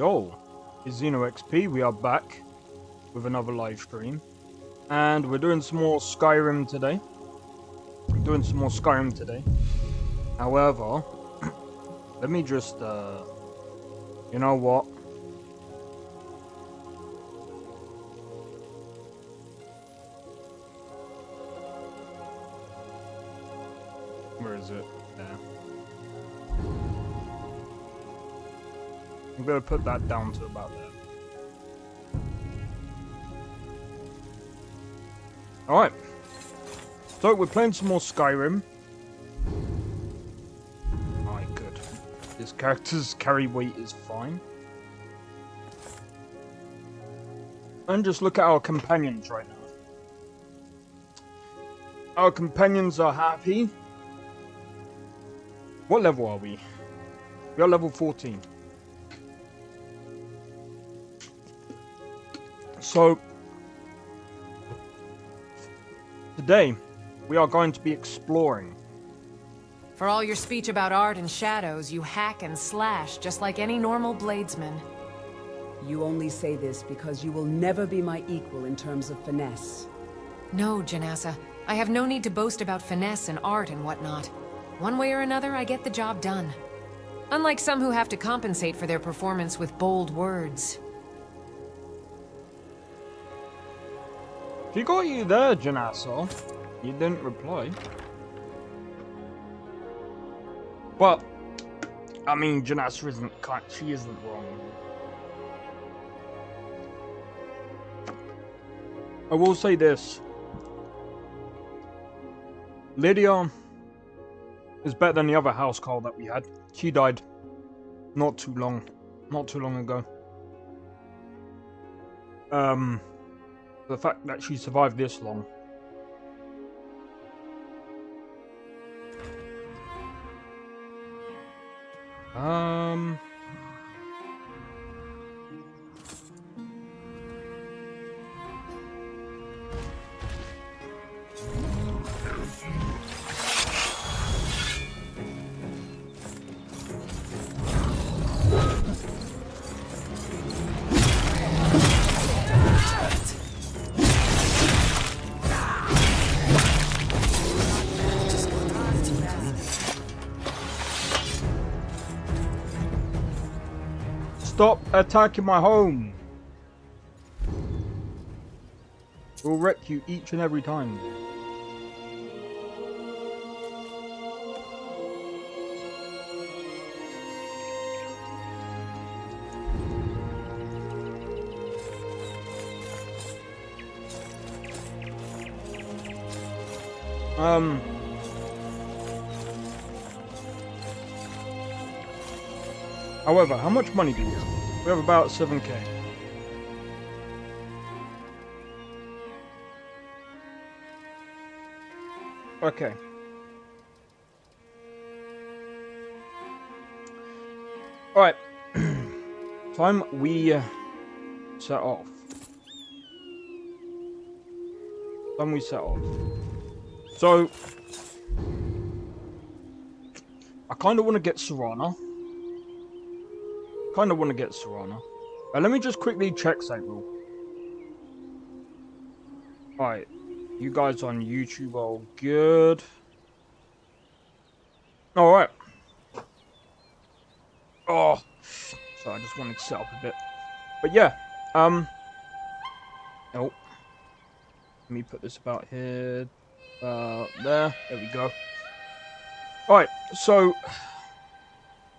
Yo, it's XP. We are back with another live stream, and we're doing some more Skyrim today. However, let me just, you know what? Where is it? There. I'm gonna put that down to about there. Alright. So we're playing some more Skyrim. My good. This character's carry weight is fine. And just look at our companions right now. Our companions are happy. What level are we? We are level 14. So, today, we are going to be exploring. For all your speech about art and shadows, you hack and slash just like any normal bladesman. You only say this because you will never be my equal in terms of finesse. No, Janassa. I have no need to boast about finesse and art and whatnot. One way or another, I get the job done. Unlike some who have to compensate for their performance with bold words. She got you there, Janassa. You didn't reply. But, I mean, Janassa she isn't wrong. I will say this. Lydia is better than the other housecarl that we had. She died not too long ago. The fact that she survived this long. Stop attacking my home! We'll wreck you each and every time. However, how much money do we have? We have about 7k. Okay. Alright. Time we set off. So, I kind of want to get Serana. Let me just quickly check something. Alright, you guys on YouTube are good. Alright. Oh, so I just wanted to set up a bit. But yeah, oh. Let me put this about here. There we go. Alright, so.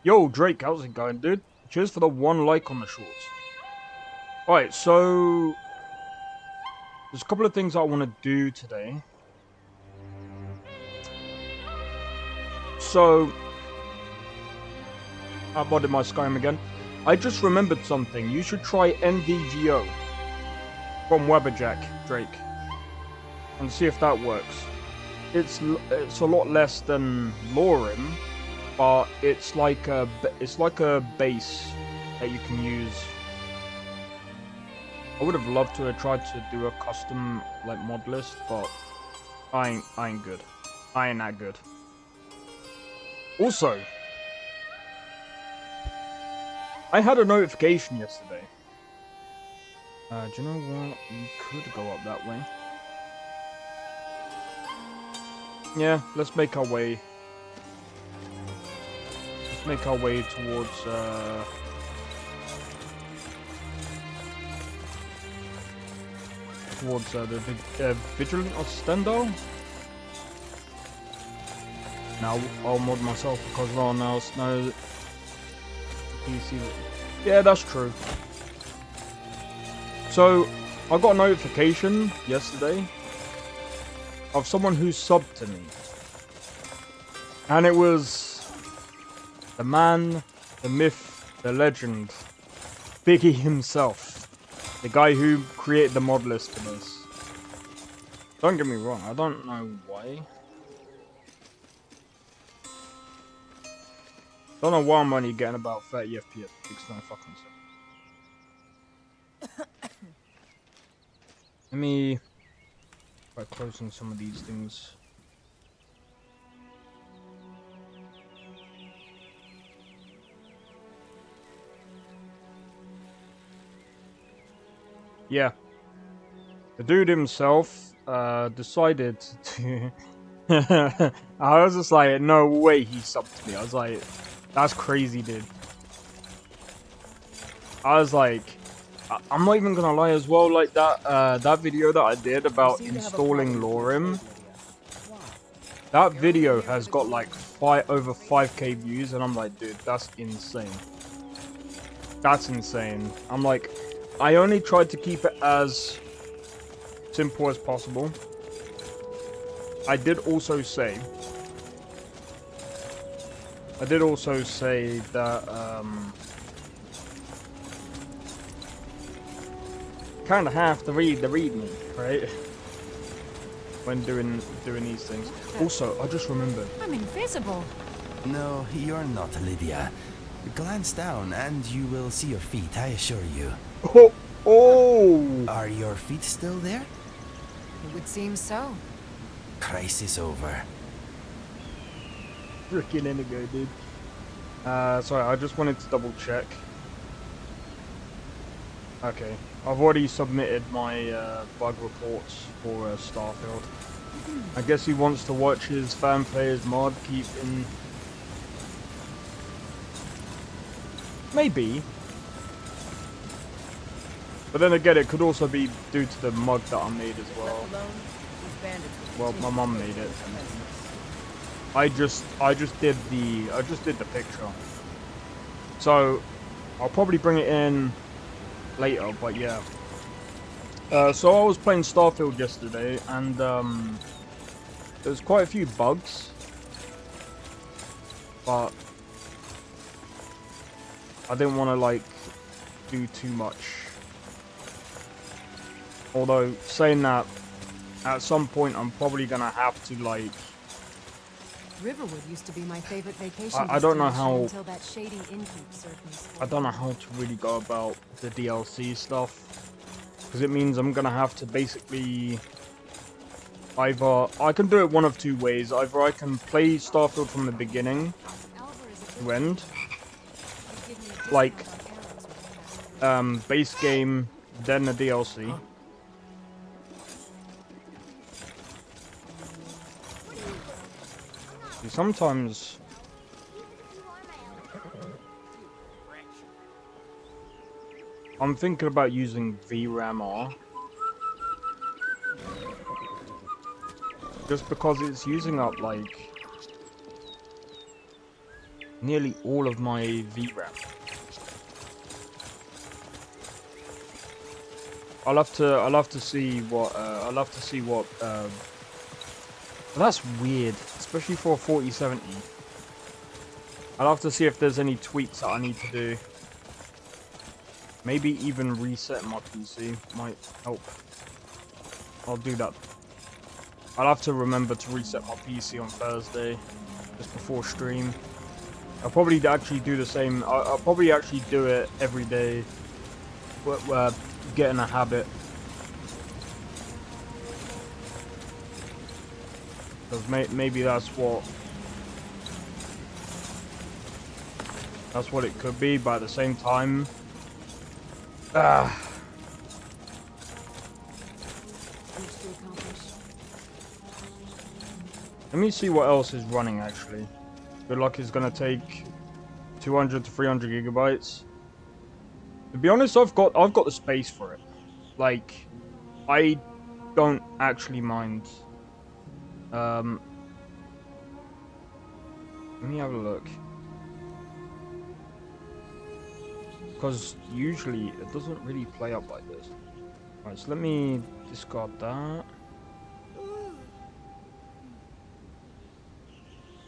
Yo, Drake, how's it going, dude? Cheers for the 1 like on the shorts. Alright, so there's a couple of things I want to do today. So I modded my Skyrim again. I just remembered something. You should try NVGO from Weberjack, Drake, and see if that works. It's a lot less than LoreRim, but it's like a base that you can use. I would have loved to have tried to do a custom like mod list, but I ain't good. I ain't that good. Also, I had a notification yesterday. Do you know what? We could go up that way. Yeah, let's make our way. Let's make our way towards the Vigilant Ostendo. Now I'll mod myself because no one else knows. You see, yeah, that's true. So I got a notification yesterday of someone who subbed to me, and it was the man, the myth, the legend, Biggie himself, the guy who created the mod list for this. Don't get me wrong, I don't know why. Don't know why I'm only getting about 30 FPS. Makes no fucking sense. Let me try closing some of these things. Yeah. The dude himself decided to... I was just like, no way he subbed to me. I was like... That's crazy, dude. I was like, I'm not even gonna lie as well, like that video that I did about installing LoreRim. That video has got like over 5k views, and I'm like, dude, that's insane. That's insane. I'm like, I only tried to keep it as simple as possible. I did also say that kind of have to read the readme, right? When doing these things. Also, I just remembered. I'm invisible. No, you're not, Lydia. Glance down and you will see your feet, I assure you. Oh! Are your feet still there? It would seem so. Crisis over. Freaking Indigo, dude. Sorry, I just wanted to double check. Okay, I've already submitted my bug reports for Starfield. I guess he wants to watch his fan players mod keep in. Maybe. But then again, it could also be due to the mug that I made as well. Well, my mum made it. I just did the picture. So I'll probably bring it in later, but yeah. So I was playing Starfield yesterday, and there's quite a few bugs, but I didn't want to like do too much. Although saying that, at some point I'm probably gonna have to like. Riverwood used to be my favorite vacation I don't know how. until that shady innkeep served me spoiled. I don't know how to really go about the DLC stuff, because it means I'm gonna have to basically either I can do it one of two ways. Either I can play Starfield from the beginning to end, like base game, then the DLC. Sometimes I'm thinking about using VRAM-R just because it's using up like nearly all of my VRAM. I'll have to see what but that's weird, especially for a 4070. I'll have to see if there's any tweaks that I need to do. Maybe even reset my PC might help. I'll do that. I'll have to remember to reset my PC on Thursday, just before stream. I'll probably actually do the same. I'll probably actually do it every day. Get in a habit. Because maybe that's what That's what it could be, but at the same time... Ah... Let me see what else is running, actually. Good luck is gonna take 200 to 300 gigabytes. To be honest, I've got the space for it. Like, I don't actually mind. Let me have a look. Because usually it doesn't really play up like this. Alright, so let me discard that.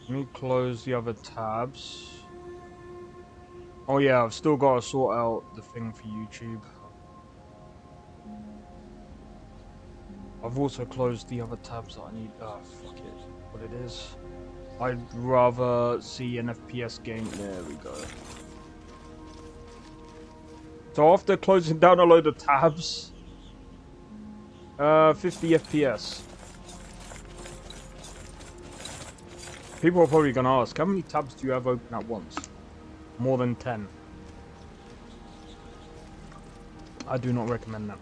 Let me close the other tabs. Oh yeah, I've still got to sort out the thing for YouTube. I've also closed the other tabs that I need. Oh, fuck it. What it is. I'd rather see an FPS game. There we go. So after closing down a load of tabs, 50 FPS. People are probably gonna ask, how many tabs do you have open at once? More than 10. I do not recommend that.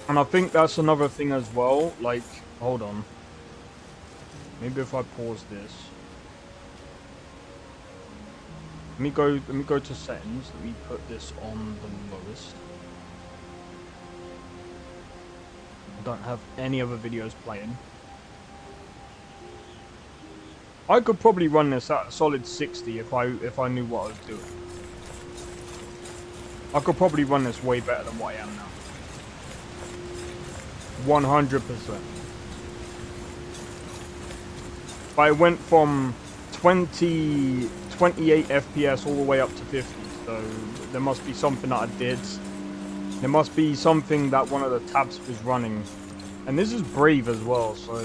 And I think that's another thing as well, like, hold on. Maybe if I pause this. Let me go to settings, let me put this on the lowest. I don't have any other videos playing. I could probably run this at a solid 60 if I knew what I was doing. I could probably run this way better than what I am now. 100%. But I went from 28 FPS all the way up to 50, so there must be something that I did. There must be something that one of the tabs was running. And this is Brave as well, so...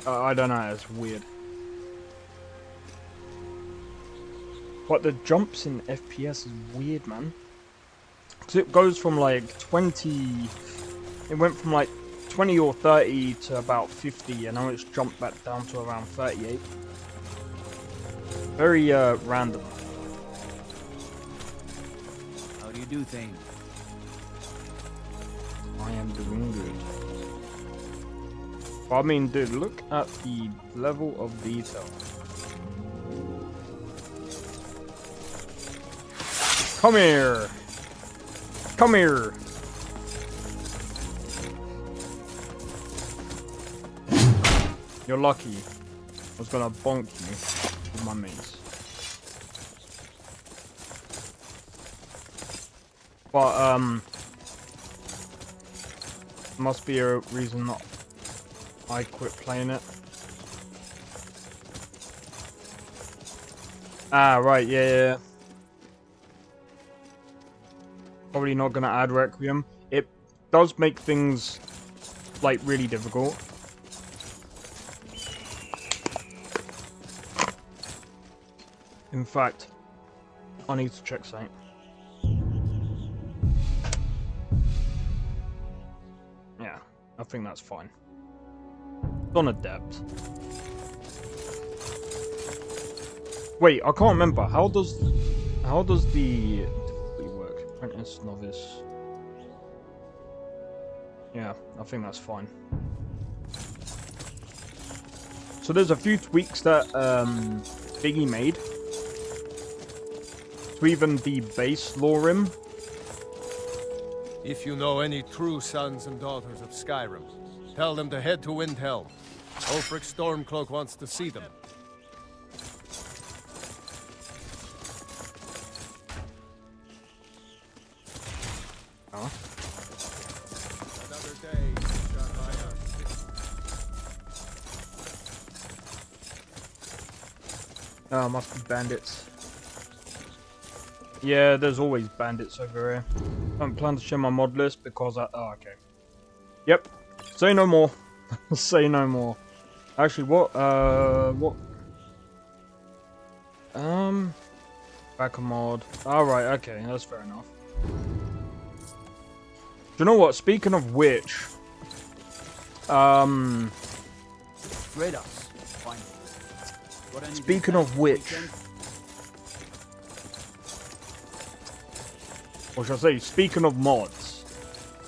I don't know, it's weird. But the jumps in FPS is weird, man. Because it goes from like 20... It went from like 20 or 30 to about 50, and now it's jumped back down to around 38. Very random. How do you do things? I am doing good. I mean, dude, look at the level of detail. Come here! Come here! You're lucky. I was gonna bonk you with my mace. But, must be a reason that I quit playing it. Ah, right, yeah. Probably not gonna add Requiem. It does make things, like, really difficult. In fact, I need to check something. Yeah, I think that's fine. It's on Adept. Wait, I can't remember. How does the difficulty work? Apprentice, novice. Yeah, I think that's fine. So there's a few tweaks that Biggie made to even the base LoreRim. If you know any true sons and daughters of Skyrim, tell them to head to Winterhold. Ulfric Stormcloak wants to see them. Huh? Another day shot by us. Oh, must be bandits. Yeah, there's always bandits over here. I don't plan to share my mod list because I... Oh, okay. Yep. Say no more. Say no more. Actually, what? Back a mod. Alright, okay, that's fair enough. you know what? Speaking of which, Trade us. Fine. Got anything speaking planned of for the which, weekend? what should I say? Speaking of mods,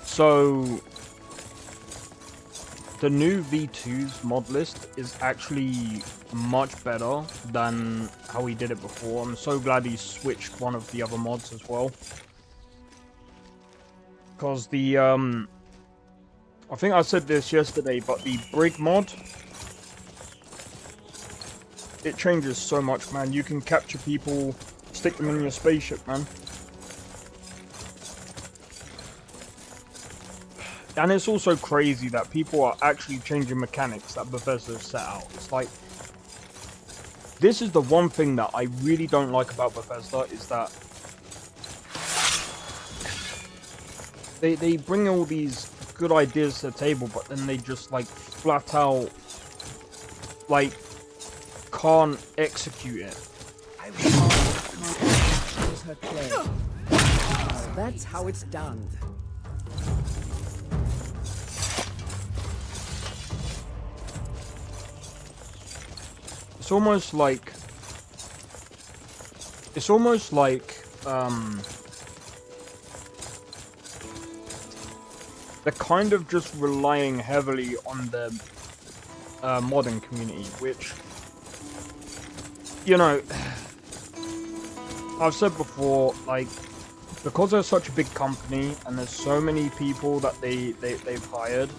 so the new V2's mod list is actually much better than how he did it before. I'm so glad he switched one of the other mods as well. Because the, I think I said this yesterday, but the brig mod, it changes so much, man. You can capture people, stick them in your spaceship, man. And it's also crazy that people are actually changing mechanics that Bethesda set out. It's like, this is the one thing that I really don't like about Bethesda, is that they bring all these good ideas to the table, but then they just like flat out like can't execute it. Shows her clay. Now that's how it's done. It's almost like they're kind of just relying heavily on the modding community, which, you know, I've said before, like, because they're such a big company and there's so many people that they've hired,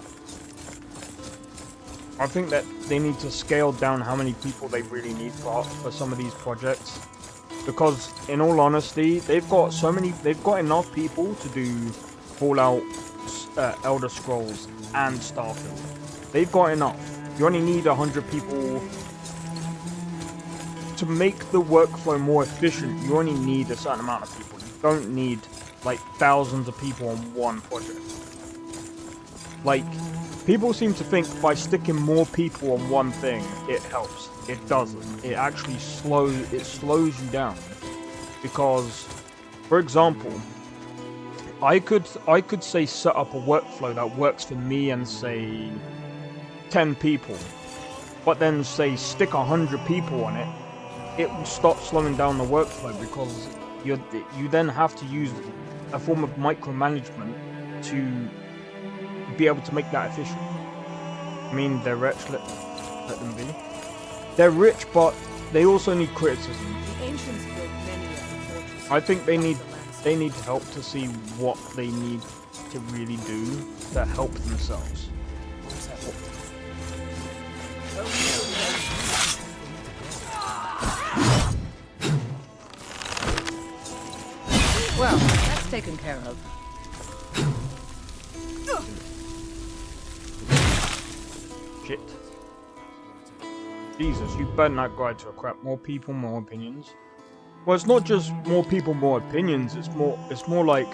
I think that they need to scale down how many people they really need for some of these projects. Because, in all honesty, they've got enough people to do Fallout, Elder Scrolls, and Starfield. They've got enough. You only need 100 people to make the workflow more efficient. You only need a certain amount of people. You don't need like thousands of people on one project. Like, people seem to think by sticking more people on one thing, it helps. It doesn't. It actually slows you down. Because, for example, I could say set up a workflow that works for me and say 10 people, but then say stick 100 people on it, it will stop slowing down the workflow, because you then have to use a form of micromanagement to be able to make that efficient. I mean, they're rich, let them be. They're rich, but they also need criticism. The ancients built many of the fortresses. I think they need help to see what they need to really do to help themselves. Well, that's taken care of. Shit. Jesus, you burn that guy to a crap. More people, more opinions. Well, it's not just more people, more opinions. It's more like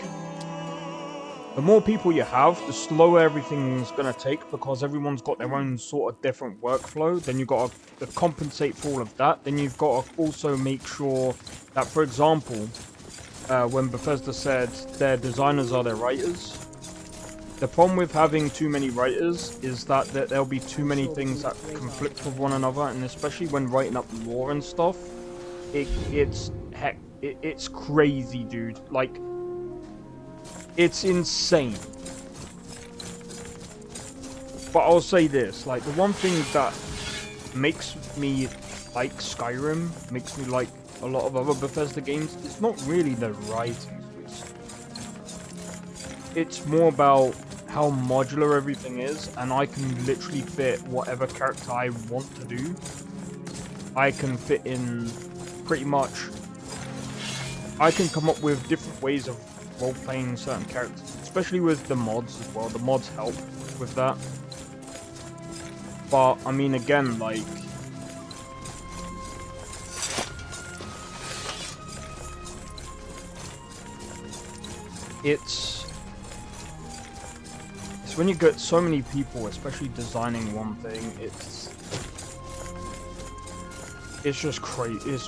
the more people you have, the slower everything's gonna take, because everyone's got their own sort of different workflow. Then you've got to compensate for all of that. Then you've got to also make sure that, for example, when Bethesda said their designers are their writers, the problem with having too many writers is that there'll be too many things that conflict with one another, and especially when writing up lore and stuff, it's crazy, dude. Like, it's insane. But I'll say this, like, the one thing that makes me like Skyrim, makes me like a lot of other Bethesda games, it's not really the writing. It's more about how modular everything is, and I can literally fit whatever character I want to do. I can fit in pretty much. I can come up with different ways of role-playing certain characters, especially with the mods as well. The mods help with that. But, I mean, again, like, it's when you get so many people, especially designing one thing, it's just crazy.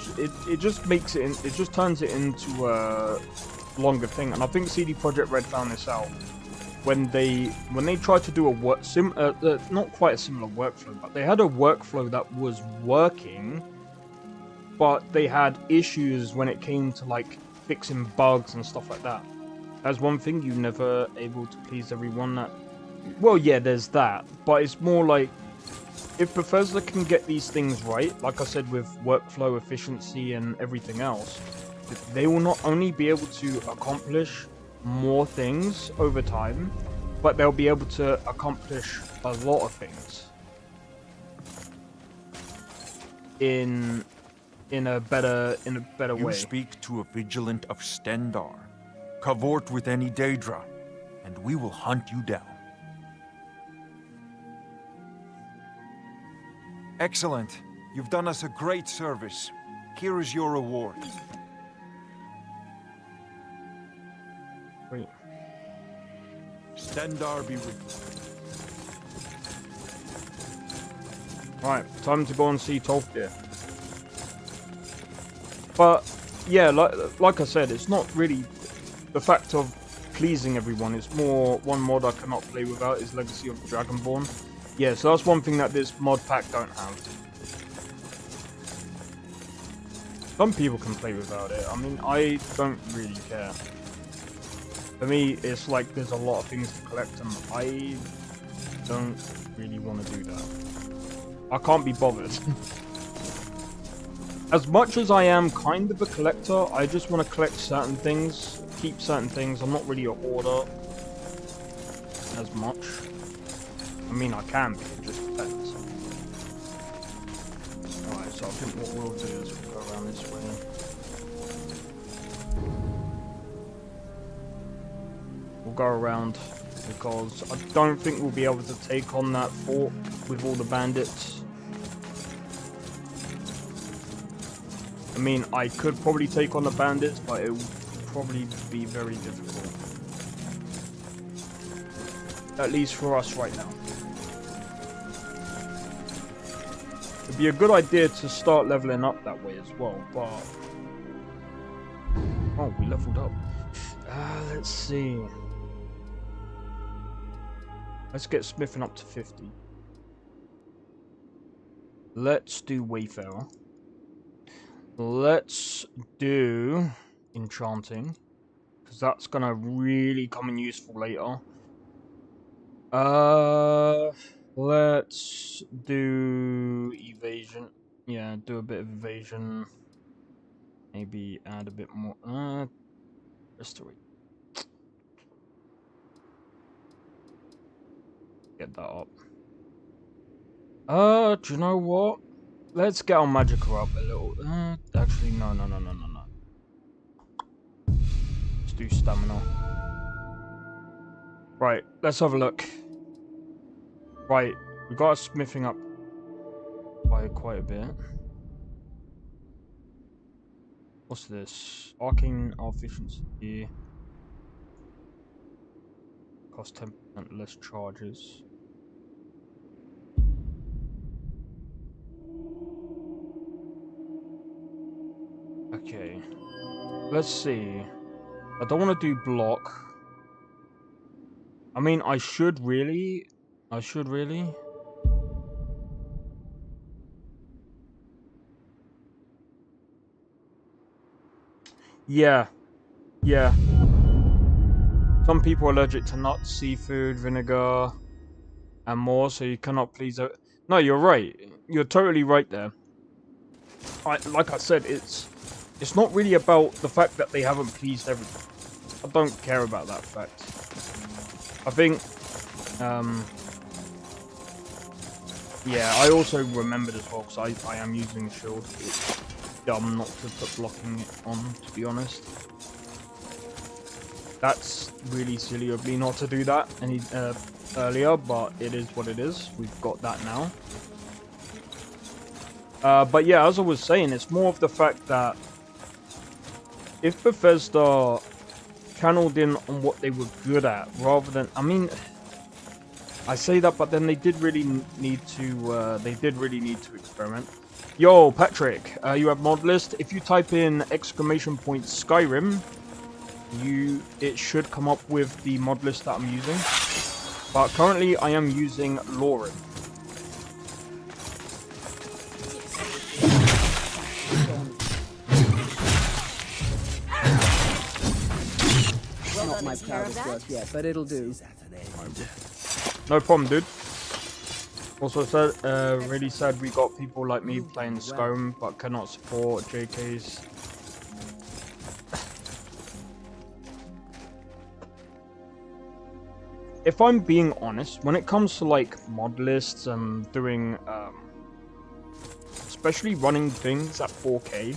It just makes it, it just turns it into a longer thing. And I think CD Projekt Red found this out. when they tried to do a not quite a similar workflow, but they had a workflow that was working, but they had issues when it came to like fixing bugs and stuff like that. That's one thing, you're never able to please everyone. Well, yeah, there's that, but it's more like if Bethesda can get these things right, like I said, with workflow efficiency and everything else, they will not only be able to accomplish more things over time, but they'll be able to accomplish a lot of things in a better way. You speak to a vigilant of Stendar. Cavort with any Daedra, and we will hunt you down. Excellent. You've done us a great service. Here is your reward. Wait. Stendar be with you. Right, time to go and see Tolkien. But yeah, like I said, it's not really the fact of pleasing everyone. It's more one mod I cannot play without is Legacy of Dragonborn. Yeah, so that's one thing that this mod pack don't have. Some people can play without it. I mean, I don't really care. For me, it's like there's a lot of things to collect, and I don't really want to do that. I can't be bothered. As much as I am kind of a collector, I just want to collect certain things, keep certain things. I'm not really a hoarder as much. I mean, I can be, it just depends. Alright, so I think what we'll do is we'll go around this way. We'll go around because I don't think we'll be able to take on that fort with all the bandits. I mean, I could probably take on the bandits, but it would probably be very difficult. At least for us right now. It'd be a good idea to start leveling up that way as well, but... Oh, we leveled up. Let's see. Let's get smithing up to 50. Let's do Wayfarer. Let's do enchanting, because that's gonna really come in useful later. Let's do evasion. Yeah, do a bit of evasion. Maybe add a bit more. Restoration. Get that up. Do you know what? Let's get our magicka up a little. Actually, no. Let's do stamina. Right, let's have a look. Right, we got our smithing up by quite a bit. What's this? Arcane efficiency. Cost 10% less charges. Okay, let's see. I don't want to do block. I mean, I should really. Yeah. Some people are allergic to nuts, seafood, vinegar, and more, so you cannot please. No, you're right. You're totally right there. Like I said, it's not really about the fact that they haven't pleased everyone. I don't care about that fact. I think, yeah, I also remembered as well, because I am using a shield. It's dumb not to put blocking it on, to be honest. That's really silly of me not to do that earlier, but it is what it is. We've got that now. But yeah, as I was saying, it's more of the fact that if Bethesda channeled in on what they were good at, rather than, I mean, I say that, but then they did really need to experiment. Yo, Patrick, you have mod list. If you type in !Skyrim, it should come up with the mod list that I'm using. But currently I am using LoreRim. Not my proudest work yet, but it'll do. No problem, dude. Also said, really sad we got people like me playing Skyrim but cannot support JK's. If I'm being honest, when it comes to like mod lists and doing, especially running things at 4K,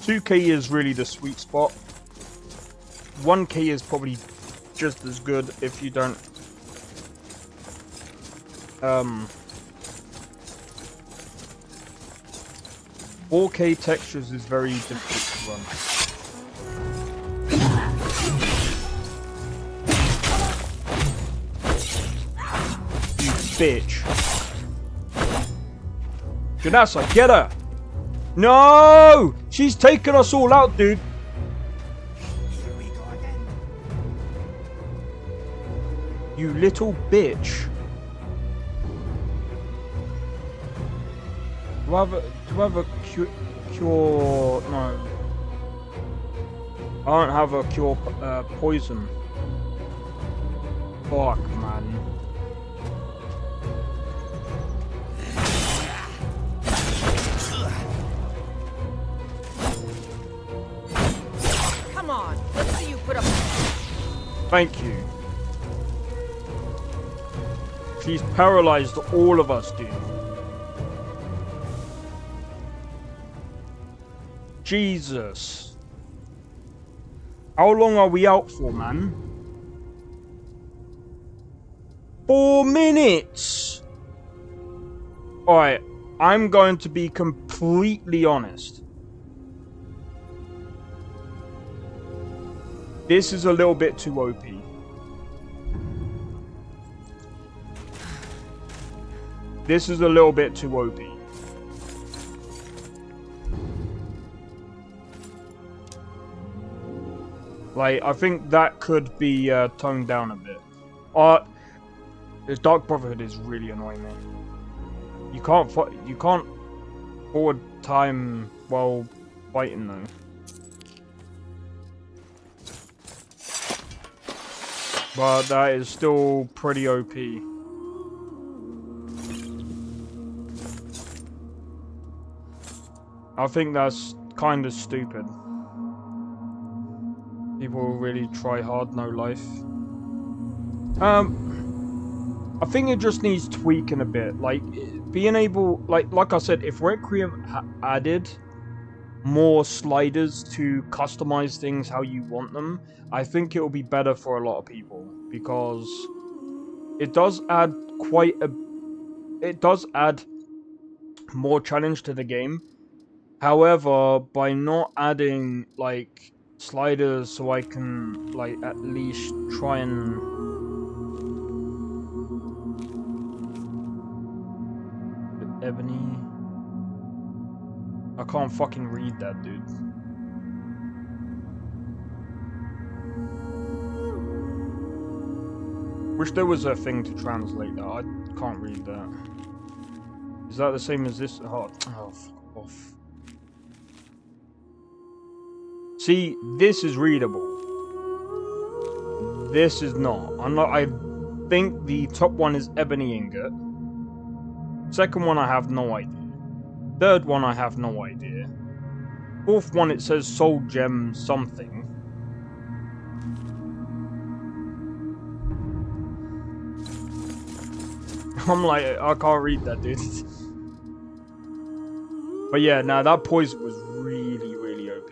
2K is really the sweet spot. 1K is probably just as good if you don't 4K textures is very difficult to run. You bitch. Janessa, get her! No! She's taking us all out, dude. You little bitch. Do I have a cure? No. I don't have a cure poison. Fuck, man. Come on, let's see you put up. Thank you. She's paralyzed all of us, dude. Jesus. How long are we out for, man? 4 minutes! Alright, I'm going to be completely honest. This is a little bit too OP. This is a little bit too OP. Like, I think that could be toned down a bit. The Dark Brotherhood is really annoying me. You can't forward time while fighting though. But that is still pretty OP. I think that's kind of stupid. People really try hard, no life. I think it just needs tweaking a bit. Like, being able, like I said, if Requiem added more sliders to customize things how you want them, I think it will be better for a lot of people, because it does add more challenge to the game. However, by not adding like sliders so I can like at least try and ebony. I can't fucking read that, dude. Wish there was a thing to translate that. I can't read that. Is that the same as this? Oh, fuck off. See, this is readable. This is not. I think the top one is ebony ingot. Second one, I have no idea. Third one, I have no idea. Fourth one, it says soul gem something. I'm like, I can't read that, dude. But yeah, now that poison was really, really OP.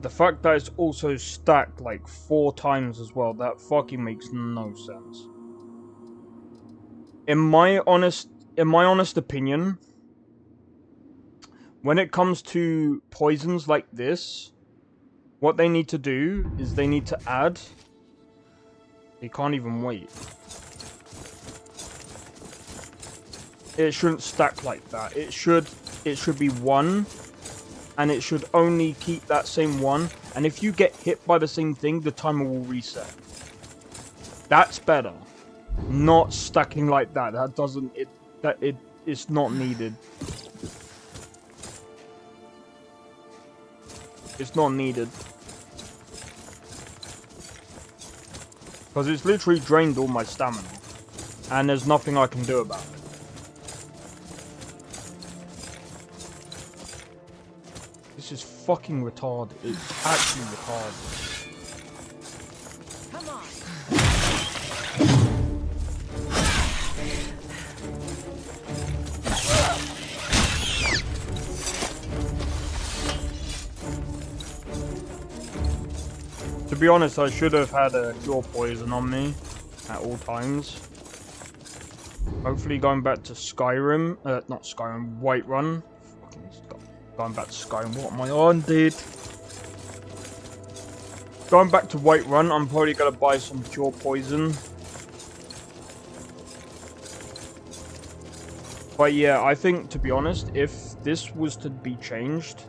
The fact that it's also stacked like 4 times as well, that fucking makes no sense. In my honest opinion, when it comes to poisons like this, what they need to do is they need to add... They can't even wait. it shouldn't stack like that. It should be one, and it should only keep that same one. And if you get hit by the same thing, the timer will reset. That's better. Not stacking like that. That doesn't. It's not needed. It's not needed. Because it's literally drained all my stamina. And there's nothing I can do about it. This is fucking retarded. It's actually retarded. Come on. To be honest, I should have had a cure poison on me at all times. Hopefully going back to Skyrim, not Skyrim, Whiterun. Fucking going back to Skyrim, what am I on, dude? Going back to Whiterun, I'm probably gonna buy some cure poison. But yeah, I think, to be honest, if this was to be changed,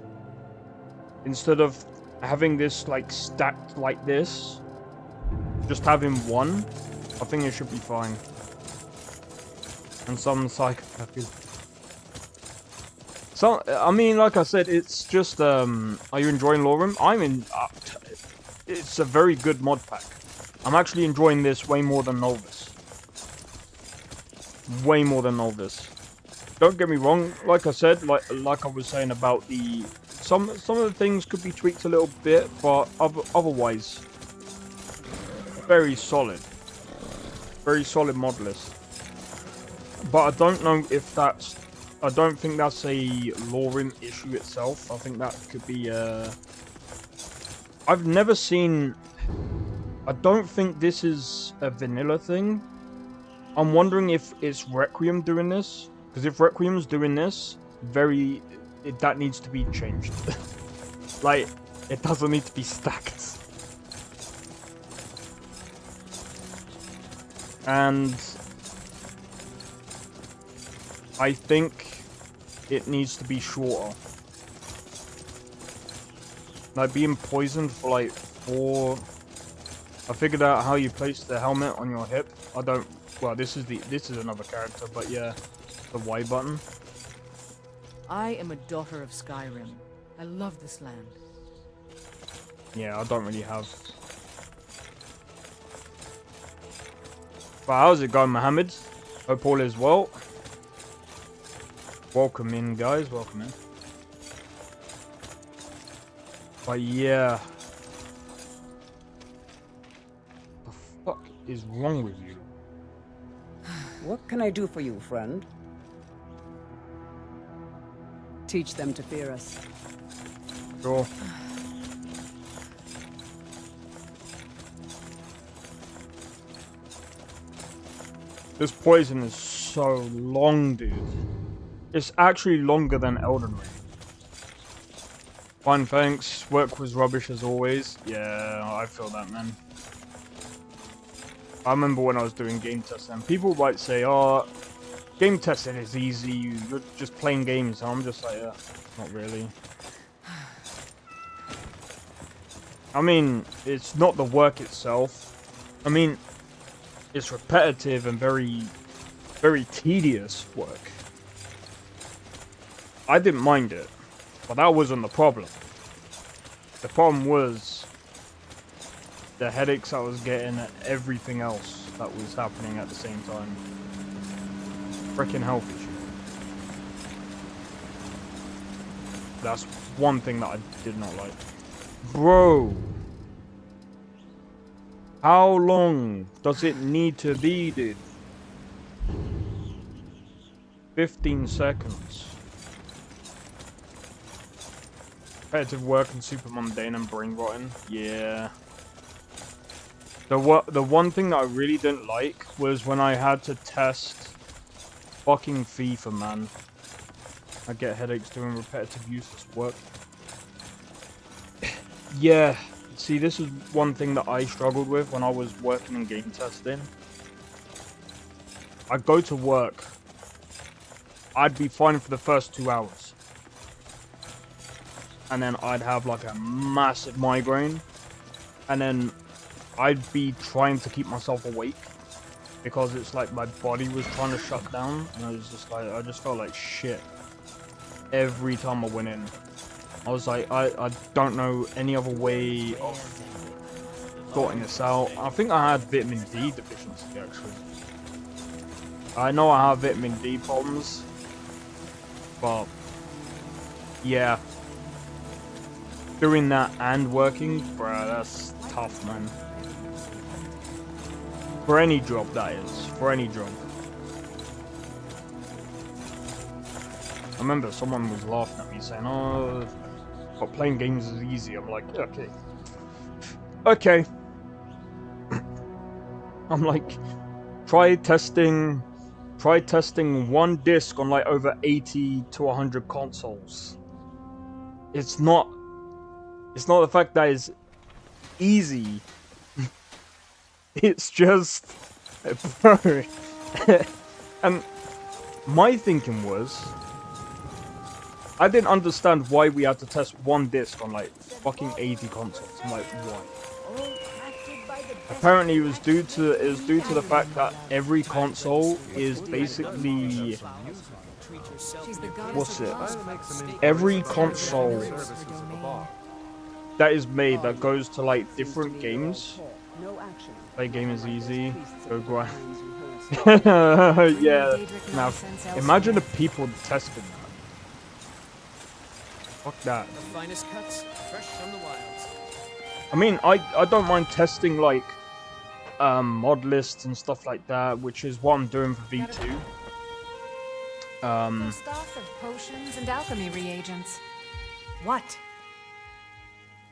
instead of having this like stacked like this, just having one, I think it should be fine. And some psychopathy. So I mean, like I said, it's just are you enjoying LoreRim? I'm in. It's a very good mod pack. I'm actually enjoying this way more than Novice. Way more than Novice. Don't get me wrong. Like I said, like I was saying about the some of the things could be tweaked a little bit, but otherwise, very solid mod list. But I don't know if that's. I don't think that's a LoreRim issue itself. I think that could be. I've never seen. I don't think this is a vanilla thing. I'm wondering if it's Requiem doing this, because if Requiem's doing this, that needs to be changed. Like, it doesn't need to be stacked. And I think it needs to be shorter. Like, being poisoned for like 4... I figured out how you place the helmet on your hip. I don't... Well, this is another character, but yeah. The Y button. I am a daughter of Skyrim. I love this land. Yeah, I don't really have... But how's it going, Mohammed? Hope all is well. Welcome in, guys. Welcome in. But yeah. What the fuck is wrong with you? What can I do for you, friend? Teach them to fear us. Sure. This poison is so long, dude. It's actually longer than Elden Ring. Fine, thanks. Work was rubbish as always. Yeah, I feel that, man. I remember when I was doing game testing, people might say, oh, game testing is easy, you're just playing games. And I'm just like, yeah, not really. I mean, it's not the work itself. I mean, it's repetitive and very, very tedious work. I didn't mind it, but that wasn't the problem. The problem was the headaches I was getting and everything else that was happening at the same time. Freaking health issue. That's one thing that I did not like. Bro! How long does it need to be, dude? 15 seconds. Repetitive work and super mundane and brain rotting. Yeah. The one thing that I really didn't like was when I had to test fucking FIFA, man. I get headaches doing repetitive useless work. Yeah. See, this is one thing that I struggled with when I was working in game testing. I go to work I'd be fine for the first 2 hours. And then I'd have like a massive migraine. And then I'd be trying to keep myself awake. Because it's like my body was trying to shut down. And I was just like, I just felt like shit. Every time I went in. I was like, I don't know any other way of sorting this out. I think I had vitamin D deficiency actually. I know I have vitamin D problems. But yeah. Doing that and working, bruh, that's tough, man. For any job, that is. For any job. I remember someone was laughing at me saying, oh, but playing games is easy. I'm like, yeah, okay. Okay. I'm like, try testing one disc on like over 80 to 100 consoles. It's not the fact that it's easy. It's just, bro. And my thinking was, I didn't understand why we had to test one disc on like fucking 80 consoles. I'm like, why? Apparently, it was due to the fact that every console is basically, what's it? Every console that is made that goes to like different games. Play game is easy. Go grind. Yeah. Now, imagine the people testing that. Fuck that. The finest cuts, fresh from the wilds. I mean, I don't mind testing like mod lists and stuff like that, which is what I'm doing for V2. Stock of potions and alchemy reagents. What?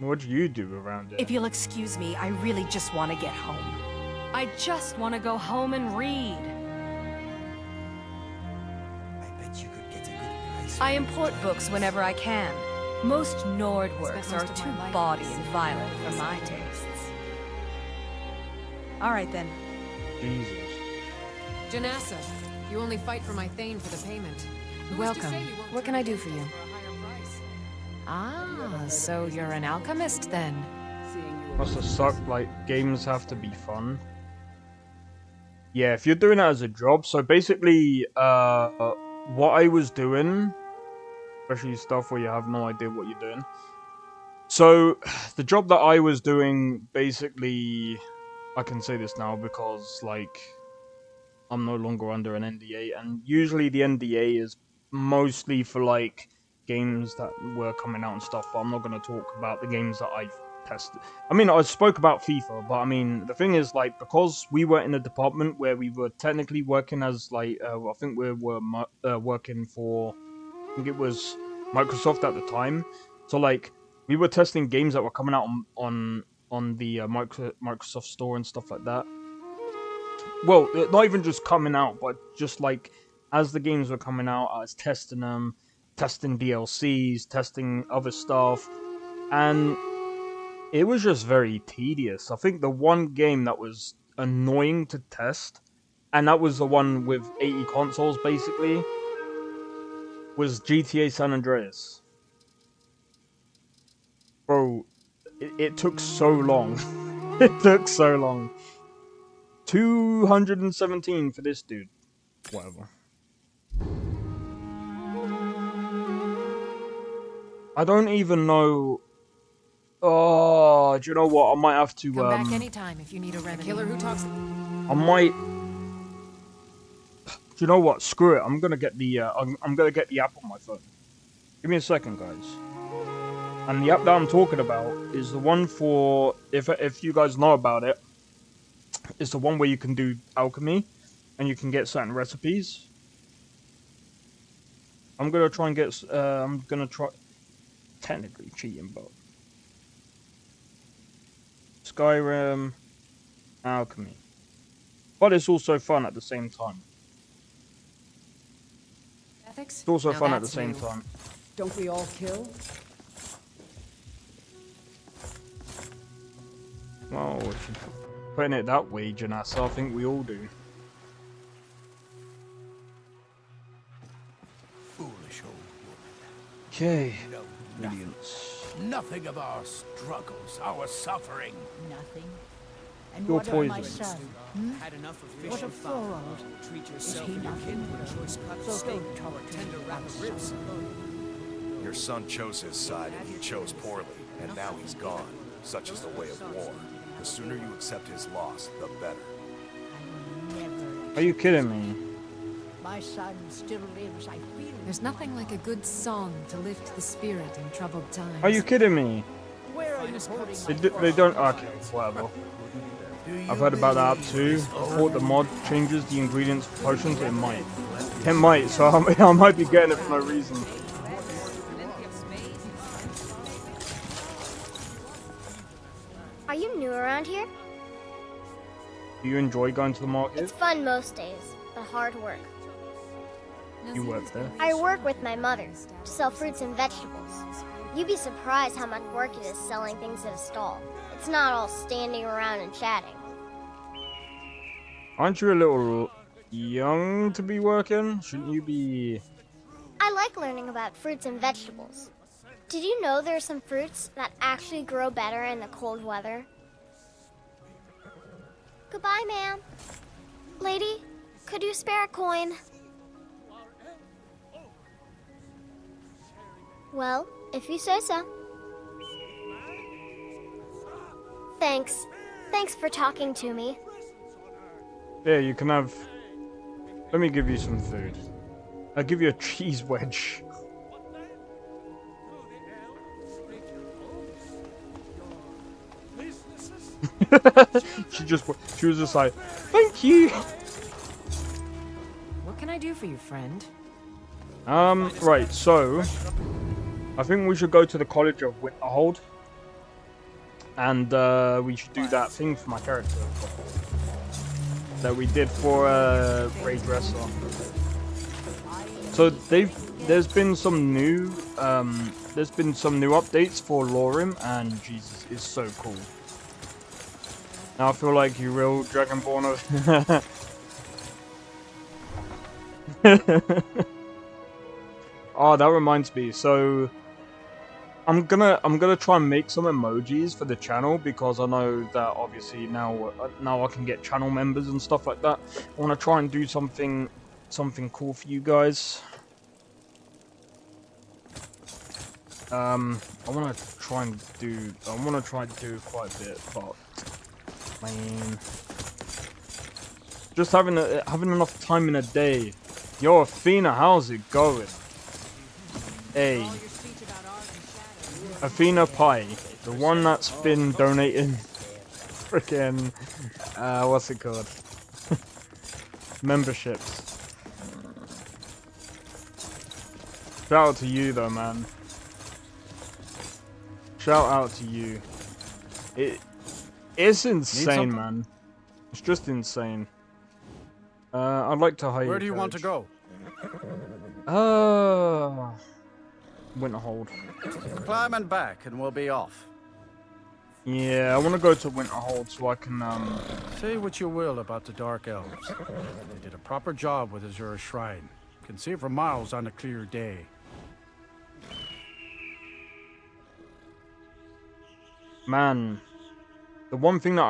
What do you do around it? If you'll excuse me, I really just want to get home. I just want to go home and read. I bet you could get a good price. I import books whenever I can. Most Nord works are most of too my life bawdy is and violent for my tastes. All right then. Jesus. Janassa, you only fight for my Thane for the payment. Who's to Welcome. say you won't What can turn I do it for in you? a higher price? Ah, So you're an alchemist then? Must have sucked, like, games have to be fun. Yeah, if you're doing it as a job, so basically, what I was doing, especially stuff where you have no idea what you're doing. So, the job that I was doing, basically, I can say this now because, like, I'm no longer under an NDA, and usually the NDA is mostly for, like, games that were coming out and stuff, but I'm not going to talk about the games that I've tested. I mean, I spoke about FIFA, but I mean, the thing is, like, because we were in a department where we were technically working as, like, I think we were working for, I think it was Microsoft at the time, so, like, we were testing games that were coming out on the Microsoft Store and stuff like that. Well, not even just coming out, but just, like, as the games were coming out, I was testing them, testing DLCs, testing other stuff, and it was just very tedious. I think the one game that was annoying to test, and that was the one with 80 consoles basically, was GTA San Andreas. Bro, it took so long. It took so long. 217 for this dude. Whatever. I don't even know. Oh, do you know what? I might have to. Come back anytime if you need a remedy. Killer who talks. I might. Do you know what? Screw it. I'm gonna get the. I'm gonna get the app on my phone. Give me a second, guys. And the app that I'm talking about is the one for. If you guys know about it, it's the one where you can do alchemy, and you can get certain recipes. I'm gonna try and get. I'm gonna try. Technically cheating, but. Skyrim, Alchemy. But it's also fun at the same time. Ethics? It's also Now fun at the that's same new. time. Don't we all kill? Well, if you're putting it that way, Janassa, I think we all do. special. Okay. No, Ingredients. nothing of our struggles, our suffering. Nothing. And Your what of my poison. son? Had enough of fish What and of fowl. Thorold? Treat Is yourself he and your not kin here? to a choice cut of So steak don't talk or a to tender me wrap about of ribs. son. Your son chose his side and he chose poorly, and now he's gone. Such is the way of war. The sooner you accept his loss, the better. I will never. Are you kidding me? My son still lives, I feel. There's nothing like a good song to lift the spirit in troubled times. Are you kidding me? Where are you holding They don't. Okay, whatever. I've heard about that too. I thought the mod changes the ingredients for potions. It might. It might. So I might be getting it for no reason. Are you new around here? Do you enjoy going to the market? It's fun most days, but hard work. You work there. I work with my mother to sell fruits and vegetables. You'd be surprised how much work it is selling things at a stall. It's not all standing around and chatting. Aren't you a little young to be working? Shouldn't you be... I like learning about fruits and vegetables. Did you know there are some fruits that actually grow better in the cold weather? Goodbye, ma'am. Lady, could you spare a coin? Well, if you say so. Thanks. Thanks for talking to me. Yeah, you can have... Let me give you some food. I'll give you a cheese wedge. She was just like, thank you. What can I do for you, friend? Right, so I think we should go to the College of Winterhold. And we should do that thing for my character that we did for Ray Dresser. So there's been some new updates for LoreRim, and Jesus, it's so cool. Now I feel like you real Dragonborn. Oh, that reminds me. So I'm gonna try and make some emojis for the channel, because I know that obviously now I can get channel members and stuff like that. I want to try and do something cool for you guys. I want to try and do quite a bit, but I mean, just having enough time in a day. Yo, Athena, how's it going? Hey, Athena Pie, the one that's been donating freaking what's it called? Memberships. Shout out to you though, man. Shout out to you. It's insane, man. It's just insane. I'd like to hire. Where do you want to go? Winterhold. Climb and back, and we'll be off. Yeah, I want to go to Winterhold so I can Say what you will about the Dark Elves. They did a proper job with Azura's Shrine. Can see it for miles on a clear day. Man, the one thing that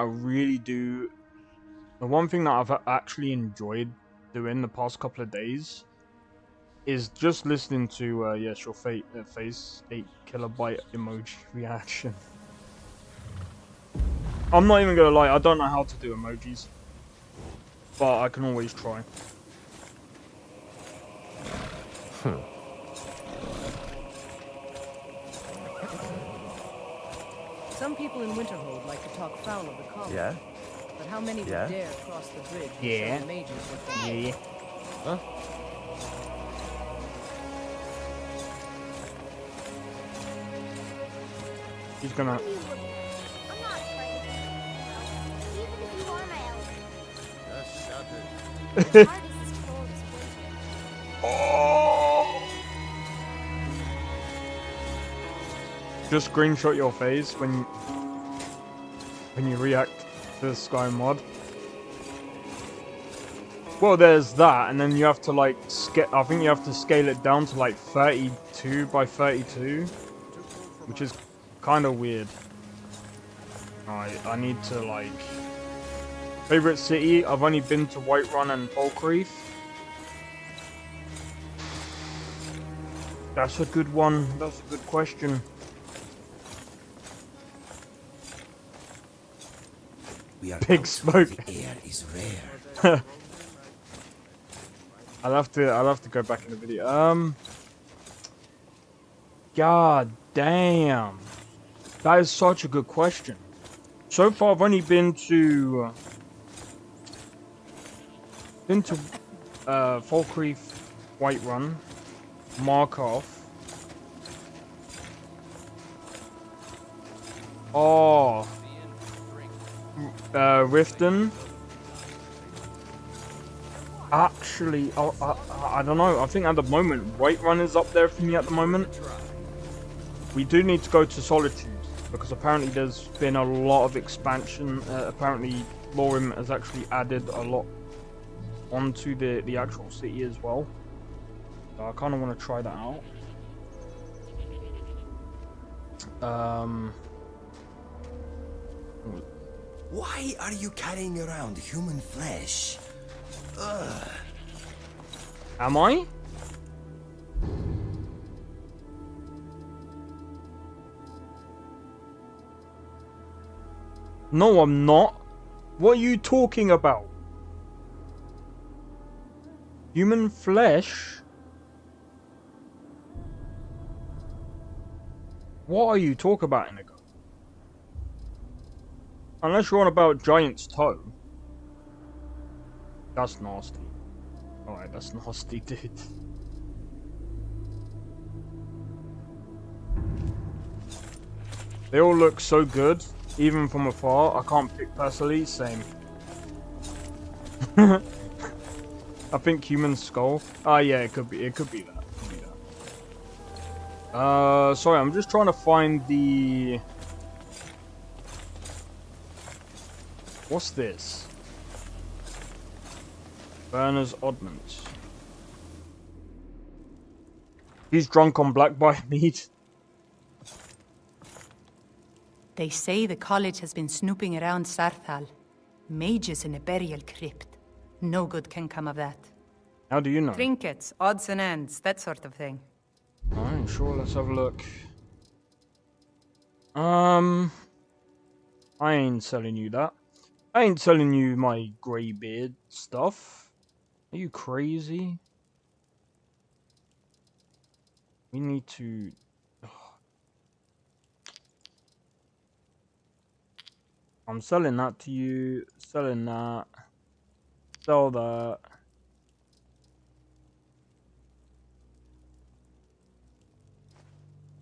I've actually enjoyed doing the past couple of days is just listening to yes, your face 8 kilobyte emoji reaction. I'm not even gonna lie, I don't know how to do emojis, but I can always try. Some people in Winterhold like to talk foul of the college. Yeah? But how many would dare cross the bridge and Yeah. tell the mages what they Yeah. Huh? He's gonna... I'm not afraid. Even if you are my elder. Just shut it. My heart is as cold as winter. Just screenshot your face when you react to the Skyrim mod. Well, there's that, and then you have to like I think you have to scale it down to like 32 by 32, which is kind of weird. Alright, I need to like favorite city. I've only been to Whiterun and Falkreath. That's a good one. That's a good question. Big smoke. The air is rare. I'll have to go back in the video. God damn. That is such a good question. So far I've only been to Falkreath, Whiterun, Markov. Oh, Riften. Actually, I don't know. I think at the moment, Whiterun is up there for me at the moment. We do need to go to Solitude because apparently there's been a lot of expansion. Apparently, LoreRim has actually added a lot onto the actual city as well. So I kind of want to try that out. Why are you carrying around human flesh? Ugh. Am I? No, I'm not. What are you talking about? Human flesh? What are you talking about, Inigo? Unless you're on about Giant's Toe. That's nasty. Alright, that's nasty, dude. They all look so good, even from afar. I can't pick personally, same. I think human skull. Ah, yeah, it could be that. It could be that. Sorry, I'm just trying to find the... What's this? Burner's Oddments. He's drunk on black by meat. They say the college has been snooping around Sarthal. Mages in a burial crypt. No good can come of that. How do you know? Trinkets, odds and ends, that sort of thing. Alright, sure, let's have a look. I ain't selling you that. I ain't selling you my greybeard stuff. Are you crazy? We need to... I'm selling that to you. Selling that. Sell that.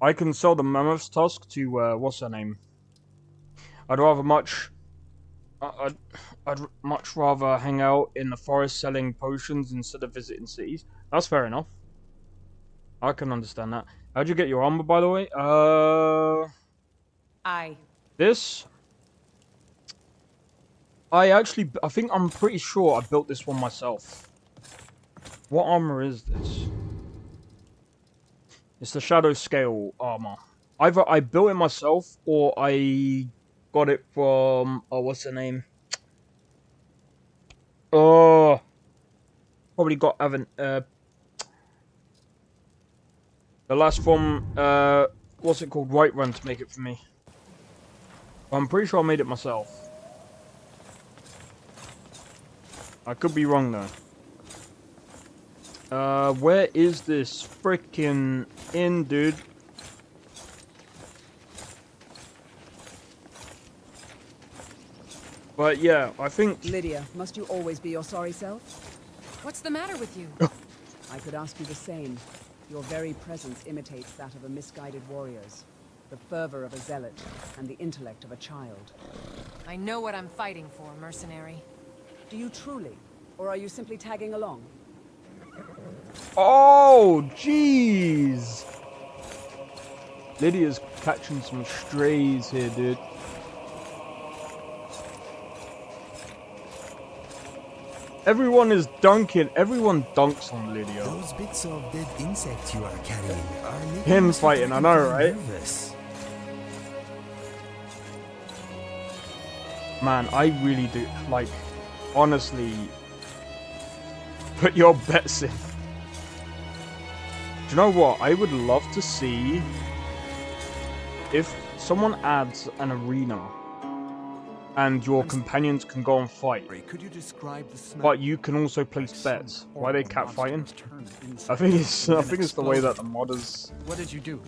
I can sell the mammoth's tusk to, what's her name? I'd much rather hang out in the forest selling potions instead of visiting cities. That's fair enough. I can understand that. How'd you get your armor, by the way? This? I think I'm pretty sure I built this one myself. What armor is this? It's the Shadow Scale armor. Either I built it myself or I got it from... Oh, what's her name? Oh, probably got the last from what's it called? Whiterun to make it for me. I'm pretty sure I made it myself. I could be wrong though. Where is this freaking inn, dude? But yeah, I think... Lydia, must you always be your sorry self? What's the matter with you? I could ask you the same. Your very presence imitates that of a misguided warrior's. The fervor of a zealot, and the intellect of a child. I know what I'm fighting for, mercenary. Do you truly? Or are you simply tagging along? Oh, jeez! Lydia's catching some strays here, dude. Everyone is dunking. Everyone dunks on Lydia. Those bits of dead insect you are carrying are making Him Mr. fighting, I know, Dragonfly right? nervous. Man, I really do. Like, honestly, put your bets in. Do you know what? I would love to see if someone adds an arena and your companions can go and fight. Could you describe the smell? But you can also place bets. Why are they cat fighting? I think it's the way that the modders. What did you do?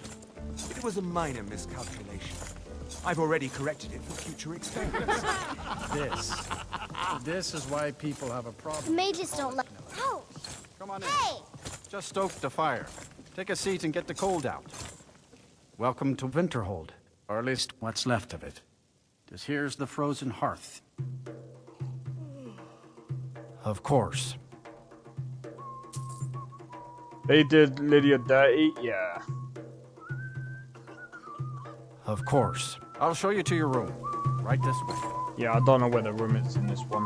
It was a minor miscalculation. I've already corrected it for future experiments. This is why people have a The problem. mages don't let. Ouch! Come on in. Hey! Just stoke the fire. Take a seat and get the cold out. Welcome to Winterhold, or at least what's left of it. This here's the frozen hearth. Of course. They did Lydia dirty? Yeah. Of course. I'll show you to your room. Right this way. Yeah, I don't know where the room is in this one.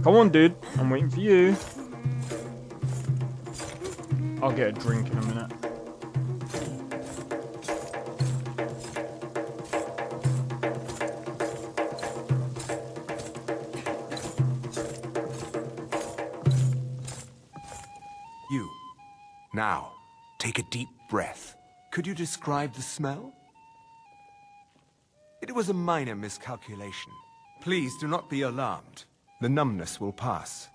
Come on, dude. I'm waiting for you. I'll get a drink in a minute. You. Now, take a deep breath. Could you describe the smell? It was a minor miscalculation. Please do not be alarmed. The numbness will pass.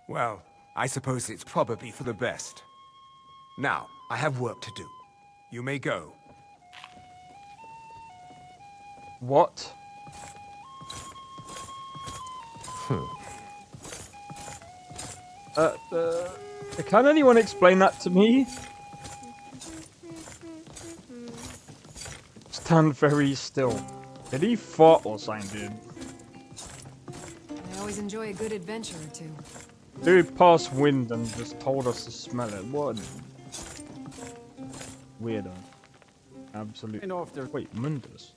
Well, I suppose it's probably for the best. Now, I have work to do. You may go. What? Can anyone explain that to me? Stand very still. Did he fart or something, dude? I always enjoy a good adventure or two. Dude passed wind and just told us to smell it. What? Weirdo. Absolutely. I know if there's Wait, Mundus.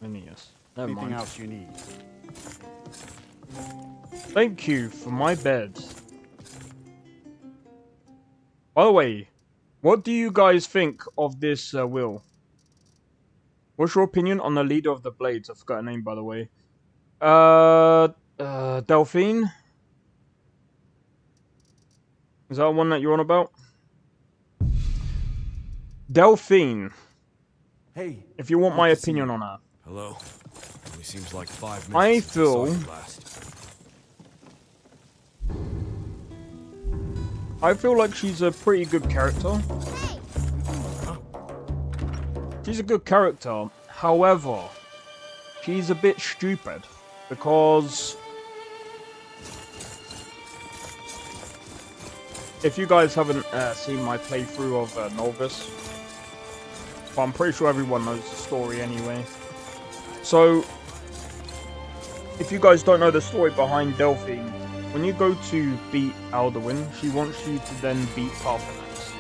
Aeneas. Never anything mind. else you need. Thank you for my bed. By the way, what do you guys think of this will? What's your opinion on the leader of the Blades? I forgot her name, by the way. Delphine? Is that one that you're on about? Delphine. Hey. If you want my opinion on her. Hello. Only seems like 5 minutes. I since saw feel... you last. I feel like she's a pretty good character. She's a good character. However, she's a bit stupid. Because... if you guys haven't seen my playthrough of Novice, but I'm pretty sure everyone knows the story anyway. So, if you guys don't know the story behind Delphine, when you go to beat Alduin, she wants you to then beat Parthenax.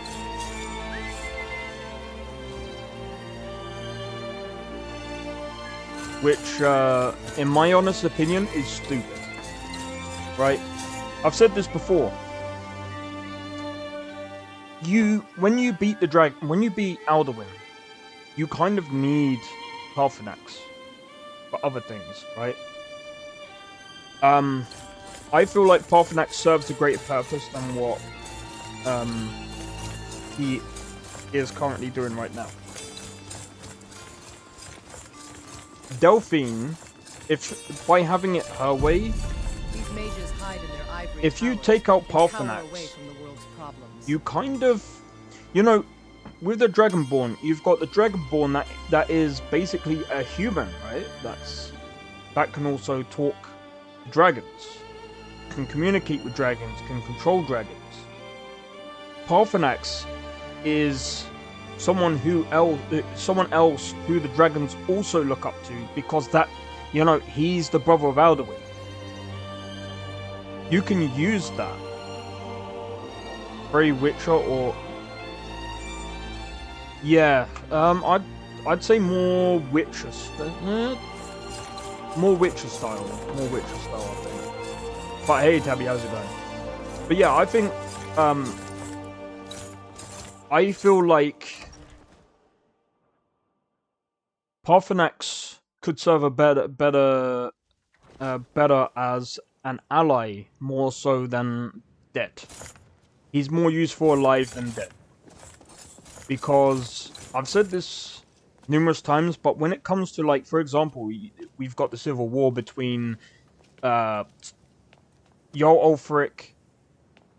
Which, in my honest opinion, is stupid. Right? I've said this before. When you beat Alduin, you kind of need Parthenax for other things, right? I feel like Parthenax serves a greater purpose than what he is currently doing right now. Delphine, if by having it her way, These mages hide in their ivory if you towers take out and cower Parthenax, away from the world's problems. you kind of, you know, with the Dragonborn, you've got the Dragonborn that is basically a human, right? That can also talk to dragons, can communicate with dragons, can control dragons. Parthenax is someone else who the dragons also look up to, because that, you know, he's the brother of Alduin. You can use that. Very Witcher or... yeah, I'd say more Witcher style. More Witcher style, I think. But hey, Tabby, how's it going? But yeah, I think, I feel like Paarthurnax could serve a better as an ally more so than dead. He's more useful alive than dead. Because I've said this numerous times, but when it comes to, like, for example, we've got the civil war between Jarl Ulfric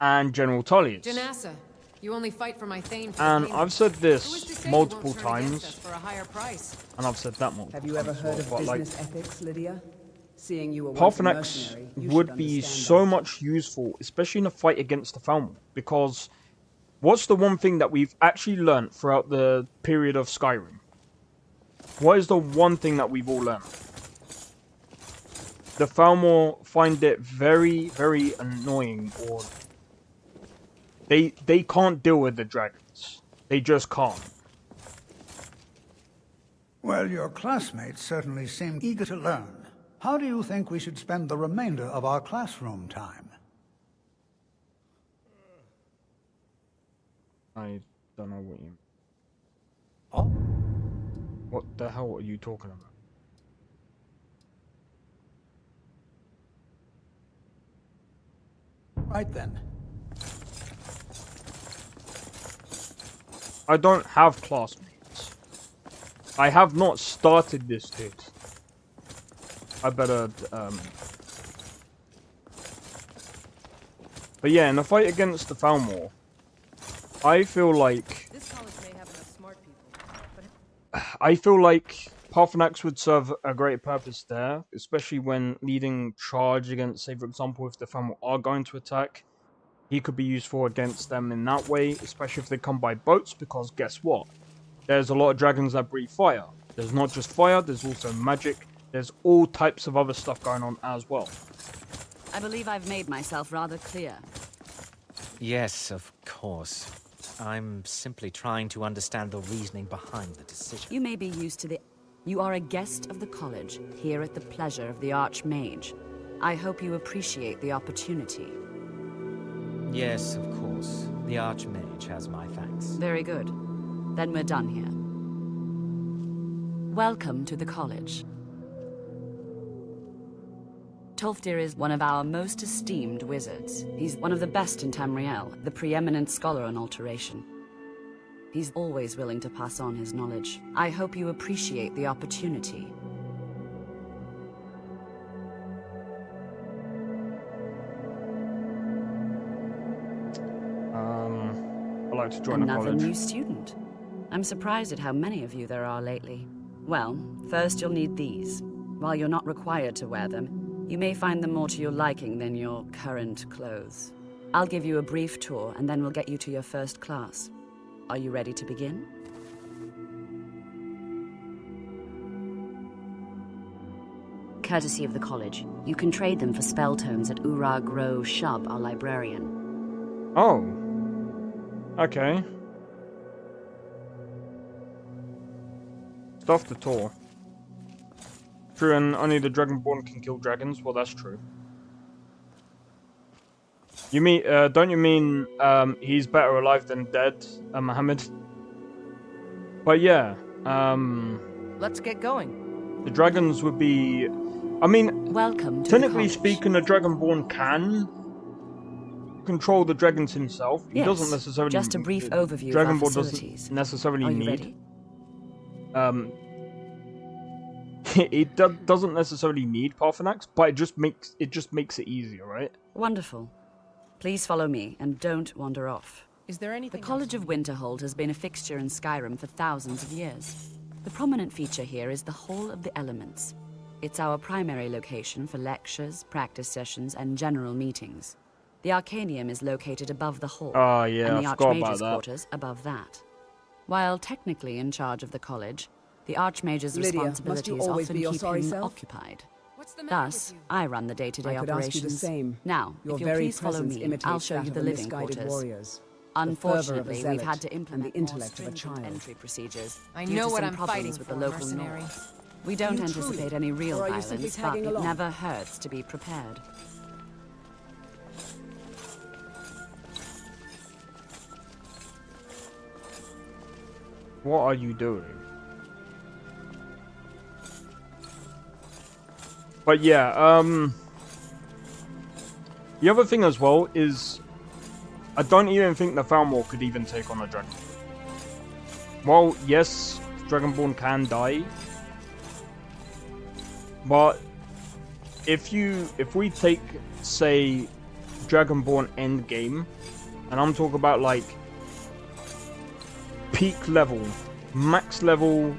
and General Tullius. Janassa, you only fight for my Thane. And I've said this multiple times. For a higher price? And I've said that multiple times. Have you ever heard of but, business ethics, Lydia? Seeing you were Paarthurnax would be so much useful, especially in a fight against the Falmer, because what's the one thing that we've actually learnt throughout the period of Skyrim? What is the one thing that we've all learned? The Falmer find it very, very annoying, or they can't deal with the dragons. They just can't. Well, your classmates certainly seem eager to learn. How do you think we should spend the remainder of our classroom time? I don't know what you mean. Oh? What the hell are you talking about? Right then. I don't have classmates. I have not started this, dude. I better, But yeah, in the fight against the Falmer, I feel like... This college may have enough smart people, but... I feel like Paarthurnax would serve a great purpose there, especially when leading charge against, say for example, if the Falmer are going to attack. He could be useful against them in that way, especially if they come by boats, because guess what? There's a lot of dragons that breathe fire. There's not just fire, there's also magic. There's all types of other stuff going on as well. I believe I've made myself rather clear. Yes, of course. I'm simply trying to understand the reasoning behind the decision. You may be used to the... You are a guest of the college, here at the pleasure of the Archmage. I hope you appreciate the opportunity. Yes, of course. The Archmage has my thanks. Very good. Then we're done here. Welcome to the college. Tolfdir is one of our most esteemed wizards. He's one of the best in Tamriel, the preeminent scholar on alteration. He's always willing to pass on his knowledge. I hope you appreciate the opportunity. I'd like to join the college. Another new student. I'm surprised at how many of you there are lately. Well, first you'll need these. While you're not required to wear them, you may find them more to your liking than your current clothes. I'll give you a brief tour, and then we'll get you to your first class. Are you ready to begin? Courtesy of the college, you can trade them for spell tomes at Urag Ro Shub, our librarian. Oh. Okay. Stuff the tour. True, and only the Dragonborn can kill dragons. Well, that's true. You mean, don't you mean, he's better alive than dead, Mohammed? But yeah, let's get going. The dragons would be... I mean, welcome to technically speaking, the Dragonborn can control the dragons himself. He doesn't necessarily... just a brief overview Dragonborn of our facilities. Doesn't necessarily Are you need... ready? It doesn't necessarily need Paarthurnax, but it just makes it easier, right? Wonderful. Please follow me, and don't wander off. Is there anything The College of Winterhold has been a fixture in Skyrim for thousands of years. The prominent feature here is the Hall of the Elements. It's our primary location for lectures, practice sessions, and general meetings. The Arcanium is located above the hall, Oh, yeah, and the I forgot about Archmage's that. quarters above that. While technically in charge of the college, the Archmage's Lydia, must you responsibilities always often be your keep sorry him self? occupied. Thus, I run the day-to-day I could operations. ask you the same. Now, Your if you'll very please follow presence me, imitates I'll show that you of the a living misguided quarters. warriors. Unfortunately, The fervor of a we've had zealot to and implement the intellect more of a stringent child. entry procedures I due know to what some I'm problems fighting with for, the local mercenary. north. We don't You anticipate truly? any real Or are you simply violence, but tagging it along? never hurts to be prepared. What are you doing? But yeah, the other thing as well is I don't even think the Thalmor could even take on a dragon. Well, yes, Dragonborn can die, but if we take, say, Dragonborn endgame, and I'm talking about like peak level, max Our max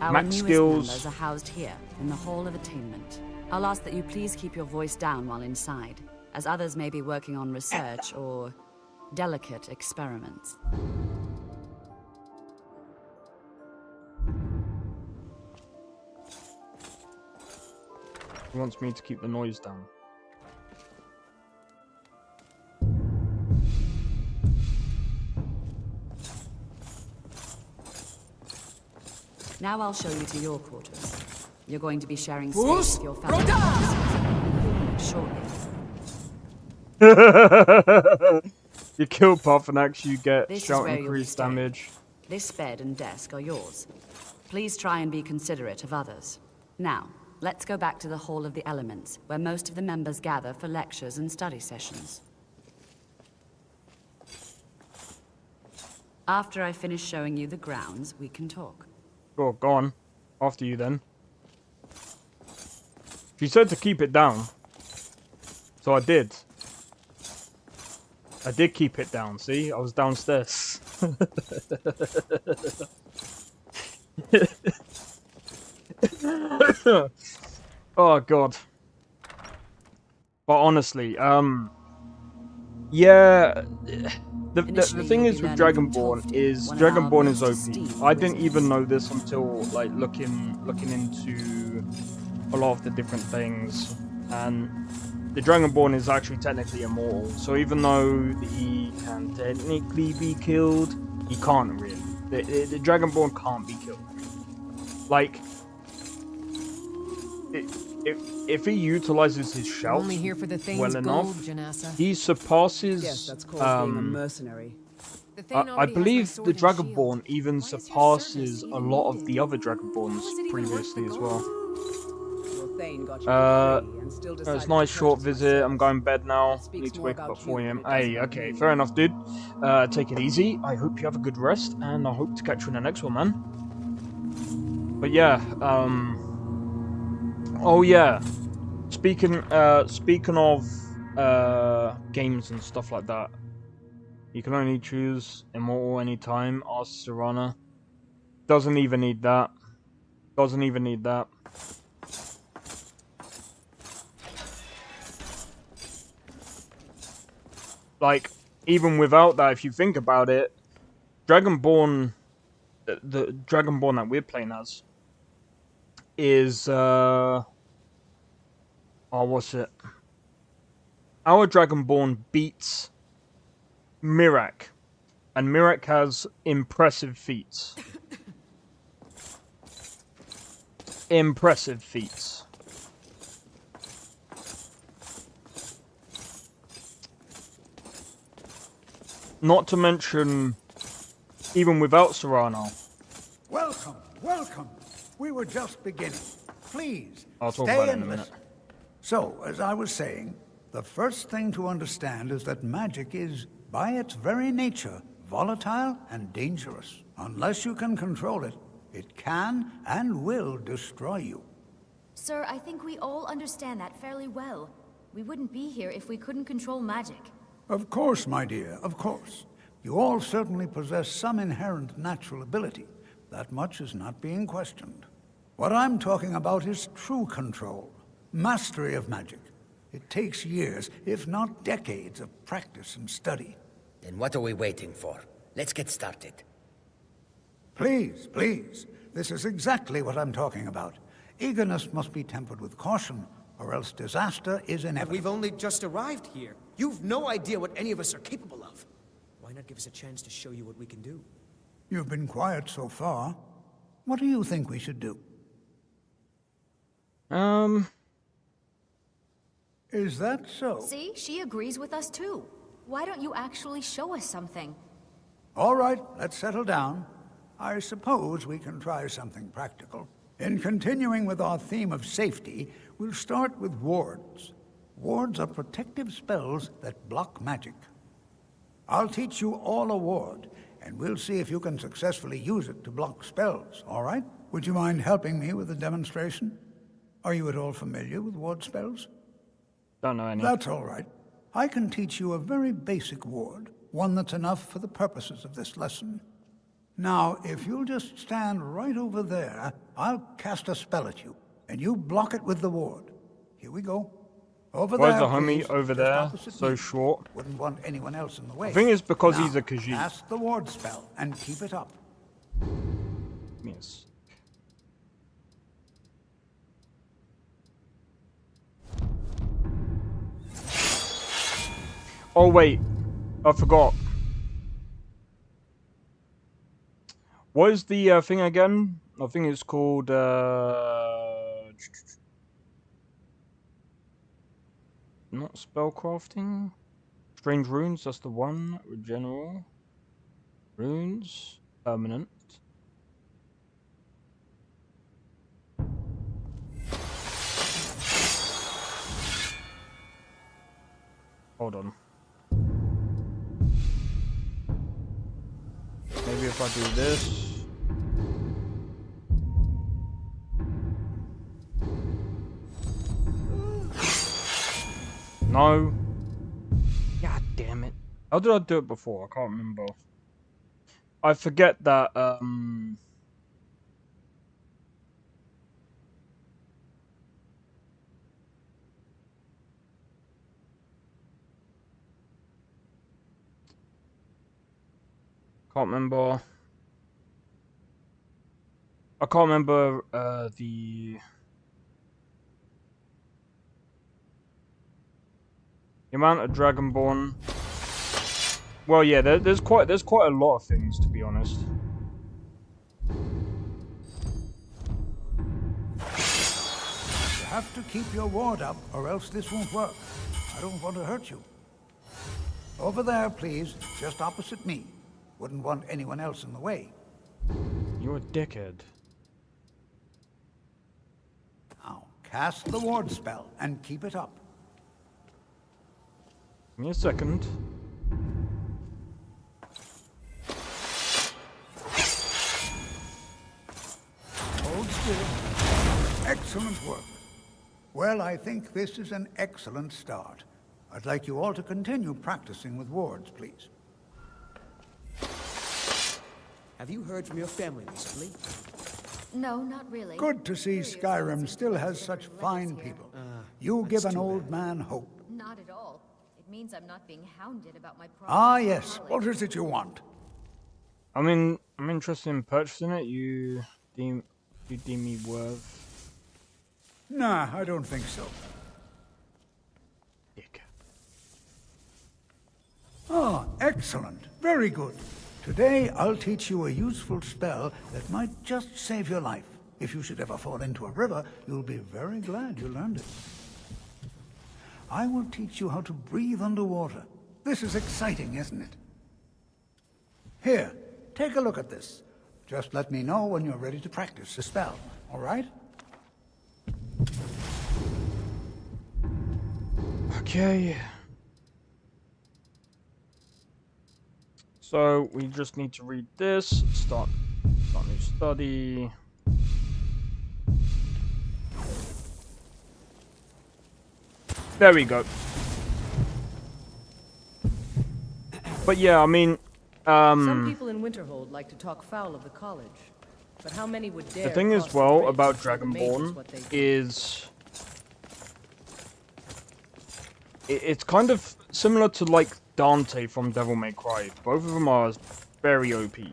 newest skills. members are housed here in the Hall of Attainment. I'll ask that you please keep your voice down while inside, as others may be working on research or delicate experiments. He wants me to keep the noise down. Now I'll show you to your quarters. You're going to be sharing space with your family shortly. You kill Parthenax, you get This is shout where you'll be increased staying. damage. This bed and desk are yours. Please try and be considerate of others. Now, let's go back to the Hall of the Elements, where most of the members gather for lectures and study sessions. After I finish showing you the grounds, we can talk. Sure, go on. After you then. She said to keep it down. So I did. I did keep it down, see? I was downstairs. Oh god. But honestly, yeah, the thing is with Dragonborn is Dragonborn is OP. I didn't even know this until like looking into a lot of the different things, and the Dragonborn is actually technically immortal. So even though he can technically be killed, he can't really. The Dragonborn can't be killed. Like, if he utilizes his shouts only here for the Thane's well enough, gold, Janassa. he surpasses. Yes, that's called being a mercenary. I believe the Dragonborn even surpasses a lot of the other Dragonborns previously as well. It's a nice short visit. I'm going to bed now. Need to wake up at 4 AM. Hey, okay, fair enough, dude. Take it easy. I hope you have a good rest, and I hope to catch you in the next one, man. But yeah, oh yeah. Speaking of games and stuff like that, you can only choose Immortal anytime. Ask Serana. Doesn't even need that. Doesn't even need that. Like, even without that, if you think about it, Dragonborn, the Dragonborn that we're playing as, is, oh, what's it? Our Dragonborn beats Mirak, and Mirak has impressive feats. Impressive feats. Not to mention, even without Serrano. Welcome, welcome. We were just beginning. Please, I'll talk stay about it in and a minute. listen. So, as I was saying, the first thing to understand is that magic is, by its very nature, volatile and dangerous. Unless you can control it, it can and will destroy you. Sir, I think we all understand that fairly well. We wouldn't be here if we couldn't control magic. Of course, my dear, of course. You all certainly possess some inherent natural ability. That much is not being questioned. What I'm talking about is true control, mastery of magic. It takes years, if not decades, of practice and study. Then what are we waiting for? Let's get started. Please, please. This is exactly what I'm talking about. Eagerness must be tempered with caution, or else disaster is inevitable. We've only just arrived here. You've no idea what any of us are capable of. Why not give us a chance to show you what we can do? You've been quiet so far. What do you think we should do? Is that so? See, she agrees with us too. Why don't you actually show us something? All right, let's settle down. I suppose we can try something practical. In continuing with our theme of safety, we'll start with wards. Wards are protective spells that block magic. I'll teach you all a ward, and we'll see if you can successfully use it to block spells, all right? Would you mind helping me with the demonstration? Are you at all familiar with ward spells? Don't know any. That's all right. I can teach you a very basic ward, one that's enough for the purposes of this lesson. Now, if you'll just stand right over there, I'll cast a spell at you, and you block it with the ward. Here we go. Over Why there, is the homie please, over just there opposite so me. short? Wouldn't want anyone else in the way. I think it's because Now, he's a Khajiit. cast the ward spell and keep it up. Yes. Oh wait, I forgot. What is the thing again? I think it's called not spellcrafting. Strange runes. That's the one. General runes. Permanent. Hold on. Maybe if I do this. No. God damn it. How did I do it before? I can't remember. I forget that, can't remember. I can't remember the amount of Dragonborn. Well, yeah, there's quite a lot of things, to be honest. You have to keep your ward up, or else this won't work. I don't want to hurt you. Over there, please, just opposite me. Wouldn't want anyone else in the way. You're a dickhead. Now, cast the ward spell and keep it up. Give me a second. Hold still. Excellent work. Well, I think this is an excellent start. I'd like you all to continue practicing with wards, please. Have you heard from your family recently? No, not really. Good to see Skyrim still has such fine people. You give an old man hope. Not at all. It means I'm not being hounded about my progress. Ah, yes. What is it you want? I mean, I'm interested in purchasing it. You deem me worth? Nah, I don't think so. Dick. Oh, excellent. Very good. Today, I'll teach you a useful spell that might just save your life. If you should ever fall into a river, you'll be very glad you learned it. I will teach you how to breathe underwater. This is exciting, isn't it? Here, take a look at this. Just let me know when you're ready to practice the spell, all right? Okay. So we just need to read this. Start new study. There we go. But yeah, I mean, Some people in Winterhold like to talk foul of the college, but how many would dare? the thing cross as the well bridge about to tell the mages Dragonborn what they do? is it's kind of similar to like Dante from Devil May Cry. Both of them are very OP. And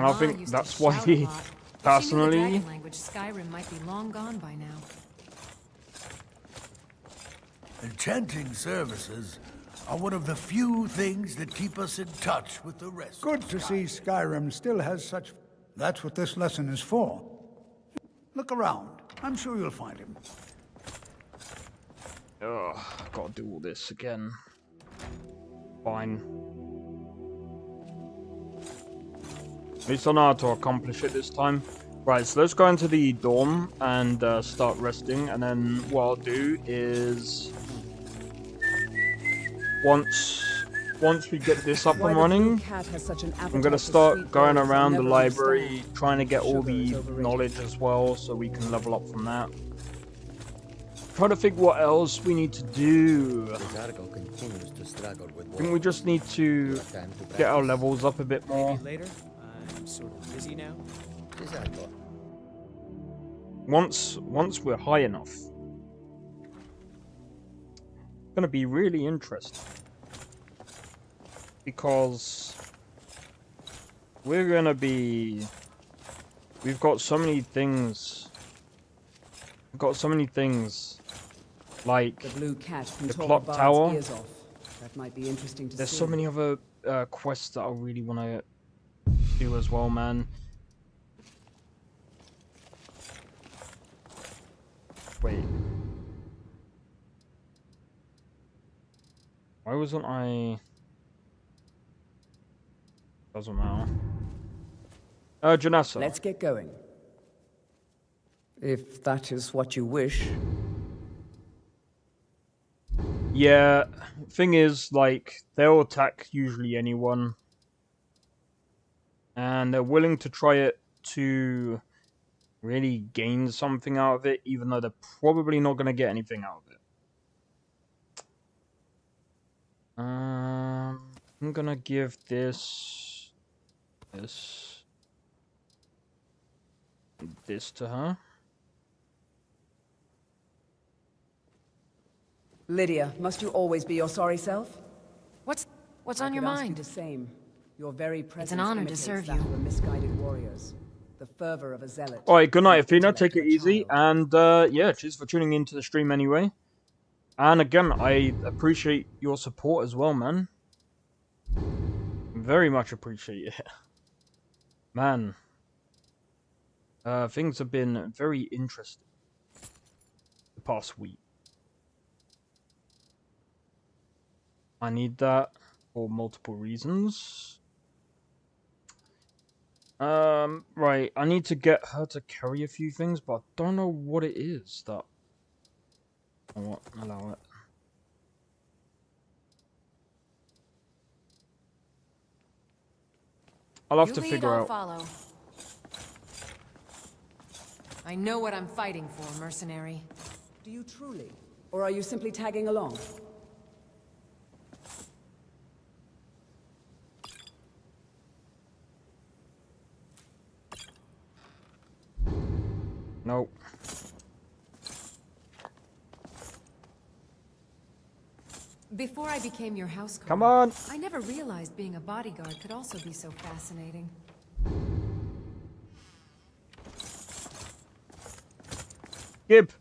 I think that's why he, personally, Dragon language, Skyrim might be long gone by now. Enchanting services are one of the few things that keep us in touch with the rest. Good to see Skyrim still has such... That's what this lesson is for. Look around. I'm sure you'll find him. ugh, gotta do all this again. Fine. At least I know how to accomplish it this time. Right, so let's go into the dorm and start resting. And then what I'll do is... Once we get this up and running, I'm going to start going around the library, trying to get all the knowledge as well, so we can level up from that. Try to think what else we need to do. I think we just need to get our levels up a bit more. Later. I'm sort of busy now. Once we're high enough, it's going to be really interesting. Because we're gonna be... We've got so many things. We've got so many things. Like the blue cat can the talk clock a bard's tower. ears off. That might be interesting to There's see. so many other quests that I really want to do as well, man. Wait. Why wasn't I... Doesn't matter. Janessa. Let's get going. If that is what you wish. Yeah, thing is, like, they'll attack usually anyone. And they're willing to try it to really gain something out of it, even though they're probably not going to get anything out of it. I'm going to give this to her. Lydia, must you always be your sorry self? What's on your mind? The same. Your very presence It's an honor to imitates serve that you. of the misguided warriors. The fervor of a zealot. Alright, good night, Athena. Take it easy. And, yeah, cheers for tuning into the stream anyway. And again, I appreciate your support as well, man. Very much appreciate it. Man. Things have been very interesting the past week. I need that for multiple reasons. Right, I need to get her to carry a few things, but I don't know what it is that I won't allow it. I'll have to figure out. Follow. I know what I'm fighting for, mercenary. Do you truly? Or are you simply tagging along? Nope. Before I became your houseguard, Come on. I never realized being a bodyguard could also be so fascinating. Gib.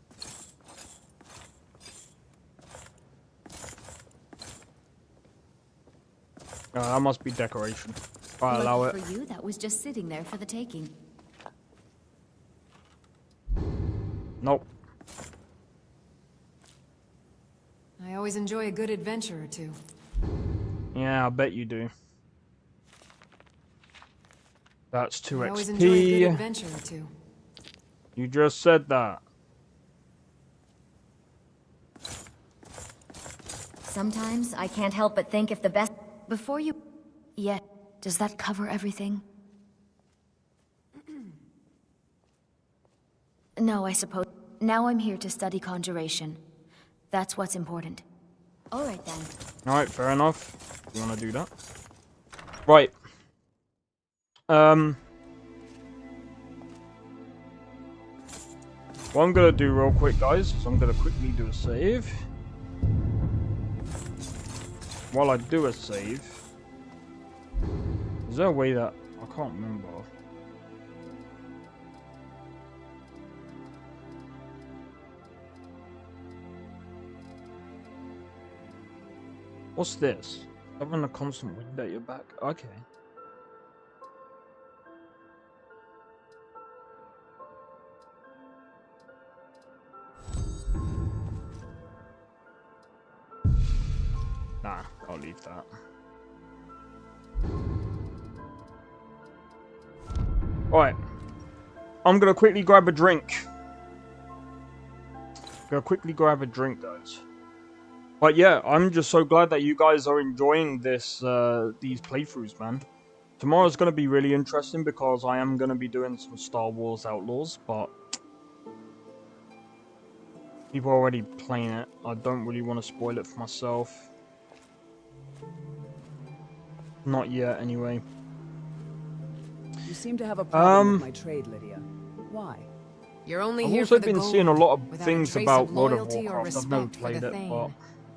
That must be decoration. I'll allow it. For you, that was just sitting there for the taking. Nope. I always enjoy a good adventure or two. Yeah, I bet you do. That's 2 XP. I always enjoy a good adventure or two. You just said that. Sometimes I can't help but think if the best... Before you... Yeah, does that cover everything? No, I suppose... Now I'm here to study conjuration. That's what's important. Alright then. Alright, fair enough. You wanna do that? Right. What I'm gonna do real quick, guys, is I'm gonna quickly do a save. While I do a save... Is there a way that... I can't remember. What's this? Having a constant wind at your back? Okay. Nah, I'll leave that. Alright. I'm gonna quickly grab a drink. Guys. But yeah, I'm just so glad that you guys are enjoying this, these playthroughs, man. Tomorrow's gonna be really interesting because I am gonna be doing some Star Wars Outlaws, but people are already playing it. I don't really want to spoil it for myself. Not yet, anyway. You seem to have a problem with my trade, Lydia. Why? You're only I've here also for the been gold, seeing a lot of without things a trace about of World of loyalty or Warcraft. I've never respect for played the it, but Thane.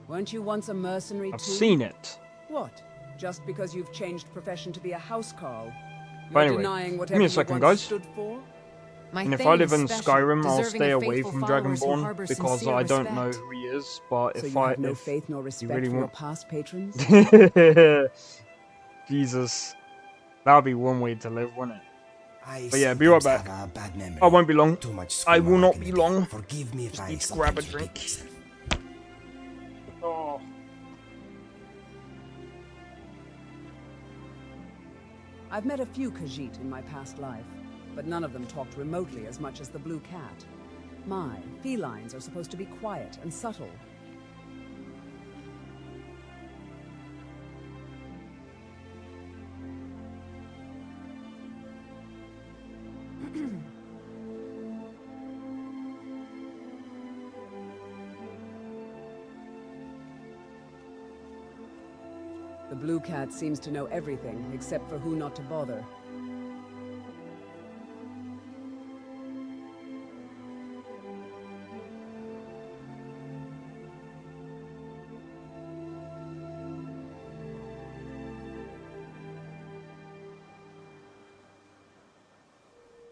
Weren't you once a mercenary I've too? seen it. What? Just because you've changed profession to be a housecarl? But You're anyway, denying give whatever me a you second, once guys. stood for? My And if I Thane live is in special, Skyrim, I'll deserving stay of away faithful from followers who Dragonborn harbor because sincere I don't know respect. who he is. But So if you I have no if faith nor you respect really for your want, past patrons? Jesus, that would be one way to live, wouldn't it? I But yeah, be right sometimes back. have a bad memory. I won't be long. Too much I schoolwork will not in be the day. long. Forgive me if Just I need to grab a sometimes drink. repeat myself. Oh. I've met a few Khajiit in my past life, but none of them talked remotely as much as the Blue Cat. My felines are supposed to be quiet and subtle. The Blue Cat seems to know everything, except for who not to bother.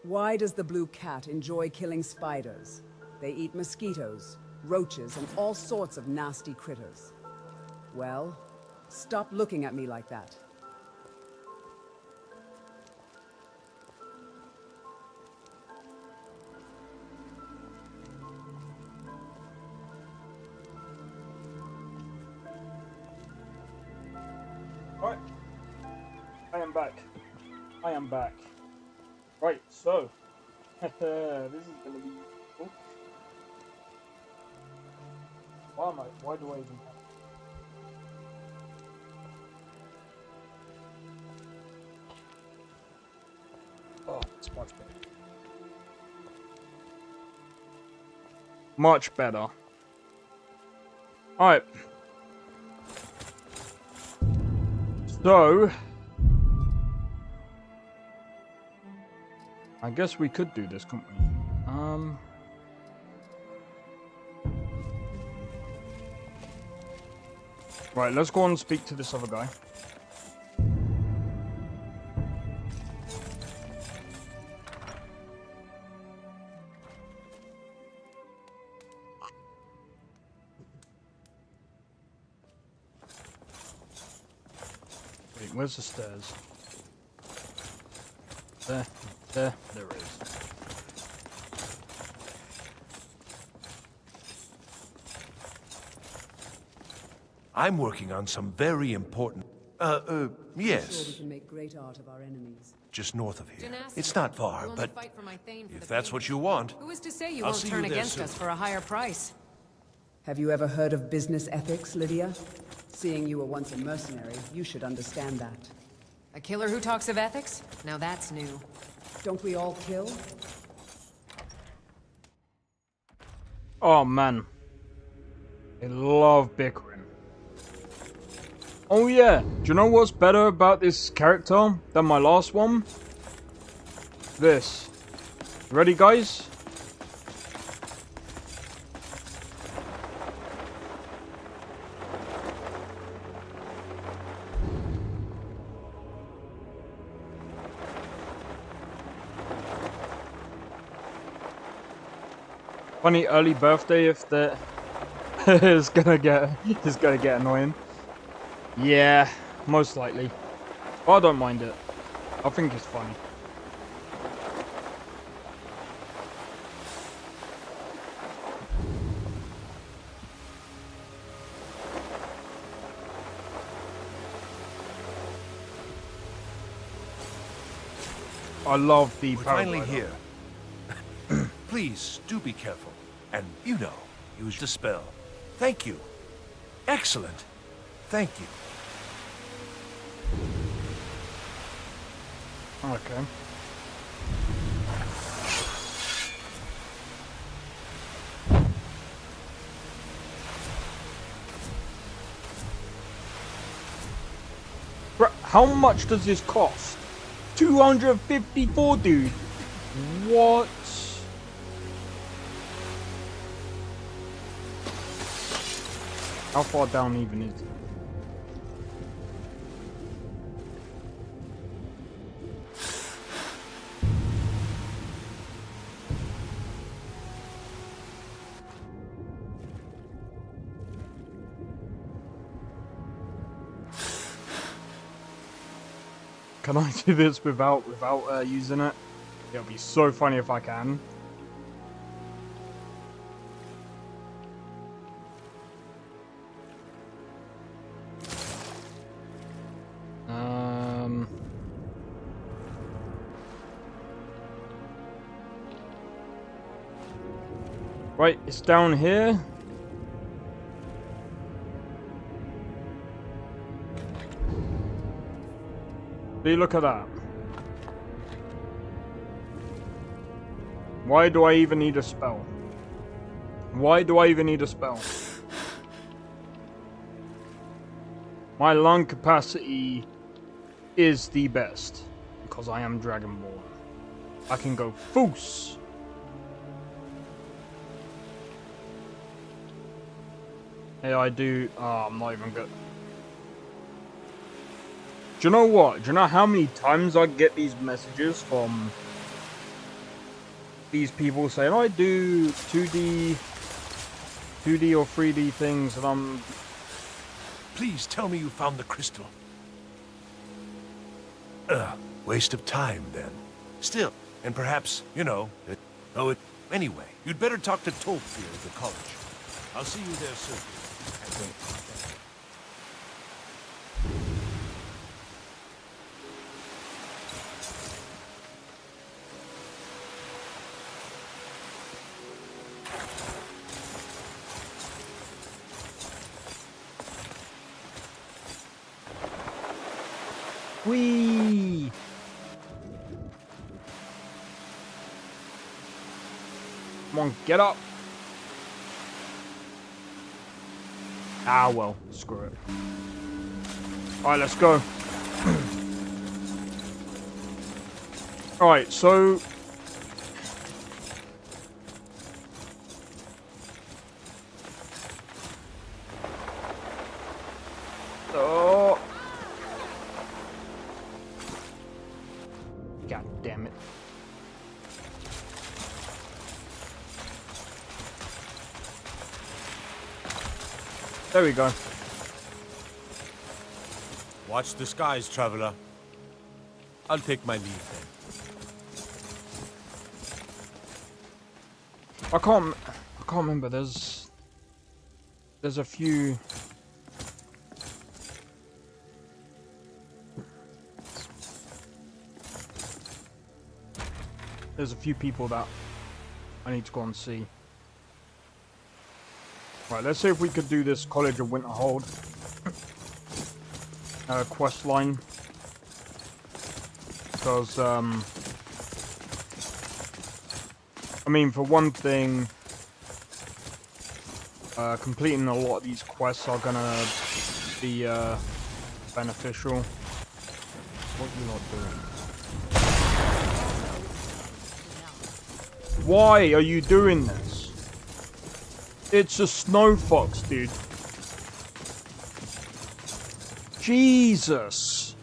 Why does the Blue Cat enjoy killing spiders? They eat mosquitoes, roaches, and all sorts of nasty critters. Well, stop looking at me like that. Alright. I am back. Right, so this is gonna be cool. Why do I even have Oh, it's much better. Much better. Alright. So I guess we could do this, couldn't we? Right, let's go on and speak to this other guy. Wait, where's the stairs? There it is. I'm working on some very important... I'm sure we yes. can make great art of our enemies. Just north of here. Janassi, It's not far, we'll but fight for my Thane for if the that's what payment. you want... Who is to say you I'll won't see turn you there against soon. us for a higher price? Have you ever heard of business ethics, Lydia? Seeing you were once a mercenary, you should understand that. A killer who talks of ethics? Now that's new. Don't we all kill? Oh man, I love bickering. Oh yeah, do you know what's better about this character than my last one? This. Ready, guys? Funny early birthday if that is gonna get annoying. Yeah, most likely. But I don't mind it. I think it's funny. I love the We're finally paraglider. here. Please, do be careful. And, you know, use the spell. Thank you. Excellent. Thank you. Okay. How much does this cost? 254, dude. What? How far down even is it? Can I do this without using it? It'll be so funny if I can. Right, it's down here. See, look at that. Why do I even need a spell? Why do I even need a spell? My lung capacity is the best because I am Dragonborn. I can go foos. Hey, I do. Oh, I'm not even good. Do you know what? Do you know how many times I get these messages from these people saying I do 2D or 3D things, and I'm... Please tell me you found the crystal. Waste of time, then. Still, and perhaps, you know, anyway, you'd better talk to Tolfir at the college. I'll see you there soon. Whee! Come on, get up. Ah, well, screw it. Alright, let's go. Alright, so... Oh. God damn it. There we go. Watch the skies, traveler. I'll take my leave then. I can't remember. There's a few. There's a few people that I need to go and see. Right, let's see if we could do this College of Winterhold quest line. Because, I mean, for one thing, completing a lot of these quests are gonna be beneficial. What are you not doing? Why are you doing this? It's a snow fox, dude. Jesus.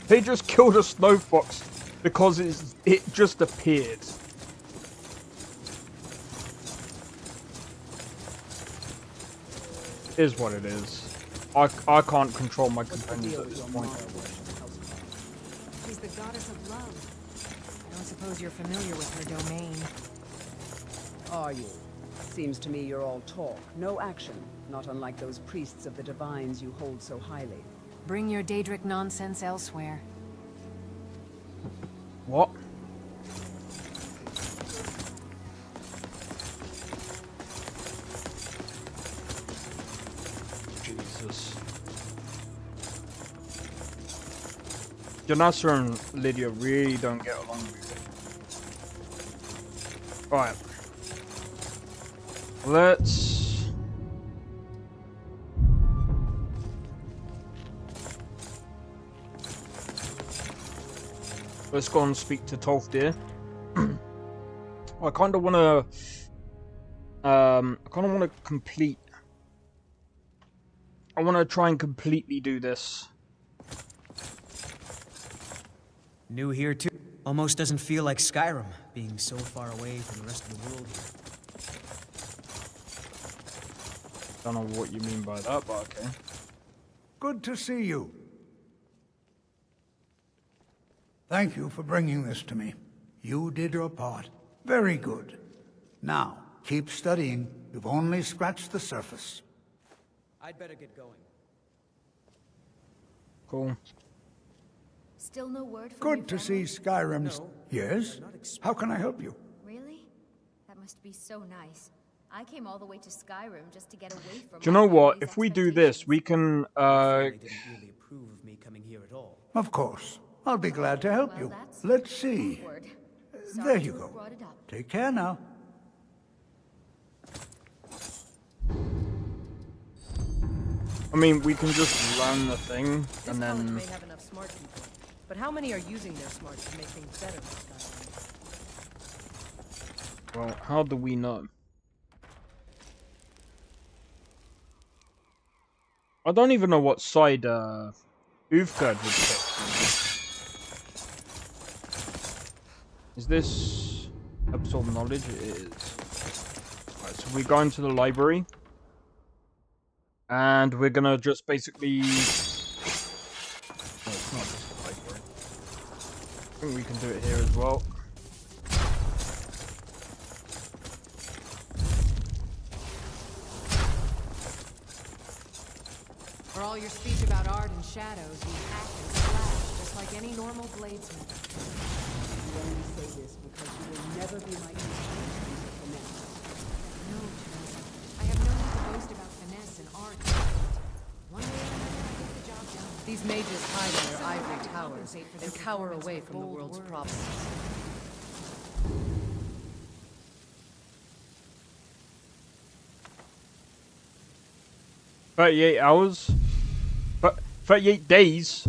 They just killed a snow fox because it just appeared. Is what it is. I can't control my companions at this point. She's the goddess of love. I don't suppose you're familiar with her domain. Are you? Seems to me you're all talk, no action. Not unlike those priests of the divines you hold so highly. Bring your Daedric nonsense elsewhere. Janasa and Lydia really don't get along with it. Alright. Let's go and speak to Tolfdir. I kind of want to complete. I want to try and completely do this. New here too. Almost doesn't feel like Skyrim, being so far away from the rest of the world here. Don't know what you mean by that, but okay. Good to see you. Thank you for bringing this to me. You did your part. Very good. Now, keep studying. You've only scratched the surface. I'd better get going. Cool. Still no word from Good to see Skyrim's... No, yes? How can I help you? Really? That must be so nice. I came all the way to Skyrim just to get away from... Do you know what? If we do this, we can, They didn't really approve of me coming here at all. Of course. I'll be glad to help you. Let's see. There you go. Take care now. I mean, we can just run the thing, This and college then... may have enough smart people, but how many are using their smarts to make things better for Skyrim? Well, how do we know? I don't even know what side, Ufgard would pick. Is this absorb knowledge? It is. Alright, so we go into the library. And we're gonna just basically... No, it's not just the library. I think we can do it here as well. For all your speech about art and shadows, you hack and slash just like any normal bladesman. You only say this because you will never be my equal in terms of finesse. No, Teresa. I have no need to boast about finesse and art. One way or another, I get the job done. These mages hide in their ivory towers and cower away from the world's problems. 38 hours? But 38 days?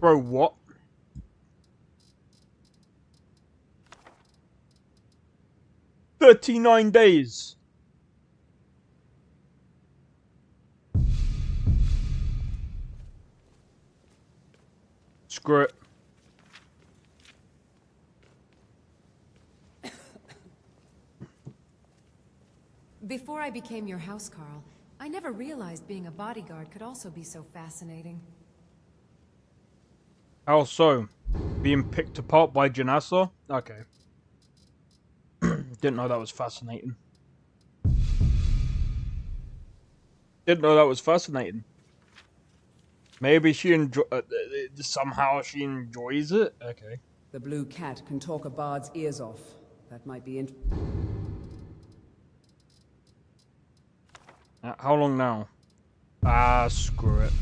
Bro, what? "39 days. Screw it. Before I became your housecarl, I never realized being a bodyguard could also be so fascinating. How so? Being picked apart by Janasa? Okay. Didn't know that was fascinating. Didn't know that was fascinating. Maybe she somehow she enjoys it? Okay. The blue cat can talk a bard's ears off. That might be How long now? Ah, screw it.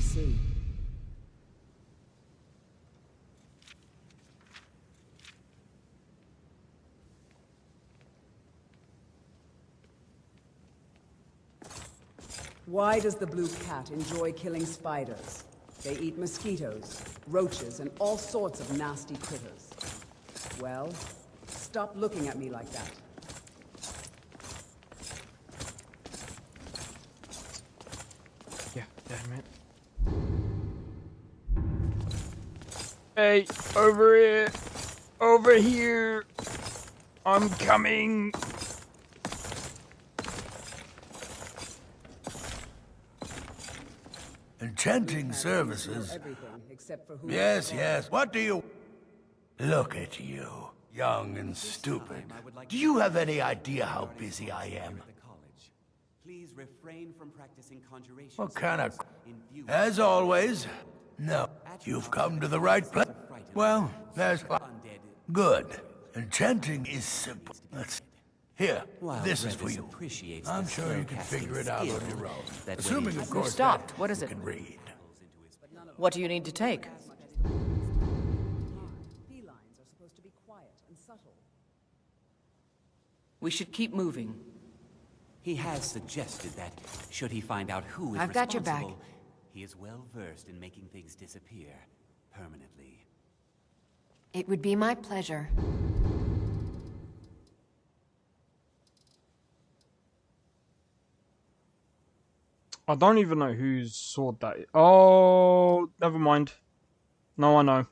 to see. Why does the blue cat enjoy killing spiders? They eat mosquitoes, roaches, and all sorts of nasty critters. Well, stop looking at me like that. Yeah, damn it. Hey, over here! Over here! I'm coming! Enchanting services. Yes, yes. What do you... Look at you, young and stupid. Do you have any idea how busy I am? Please refrain from practicing conjuration. What kind of... In view As always, no. You've come to the right place. Well, there's... Good. Enchanting is simple. Here, this is for you. I'm sure you can figure it out on your own. Assuming, of course, stopped. What is it? you can read. What do you need to take? Felines are supposed to be quiet and subtle. We should keep moving. He has suggested that, should he find out who is I've got your back. he is well versed in making things disappear permanently. It would be my pleasure. I don't even know whose sword that is. Oh, never mind. No, I know.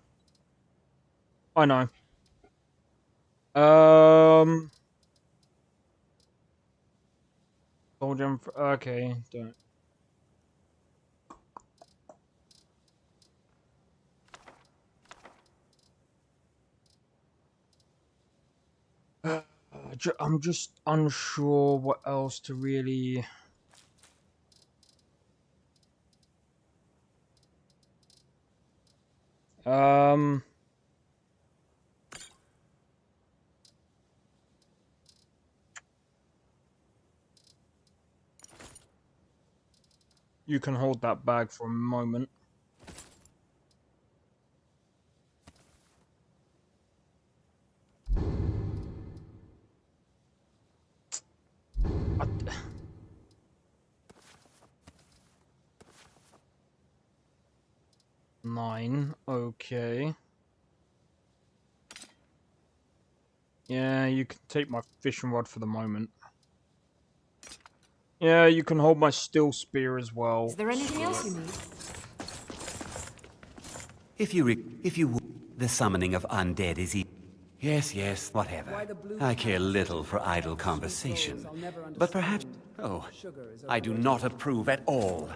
I know. Soldier. Okay, don't. I'm just unsure what else to really. You can hold that bag for a moment. Nine, okay. Yeah, you can take my fishing rod for the moment. Yeah, you can hold my steel spear as well. Is there anything else you need? If you the summoning of undead is Yes, whatever. I care little for idle conversation. But perhaps... Oh, I do not approve at all.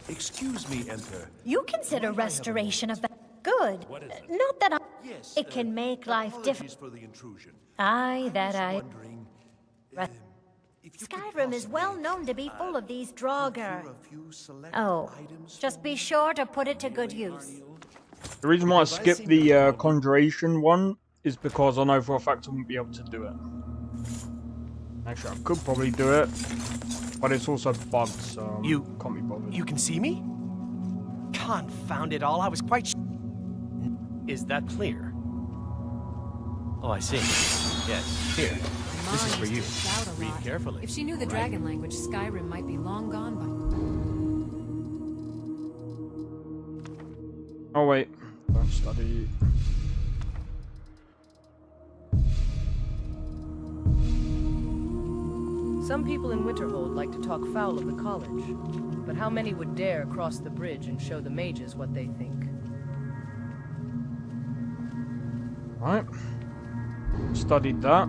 Excuse me, Emperor. You consider restoration of the good. Not that I... Yes, it can make life apologies difficult. for the intrusion. Aye, that I... Wondering, Skyrim is well known to be full of these Draugr. a few select Oh, items just be sure to put it to good use. The reason why I skipped the conjuration one is because I know for a fact I won't be able to do it. Actually, I could probably do it, but it's also bugged, so can't be bothered. You can see me? Confound it all, I was quite Is that clear? Oh, I see. Yes, here. This is for you. Read carefully. If she knew the dragon language, Skyrim might be long gone by. Oh wait, don't study. Some people in Winterhold like to talk foul of the college, but how many would dare cross the bridge and show the mages what they think? Right. Studied that.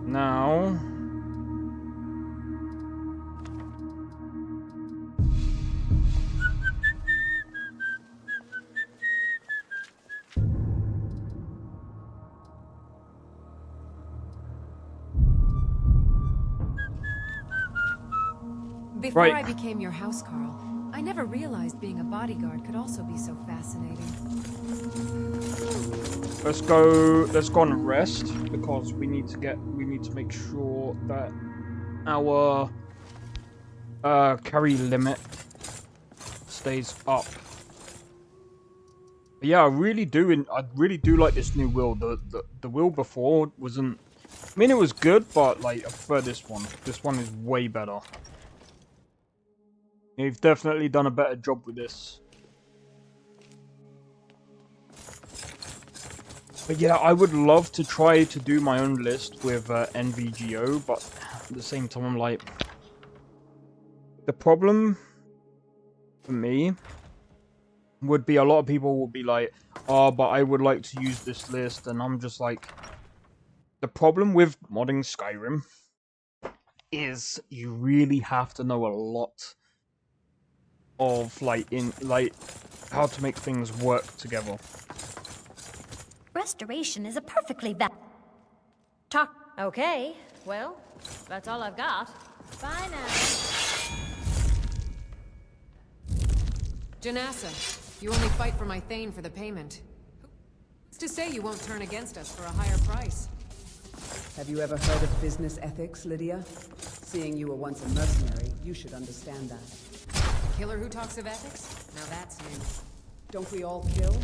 Now... Before Right. I became your housecarl, I never realized being a bodyguard could also be so fascinating. Let's go and rest, because we need to make sure that our carry limit stays up. But yeah, I really do like this new wheel. The wheel before wasn't, I mean, it was good, but like I prefer this one. This one is way better. You've definitely done a better job with this. But yeah, I would love to try to do my own list with NVGO, but at the same time, I'm like... The problem for me would be a lot of people would be like, oh, but I would like to use this list, and I'm just like... The problem with modding Skyrim is you really have to know a lot of how to make things work together. Restoration is a perfectly valid... Talk... Okay, Well, that's all I've got. Bye now. Janassa, you only fight for my Thane for the payment. Who's to say you won't turn against us for a higher price? Have you ever heard of business ethics, Lydia? Seeing you were once a mercenary, you should understand that. Killer who talks of ethics? Now that's new. Don't we all kill?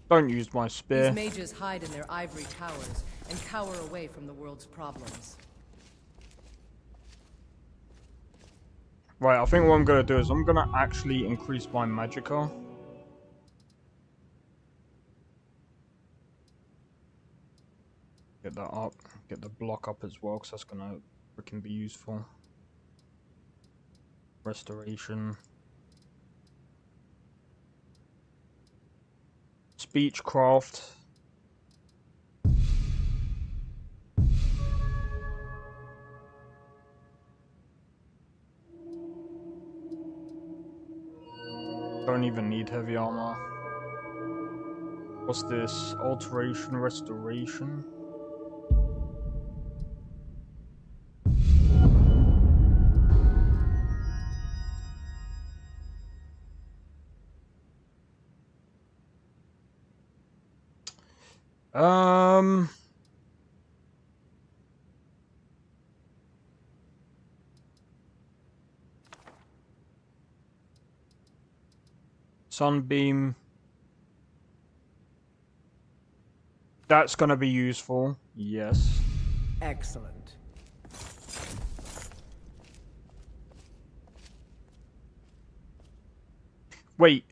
Don't use my spear. These mages hide in their ivory towers and cower away from the world's problems. Right, I think what I'm gonna do is I'm gonna actually increase my magicka. Get that up, get the block up as well, because that's gonna freaking be useful. Restoration. Speechcraft. Don't even need heavy armor. What's this? Alteration, restoration. Sunbeam. That's gonna be useful. Yes. Excellent. Wait.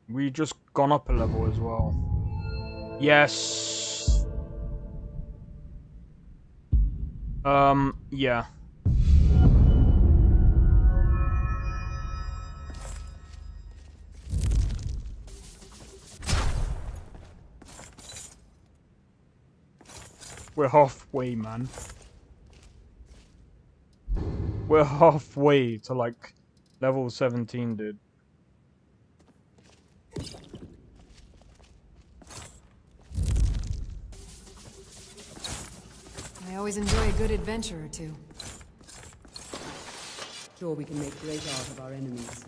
We just gone up a level as well. Yes. Yeah. We're halfway, man. We're halfway to, like, level 17, dude. I always enjoy a good adventure or two. Sure, we can make great art of our enemies.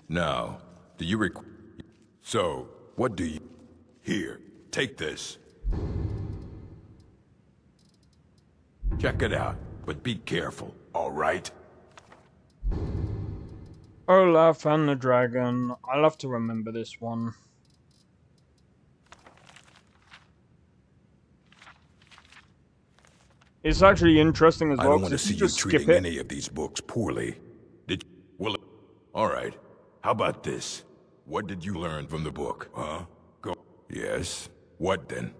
Now, do you So, what do you... Here, take this. Check it out, but be careful, all right? Olaf and the Dragon. I'll have to remember this one. It's actually interesting as well. I don't want to see you treating it. any of these books poorly. Did you? Well, all right. How about this? What did you learn from the book, huh? Go. Yes. What then?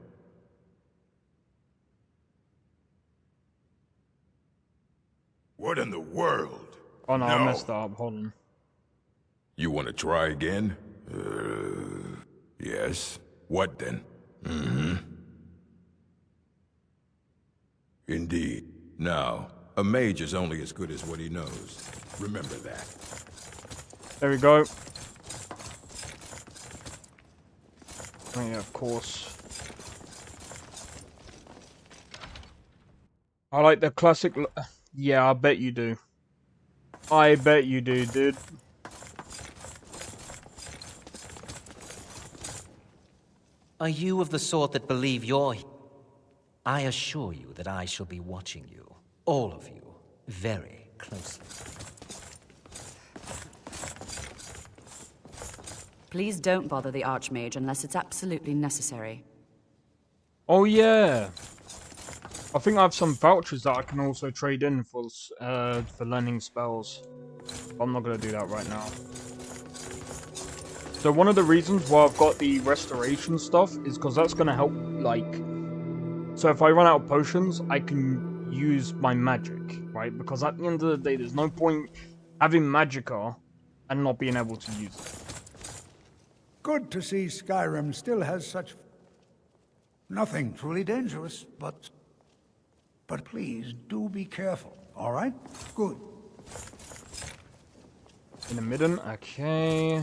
What in the world? Oh no, I messed up. Hold on. You want to try again? Yes. What then? Indeed. Now, a mage is only as good as what he knows. Remember that. There we go. Oh yeah, of course. I like the classic... Yeah, I bet you do. I bet you do, dude. Are you of the sort that believe you're... I assure you that I shall be watching you, all of you, very closely. Please don't bother the Archmage unless it's absolutely necessary. Oh yeah. I think I have some vouchers that I can also trade in for learning spells. I'm not going to do that right now. So one of the reasons why I've got the restoration stuff is because that's going to help, like... So if I run out of potions, I can use my magic, right? Because at the end of the day, there's no point having magicka and not being able to use it. Good to see Skyrim still has such... Nothing truly dangerous, but please do be careful, all right? Good. In the midden, okay.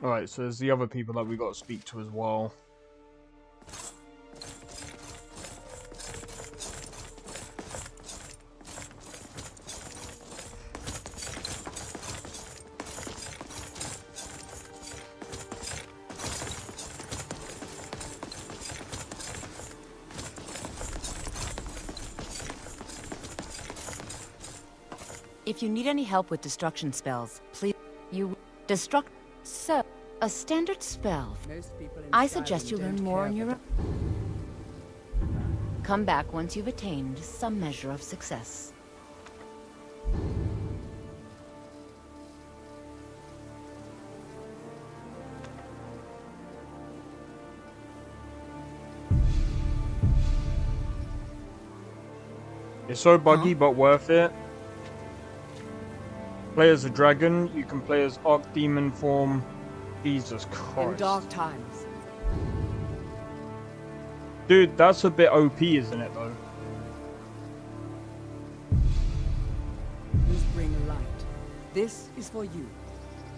Alright, so there's the other people that we got to speak to as well. If you need any help with destruction spells, please... Destruct... So, a standard spell. I suggest you learn more on your own. Come back once you've attained some measure of success. It's so buggy, but worth it. Play as a dragon, you can play as Archdemon form. Jesus Christ. In dark times. Dude, that's a bit OP, isn't it, though? Please bring light. This is for you.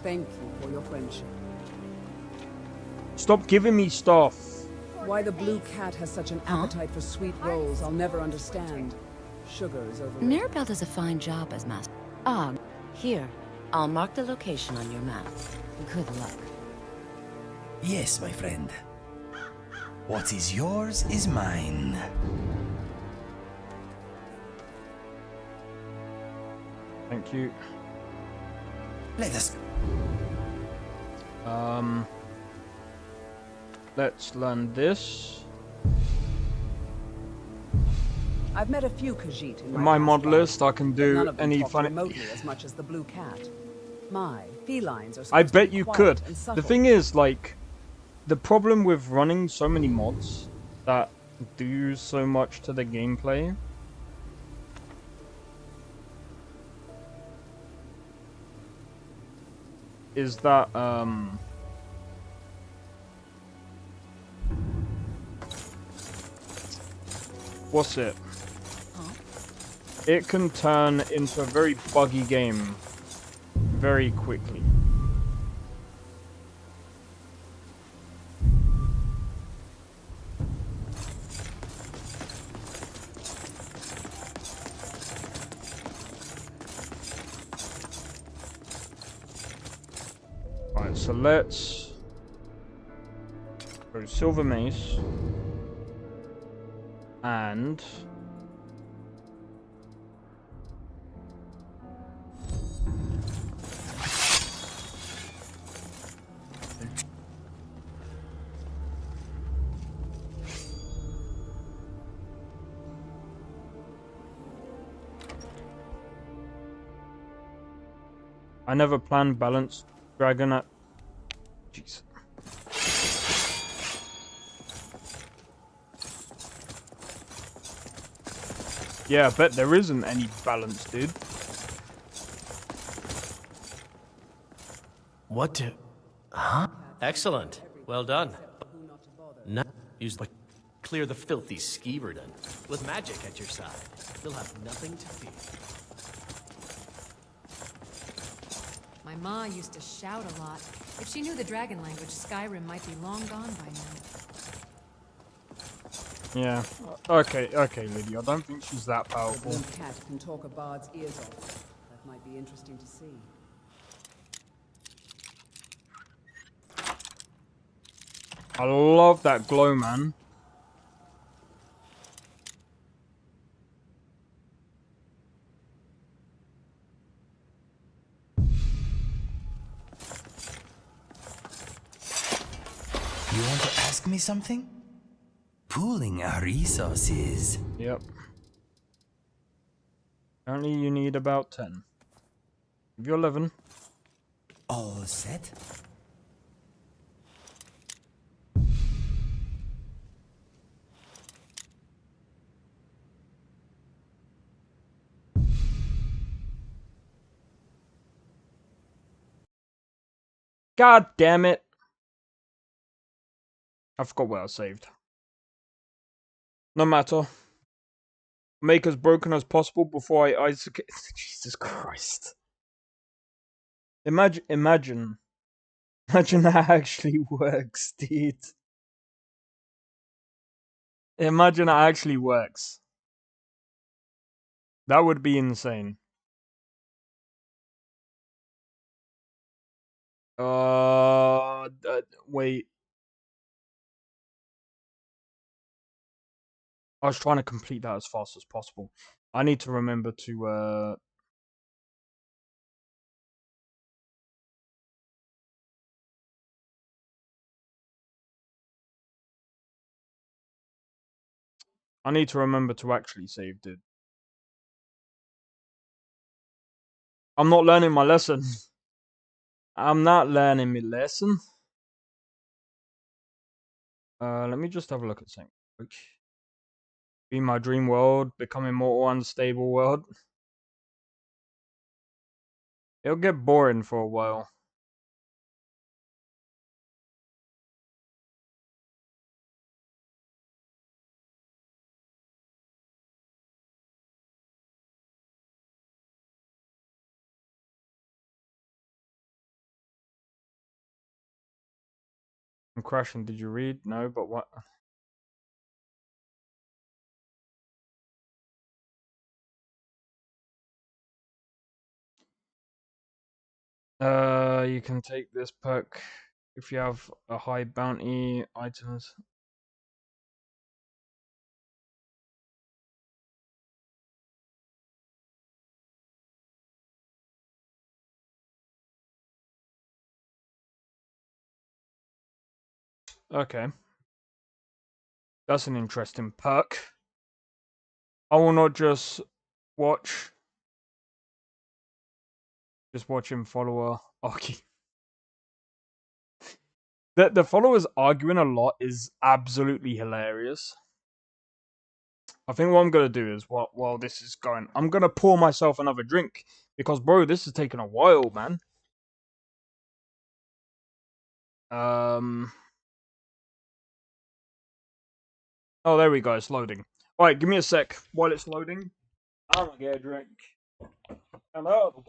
Thank you for your friendship. Stop giving me stuff. Why the blue cat has such an appetite for sweet rolls, I'll never understand. Sugar is over. Mirabelle does a fine job as master. Ah, here. I'll mark the location on your map. Good luck. Yes, my friend. What is yours is mine. Thank you. Let us... Let's learn this. I've met a few Khajiit in My mod past list, I can life, but none do of them any talk funny... remotely as much as the blue cat. My felines are I supposed to bet be you quiet could. and The subtle. thing is, like, the problem with running so many mods that do so much to the gameplay is that, what's it? It can turn into a very buggy game very quickly. Right, so let's go Silver Mace and I never planned balanced dragon at... Jeez. Yeah, I bet there isn't any balance, dude. What to... Huh? Excellent. Well done. Now, use the... Clear the filthy skeever then. With magic at your side, you'll have nothing to fear. My ma used to shout a lot. If she knew the dragon language, Skyrim might be long gone by now. Yeah. Okay, Lydia. I don't think she's that The powerful. blue cat can talk a bard's ears off. That might be interesting to see. I love that glow, man. You want to ask me something? Pooling our resources. Yep. Apparently you need about 10. If you're 11. All set? God damn it. I forgot where I saved. No matter. Make as broken as possible before I isolate. Jesus Christ. Imagine that actually works, dude. Imagine that actually works. That would be insane. Wait. I was trying to complete that as fast as possible. I need to remember to, I need to remember to actually save, dude. I'm not learning my lesson. I'm not learning my lesson. Let me just have a look at something. Be my dream world, become immortal, unstable world. It'll get boring for a while. I'm crashing. Did you read? No, but what? You can take this perk if you have a high bounty items. Okay. That's an interesting perk. I will not just watch. Just watch him follower argue. The followers arguing a lot is absolutely hilarious. I think what I'm gonna do is while this is going, I'm gonna pour myself another drink because bro, this has taken a while, man. Oh, there we go. It's loading. All right, give me a sec while it's loading. I'm gonna get a drink. Hello.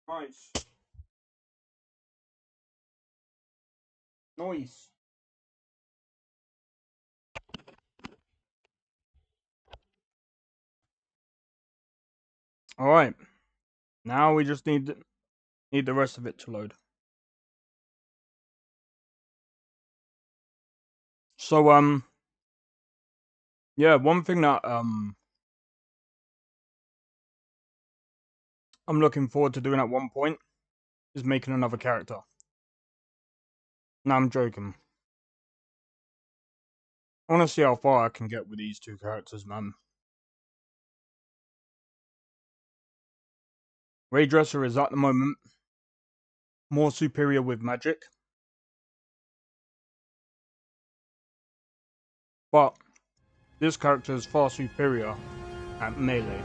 Nice. Nice. All right. Now we just need the rest of it to load. So yeah, one thing that I'm looking forward to doing at one point is making another character. No, I'm joking. I want to see how far I can get with these two characters, man. Raydresser is at the moment more superior with magic. but this character is far superior at melee.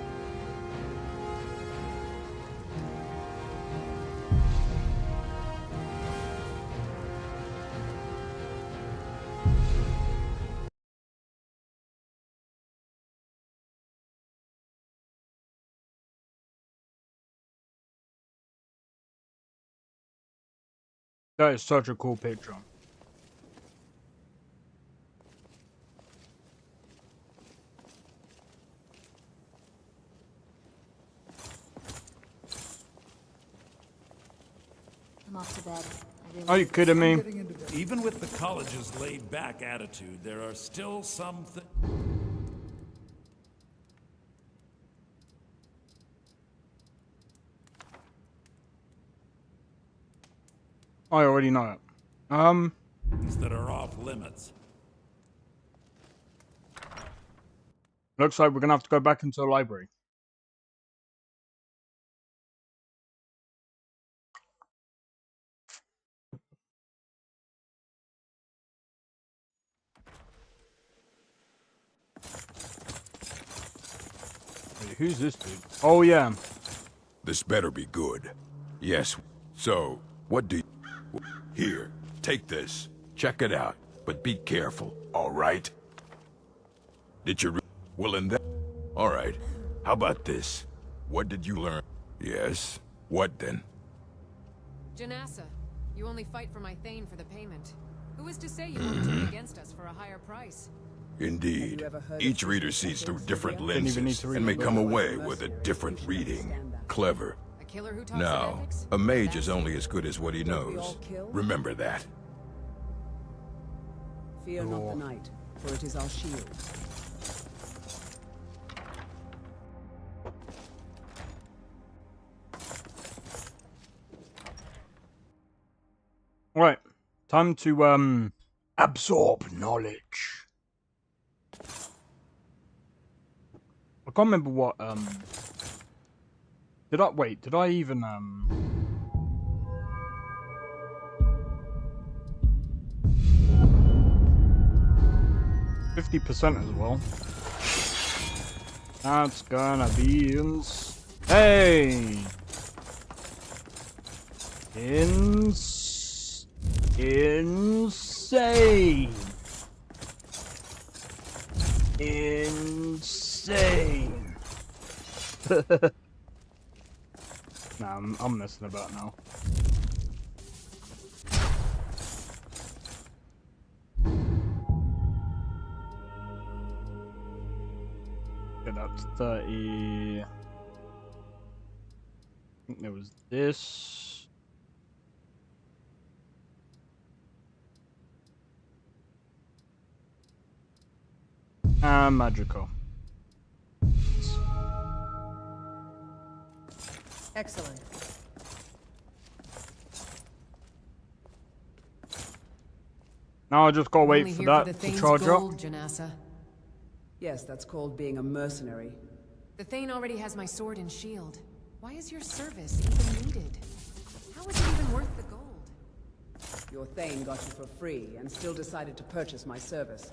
That is such a cool picture. I'm off to bed. Are you kidding me? Even with the college's laid-back attitude, there are still some I already know it. things that are off limits. Looks like we're gonna have to go back into the library. Wait, who's this dude? Oh yeah. This better be good. Yes. So, what do you... Here, take this. Check it out, but be careful, all right? Did you... Well, in that... All right. How about this? What did you learn? Yes. What then? Janassa, you only fight for my Thane for the payment. Who is to say you won't turn against us for a higher price? Indeed. Each reader sees through different lenses and may come away with a different reading. Clever. Now, a mage is only as good as what he knows. Remember that. Fear not the night, for it is our shield. Right. Time to absorb knowledge. I can't remember what did I even 50% as well. That's gonna be insane. Insane. Insane. Nah, I'm messing about now. Get up to 30. I think there was this. And magical. Excellent. Now I just gotta wait for that to charge up. Janassa. Yes, that's called being a mercenary. The Thane already has my sword and shield. Why is your service even needed? How is it even worth the gold? Your Thane got you for free and still decided to purchase my service.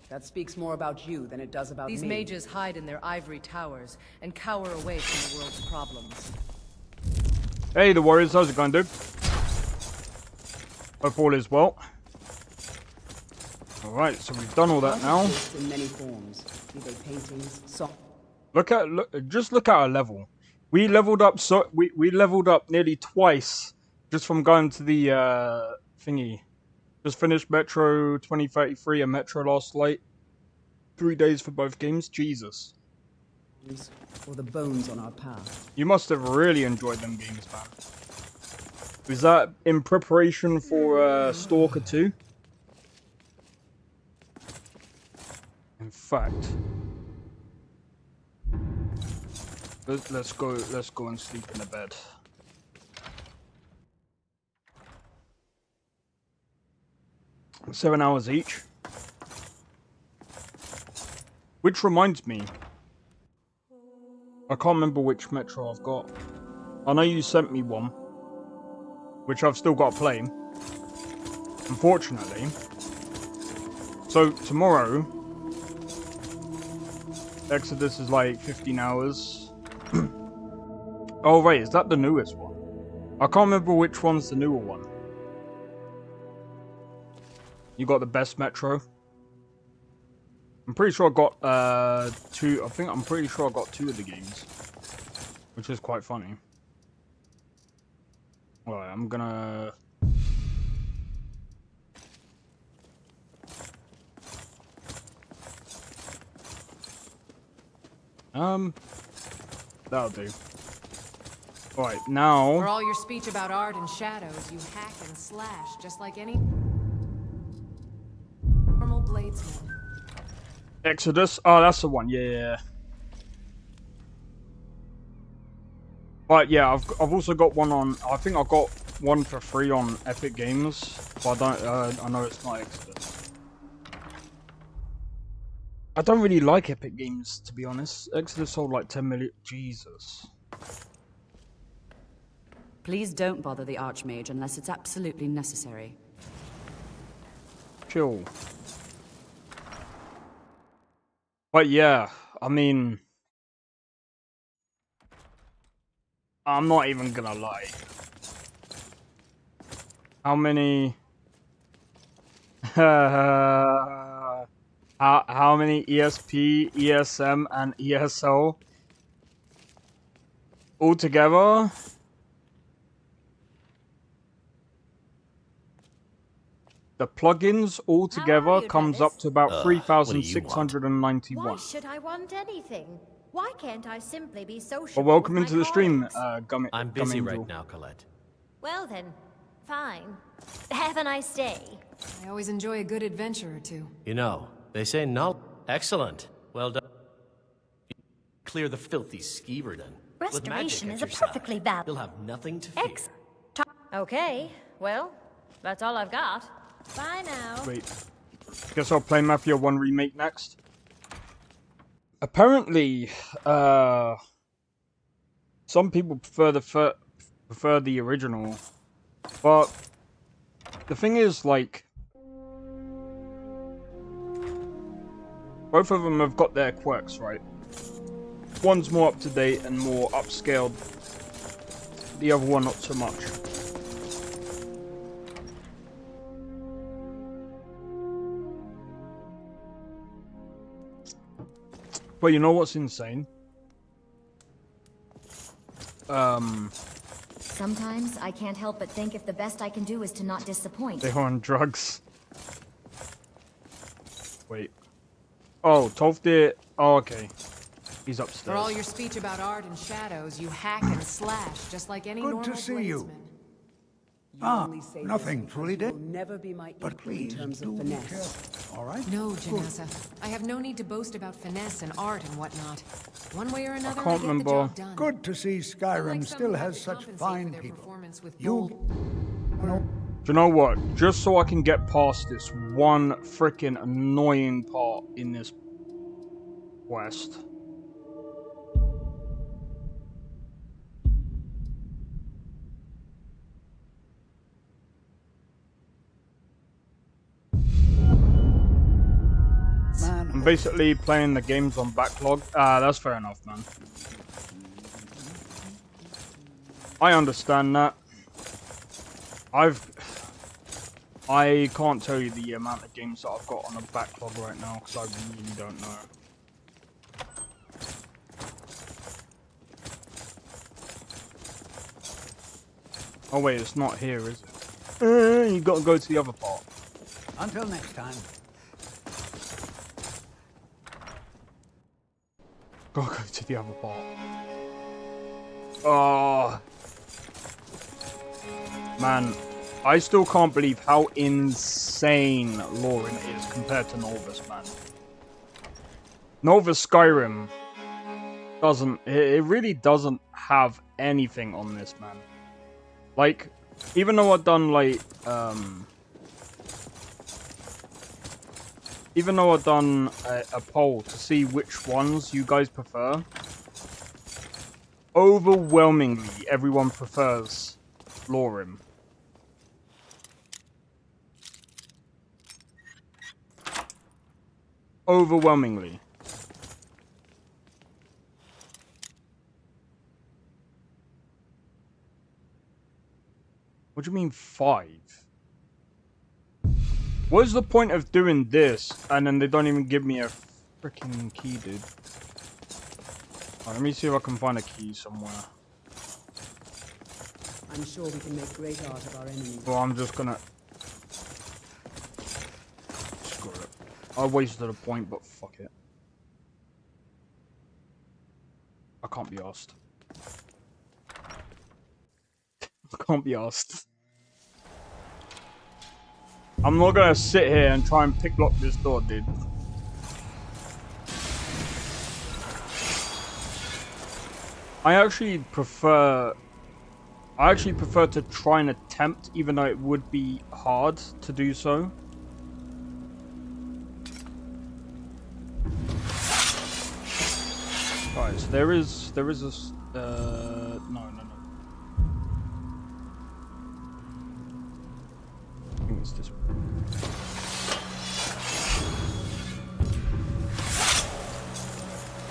That speaks more about you than it does about me. These mages hide in their ivory towers and cower away from the world's problems. Hey, the Warriors, how's it going, dude? Hope all is well. Alright, so we've done all that now. In many forms, be they paintings, just look at our level. We leveled up we leveled up nearly twice just from going to the thingy. Just finished Metro 2033 and Metro Last Light. 3 days for both games. Jesus. Or the bones on our path. You must have really enjoyed them games, man. Was that in preparation for Stalker 2? In fact, let's go and sleep in the bed. $7 hours each. Which reminds me, I can't remember which Metro I've got. I know you sent me one, which I've still got to play, unfortunately. So tomorrow, Exodus is like 15 hours. Oh wait, is that the newest one? I can't remember which one's the newer one. You got the best metro? I'm pretty sure I got two. I'm pretty sure I got 2 of the games, which is quite funny. Alright, I'm gonna. That'll do. Alright, now. For all your speech about art and shadows, you hack and slash just like any normal bladesman. Exodus. Oh, that's the one. Yeah. But yeah, I've also got one on. I think I got one for free on Epic Games, but I don't. I know it's not Exodus. I don't really like Epic Games, to be honest. Exodus sold like 10 million. Jesus. Please don't bother the Archmage unless it's absolutely necessary. Chill. But yeah, I mean, I'm not even gonna lie. How many? How many ESP, ESM, and ESL altogether? The plugins altogether comes up to about 3,691. Why should I want anything? Why can't I simply be social? Well, welcome into the stream, Gum. I'm busy right now, Colette. Well then, fine. Have a nice day. I always enjoy a good adventure or two. You know, they say no. Excellent. Well done. Clear the filthy skeever then. Restoration is a perfectly valid. You'll have nothing to fear. Okay, well, that's all I've got. Bye now. Wait. Guess I'll play Mafia 1 Remake next. Apparently, some people prefer the original, but the thing is, like, both of them have got their quirks, right? One's more up to date and more upscaled. The other one, not so much. But you know what's insane? Sometimes I can't help but think if the best I can do is to not disappoint. They're on drugs. Wait. Oh, Tolfdir. Oh, okay. He's upstairs. For all your speech about art and shadows, you hack and slash just like any normal Good to see you. bladesman. Nothing truly did. Never be my But equal in please terms do of be finesse. careful, all right? No, Janessa. I have no need to boast about finesse and art and whatnot. One way or another, I can't get the remember. job done. Good to see Skyrim Unlike some still who have has to such compensate fine for their people. performance with You bold- Do you know what? Just so I can get past this one freaking annoying part in this quest. I'm basically playing the games on backlog. That's fair enough, man. I understand that. I can't tell you the amount of games that I've got on a backlog right now because I really don't know. Oh wait, it's not here, is it? You gotta go to the other part. Until next time. Gotta go to the other part. Oh. Man, I still can't believe how insane LoreRim is compared to Novus, man. Novus Skyrim doesn't, it really doesn't have anything on this, man. Like, even though I've done, like, even though I've done a poll to see which ones you guys prefer, overwhelmingly everyone prefers LoreRim. Overwhelmingly. What do you mean 5? What is the point of doing this and then they don't even give me a freaking key, dude? Right, let me see if I can find a key somewhere. I'm sure we can make great art of our enemies. Well, I'm just gonna... Screw it. I wasted a point, but fuck it. I can't be asked. I can't be asked. I'm not gonna sit here and try and picklock this door, dude. I actually prefer to try and attempt, even though it would be hard to do so. Alright, so there is a no. I think it's this one.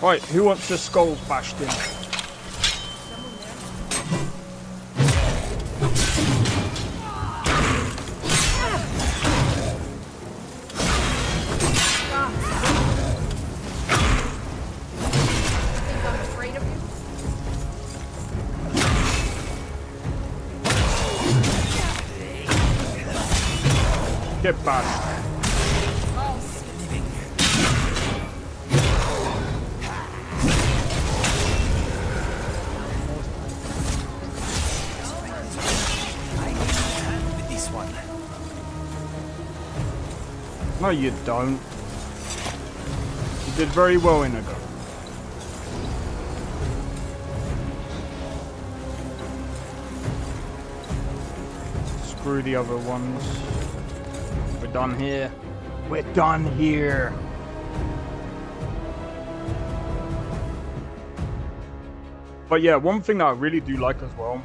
Right, who wants their skulls bashed in? Get bashed. No, you don't. You did very well, Inigo. Screw the other ones. We're done here. We're done here. But yeah, one thing that I really do like as well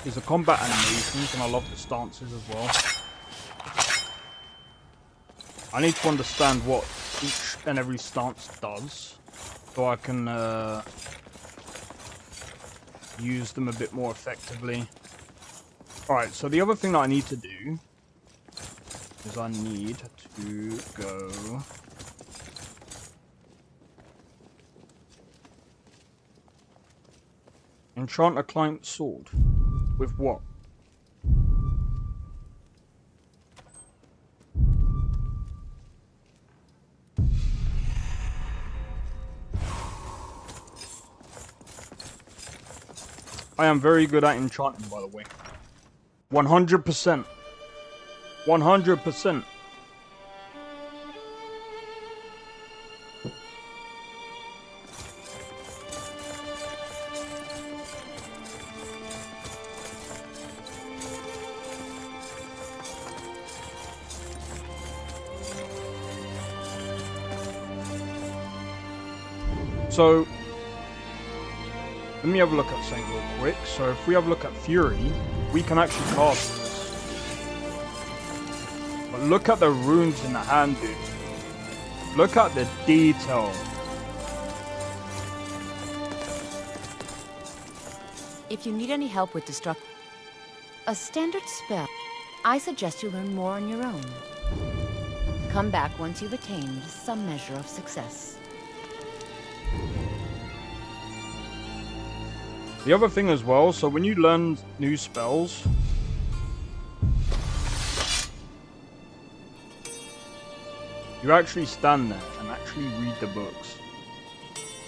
is the combat animations, and I love the stances as well. I need to understand what each and every stance does, so I can use them a bit more effectively. Alright, so the other thing that I need to do is I need to go... enchant a client sword. With what? I am very good at enchanting, by the way. 100%. 100%. So, let me have a look at something real quick. So if we have a look at Fury, we can actually cast this. But look at the runes in the hand, dude. Look at the detail. If you need any help with a standard spell, I suggest you learn more on your own. Come back once you've attained some measure of success. The other thing as well, so when you learn new spells, you actually stand there and actually read the books.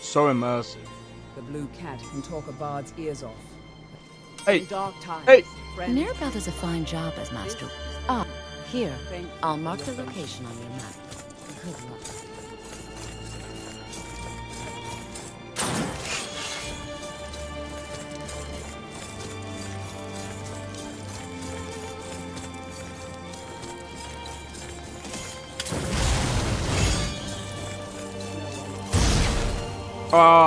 So immersive. The blue cat can talk a bard's ears off. Hey! In dark times, Hey! Mirabelle does a fine job as master. Ah, here. I'll mark the location on your map. Good luck.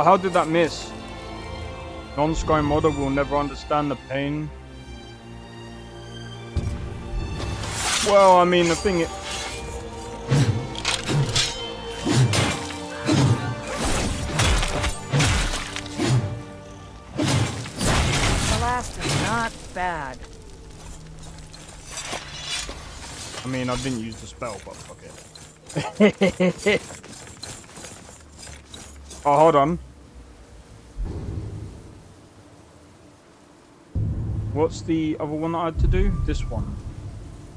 How did that miss? Non-Skyrim modder will never understand the pain. Well, I mean, the thing is... The last is not bad. I mean, I didn't use the spell, but fuck it. Oh, hold on. What's the other one that I had to do? This one.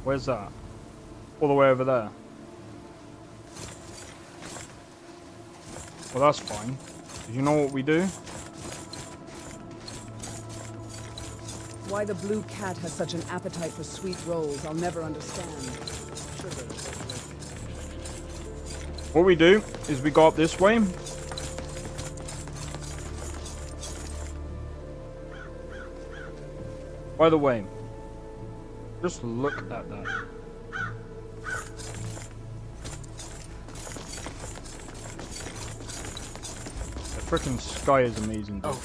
Where's that? All the way over there. Well, that's fine. Do you know what we do? Why the blue cat has such an appetite for sweet rolls, I'll never understand. Sugar. What we do is we go up this way. By the way, just look at that. The freaking sky is amazing, dude.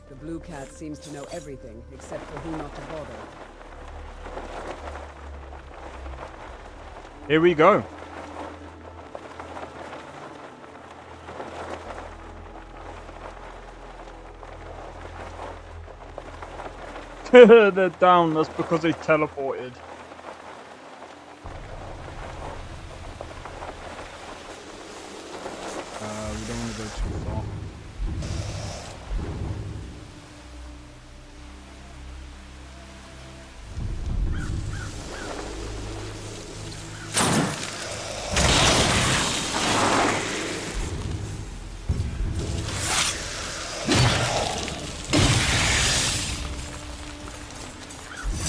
The blue cat seems to know everything, except for who not to bother. Here we go. They're down, that's because they teleported. We don't want to go too far.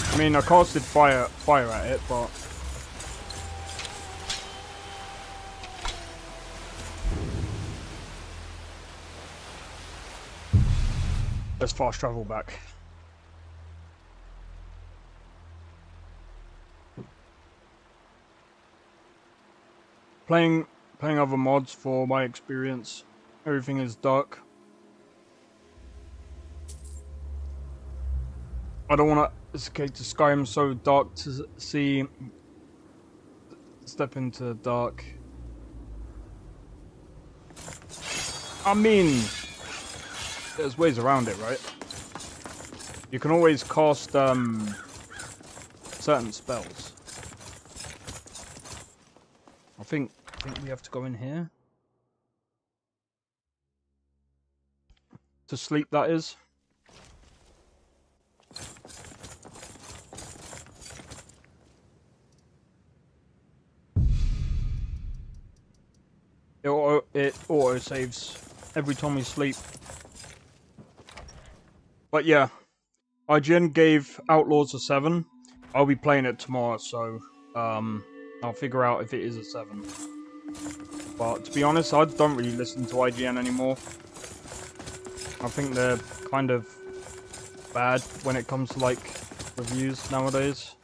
I mean, I casted fire at it, but let's fast travel back. Playing other mods for my experience. Everything is dark. I don't want to escape to Skyrim so dark to see. Step into dark. I mean, there's ways around it, right? You can always cast certain spells. I think we have to go in here to sleep. That is. It auto saves every time we sleep. But yeah, IGN gave Outlaws a 7. I'll be playing it tomorrow, so I'll figure out if it is a 7. But to be honest, I don't really listen to IGN anymore. I think they're kind of bad when it comes to like reviews nowadays.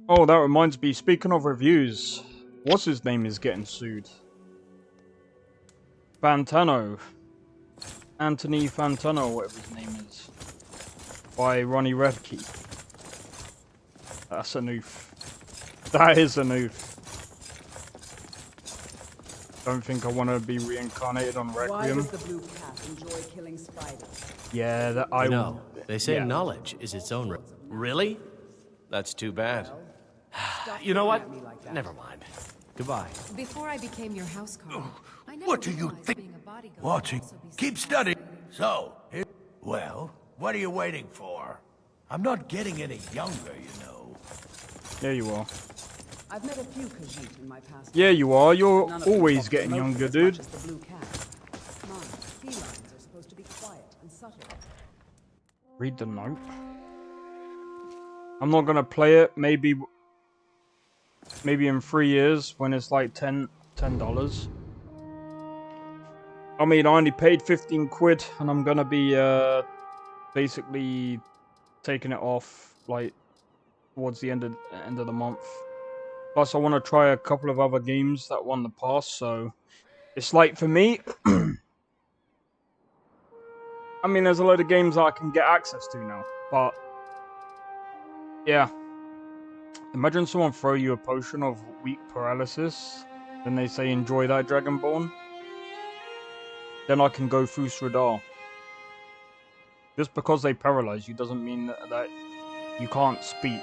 Oh, that reminds me, speaking of reviews, what's his name is getting sued? Fantano. Anthony Fantano, whatever his name is. By Ronnie Redkey. That's a noof. That is a noof. Don't think I want to be reincarnated on Requiem. Why does the blue cat enjoy killing spiders? Yeah, that I know. They say yeah. knowledge is its own. Really? That's too bad. You know what? Never mind. Goodbye. Before I became your housecarl, I never What do you realized think? being a bodyguard Watching. would also be Keep so studying. So, well, what are you waiting for? I'm not getting any younger, you know. There you are. I've met a few Khajiit in my past. Yeah, you are. You're None of them always talk getting remotely younger, as dude. much as the blue cat. Come on, felines are supposed to be quiet and subtle. Read the note. I'm not gonna play it. Maybe in 3 years when it's like $10. I mean, I only paid 15 quid, and I'm gonna be basically taking it off like towards the end of the month. Plus, I want to try a couple of other games that won the pass, so it's like for me. I mean, there's a load of games that I can get access to now, but yeah. Imagine someone throw you a potion of weak paralysis, then they say enjoy that Dragonborn. Then I can go through Sradar. Just because they paralyze you doesn't mean that you can't speak.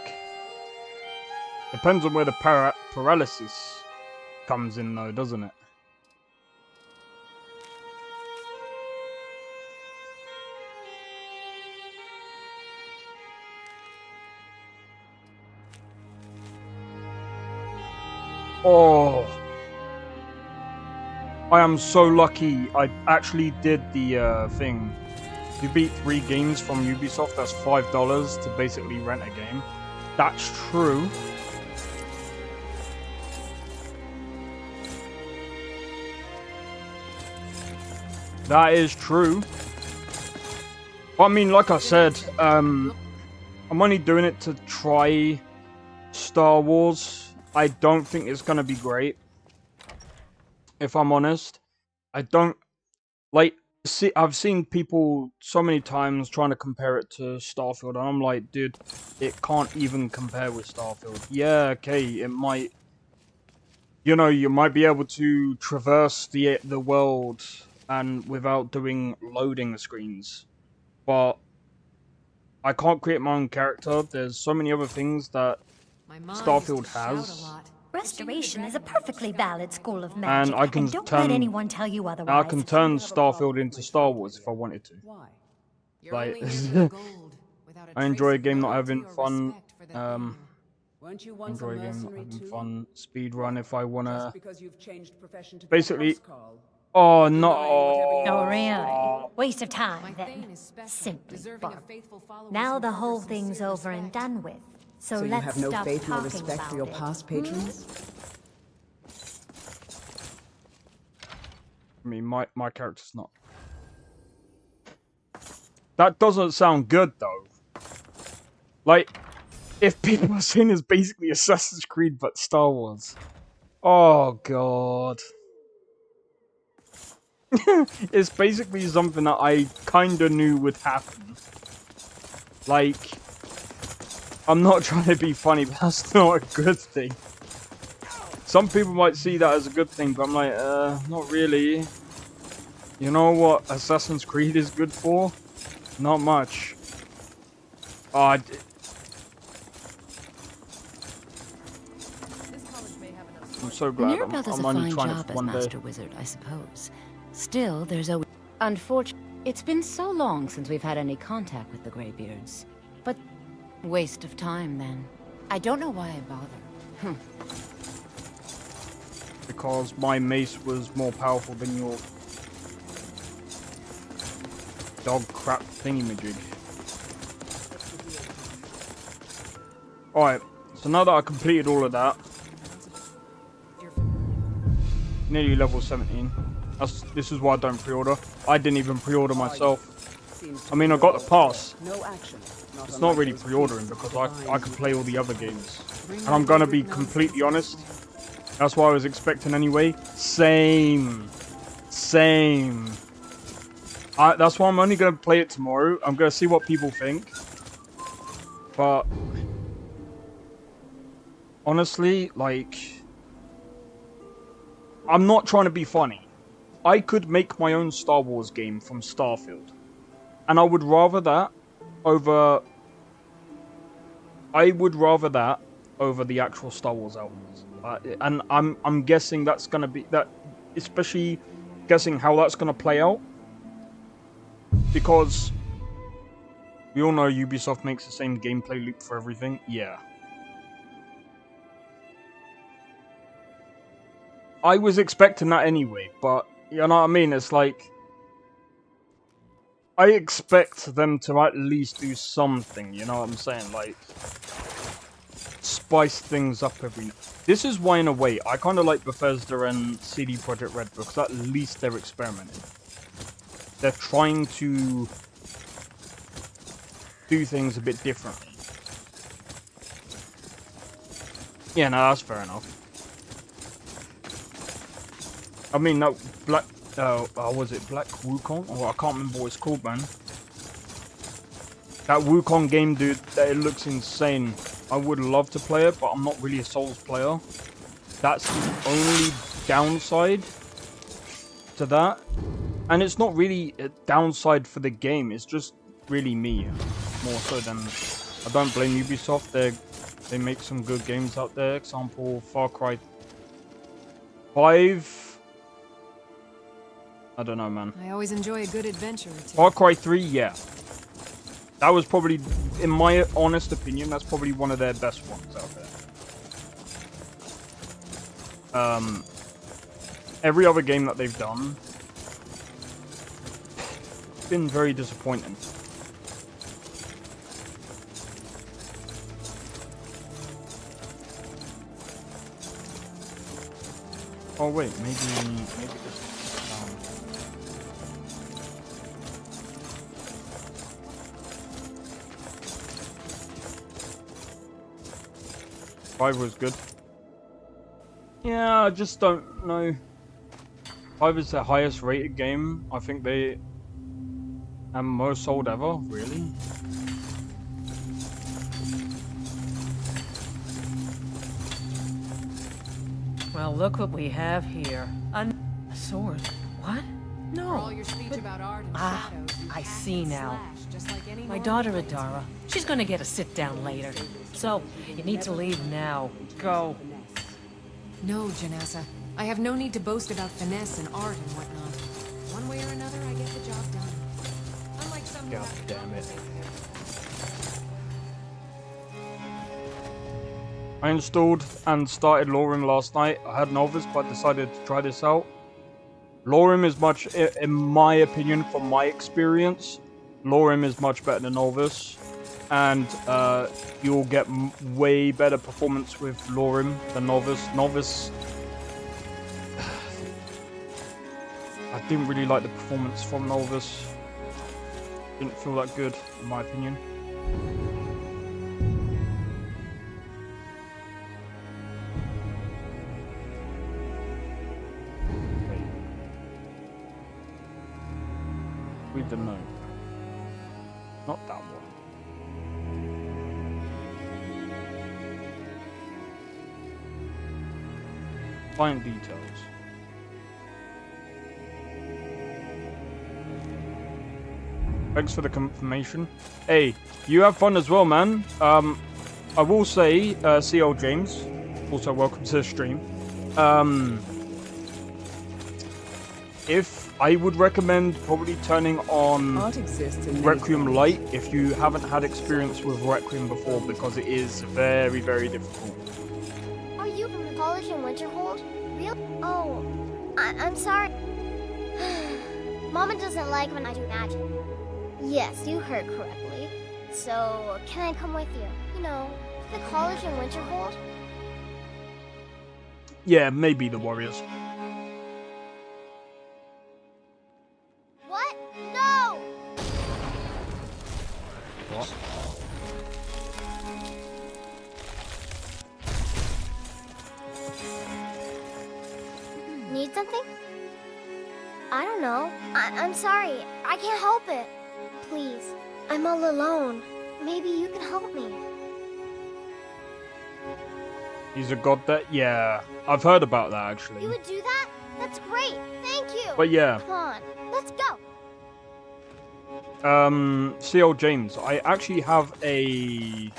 Depends on where the paralysis comes in though, doesn't it? Oh, I am so lucky. I actually did the thing. If you beat 3 games from Ubisoft, that's $5 to basically rent a game. That's true. That is true. But I mean, like I said, I'm only doing it to try Star Wars. I don't think it's gonna be great. If I'm honest, I don't like. I've seen people so many times trying to compare it to Starfield, and I'm like, dude, it can't even compare with Starfield. Yeah, okay, it might. You know, you might be able to traverse the world and without doing loading screens, but I can't create my own character. There's so many other things that Starfield has. Restoration is a perfectly valid school of And magic, I can don't turn. let anyone tell you otherwise. I can turn Starfield into Star Wars if I wanted to. Like, I enjoy a game not having fun. Enjoy a game not having fun. Speed run if I wanna. Basically. Oh no! Oh really? Waste of time then. Simply bark. Now the whole thing's over and done with. So you let's have no stop faith nor talking respect about for your it. past patrons? I mean, my character's not. That doesn't sound good though. Like, if people are saying it's basically Assassin's Creed but Star Wars. Oh god. It's basically something that I kinda knew would happen. Like, I'm not trying to be funny, but that's not a good thing. Some people might see that as a good thing, but I'm like, not really. You know what Assassin's Creed is good for? Not much. I'm so glad Mirabelle does I'm a only fine trying job it for as one day. Master Wizard, I suppose. Still, there's a... Unfortunately, it's been so long since we've had any contact with the Greybeards. But waste of time, then. I don't know why I bother. Because my mace was more powerful than your dog crap thingy-majig. Alright, so now that I completed all of that, nearly level 17. This is why I don't pre-order. I didn't even pre-order myself. I mean, I got the pass. It's not really pre-ordering because I can play all the other games. And I'm gonna be completely honest. That's what I was expecting anyway. Same. That's why I'm only gonna play it tomorrow. I'm gonna see what people think. But honestly, like, I'm not trying to be funny. I could make my own Star Wars game from Starfield. And I would rather that over the actual Star Wars albums. And I'm guessing that's gonna be that, especially guessing how that's gonna play out, because we all know Ubisoft makes the same gameplay loop for everything. Yeah. I was expecting that anyway, but you know what I mean? It's like, I expect them to at least do something, you know what I'm saying? Like, spice things up every now. This is why, in a way, I kind of like Bethesda and CD Projekt Red, because at least they're experimenting. They're trying to do things a bit differently. Yeah, no, that's fair enough. I mean, that Black... was it Black Wukong? Oh, I can't remember what it's called, man. That Wukong game, dude, it looks insane. I would love to play it, but I'm not really a Souls player. That's the only downside to that. And it's not really a downside for the game. It's just really me, more so than... I don't blame Ubisoft. They make some good games out there. Example, Far Cry 5. I don't know, man. I always enjoy a good adventure or two. Far Cry 3, yeah. That was probably, in my honest opinion, that's probably one of their best ones out there. Every other game that they've done, it's been very disappointing. Oh wait, maybe this is 5 was good. Yeah, I just don't know. 5 is the highest rated game. I think they... and most sold ever, really? Well, look what we have here. A sword. What? No. All your speech about art and shadows, I see now. just like any My daughter Adara. She's gonna get a sit down later. So, you need to leave now. Go. No, Janassa. I have no need to boast about finesse and art and whatnot. One way or another, I get the job done. Unlike some God damn it. I installed and started LoreRim last night. I had Novice, but decided to try this out. LoreRim is much, in my opinion, from my experience, LoreRim is much better than Novice. And you'll get way better performance with LoreRim than Novice. Novice... I didn't really like the performance from Novice. Didn't feel that good, in my opinion. Read the note. Not that one. Client details. Thanks for the confirmation. Hey, you have fun as well, man. I will say, CL James, also welcome to the stream. If I would recommend probably turning on Requiem Lite if you haven't had experience with Requiem before, because it is very, very difficult. Are you from college in Winterhold? Really? Oh, I'm sorry. Mama doesn't like when I do magic. Yes, you heard correctly. So, can I come with you? You know, to the college in Winterhold? Yeah, maybe the Warriors. What? No! What? Need something? I don't know. I'm sorry. I can't help it. Please. I'm all alone. Maybe you can help me. He's a god that... Yeah, I've heard about that, actually. You would do that? That's great. Thank you. But yeah. Come on. Let's go. CL James, I actually have a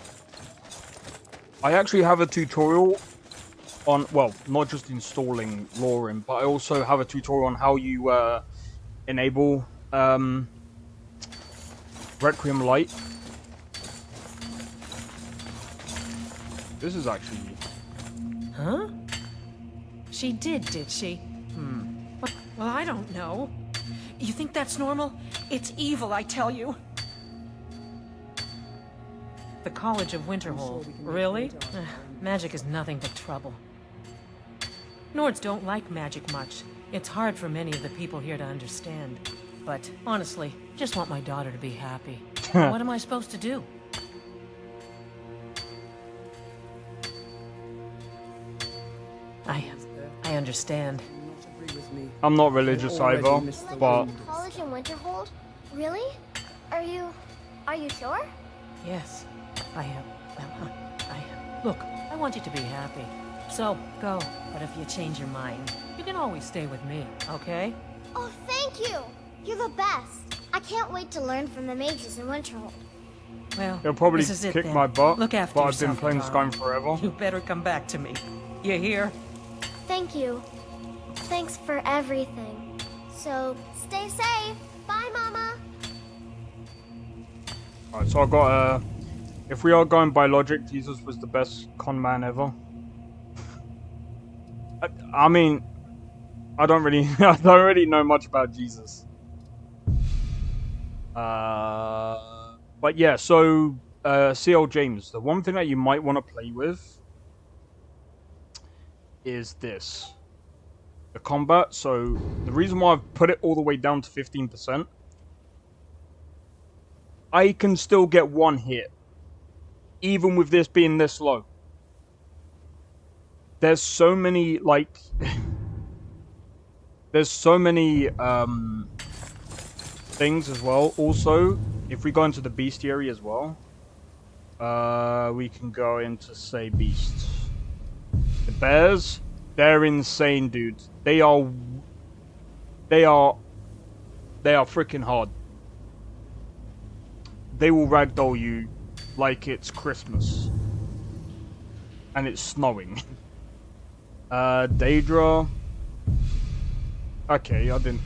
tutorial on, well, not just installing LoreRim, but I also have a tutorial on how you enable Requiem Lite. This is actually... Huh? She did she? Well, I don't know. You think that's normal? It's evil, I tell you. The College of Winterhold. Really? Magic is nothing but trouble. Nords don't like magic much. It's hard for many of the people here to understand. But honestly, just want my daughter to be happy. What am I supposed to do? I understand. I'm not religious either, but... College in Winterhold? Really? Are you sure? Yes, I am. Look, I want you to be happy. So, go. But if you change your mind, you can always stay with me, okay? Oh, thank you! You're the best! I can't wait to learn from the mages in Winterhold. Well, They'll probably this is it kick then. my butt, Look after but I've been yourself, playing darling. Skyrim forever. You better come back to me. You hear? Thank you. Thanks for everything. So, stay safe. Bye, Mama. Alright, so I got if we are going by logic, Jesus was the best con man ever. I mean, I don't really know much about Jesus. But yeah, so CL James, the one thing that you might want to play with is this. The combat. So the reason why I've put it all the way down to 15%, I can still get one hit, even with this being this low. There's so many, like, there's so many things as well. Also, if we go into the bestiary as well, we can go into, say, beasts. The bears, they're insane, dude. They are freaking hard. They will ragdoll you like it's Christmas and it's snowing. Daedra. Okay, I didn't.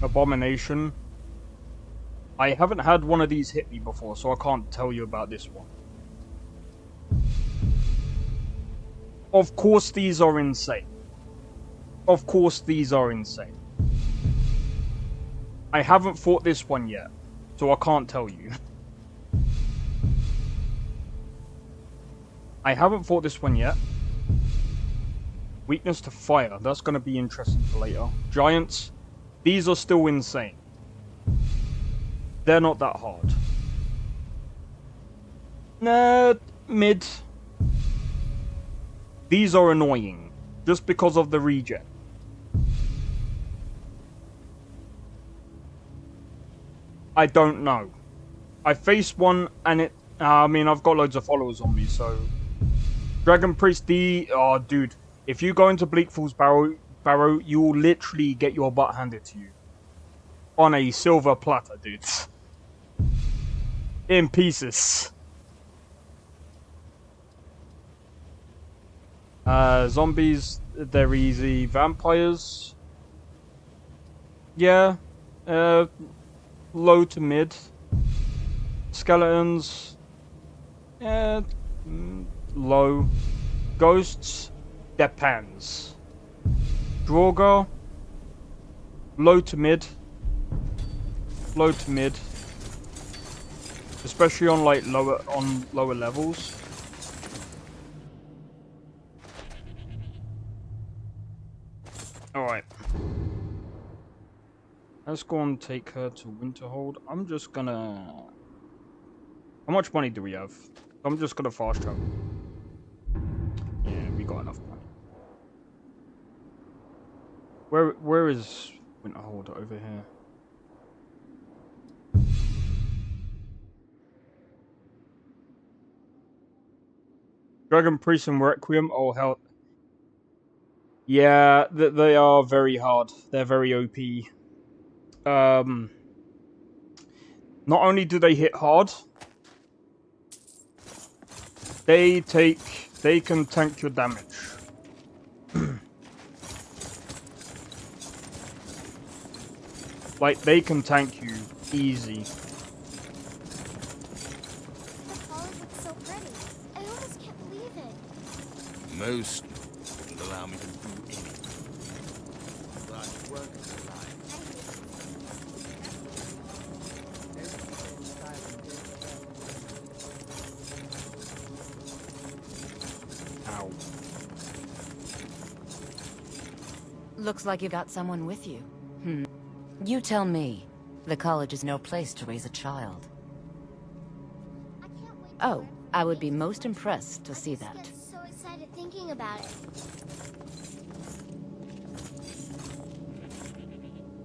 Abomination. I haven't had one of these hit me before, so I can't tell you about this one. Of course these are insane. Of course these are insane. I haven't fought this one yet, so I can't tell you. I haven't fought this one yet. Weakness to fire. That's going to be interesting for later. Giants. These are still insane. They're not that hard. Nah, mid. These are annoying. Just because of the regen. I don't know. I faced one and it... I mean, I've got loads of followers on me, so... Dragon Priest D... Oh, dude. If you go into Bleak Falls Barrow, you will literally get your butt handed to you. On a silver platter, dude. In pieces. Zombies, they're easy. Vampires... Yeah. Low to mid. Skeletons... low. Ghosts... Depends. Draugr... Low to mid. Low to mid. Especially on like lower levels. Alright. Let's go and take her to Winterhold. I'm just gonna... How much money do we have? I'm just gonna fast travel. Yeah, we got enough money. Where is Winterhold? Over here. Dragon Priest and Requiem. Oh hell. Yeah, they are very hard. They're very OP. Not only do they hit hard, they can tank your damage. Like, they can tank you easy. The college looks so pretty. I almost can't believe it. Most wouldn't allow me to do anything. But work is a lie. Ow. Looks like you got someone with you. You tell me. The college is no place to raise a child. Oh, I would be most impressed to see that. I get so excited thinking about it.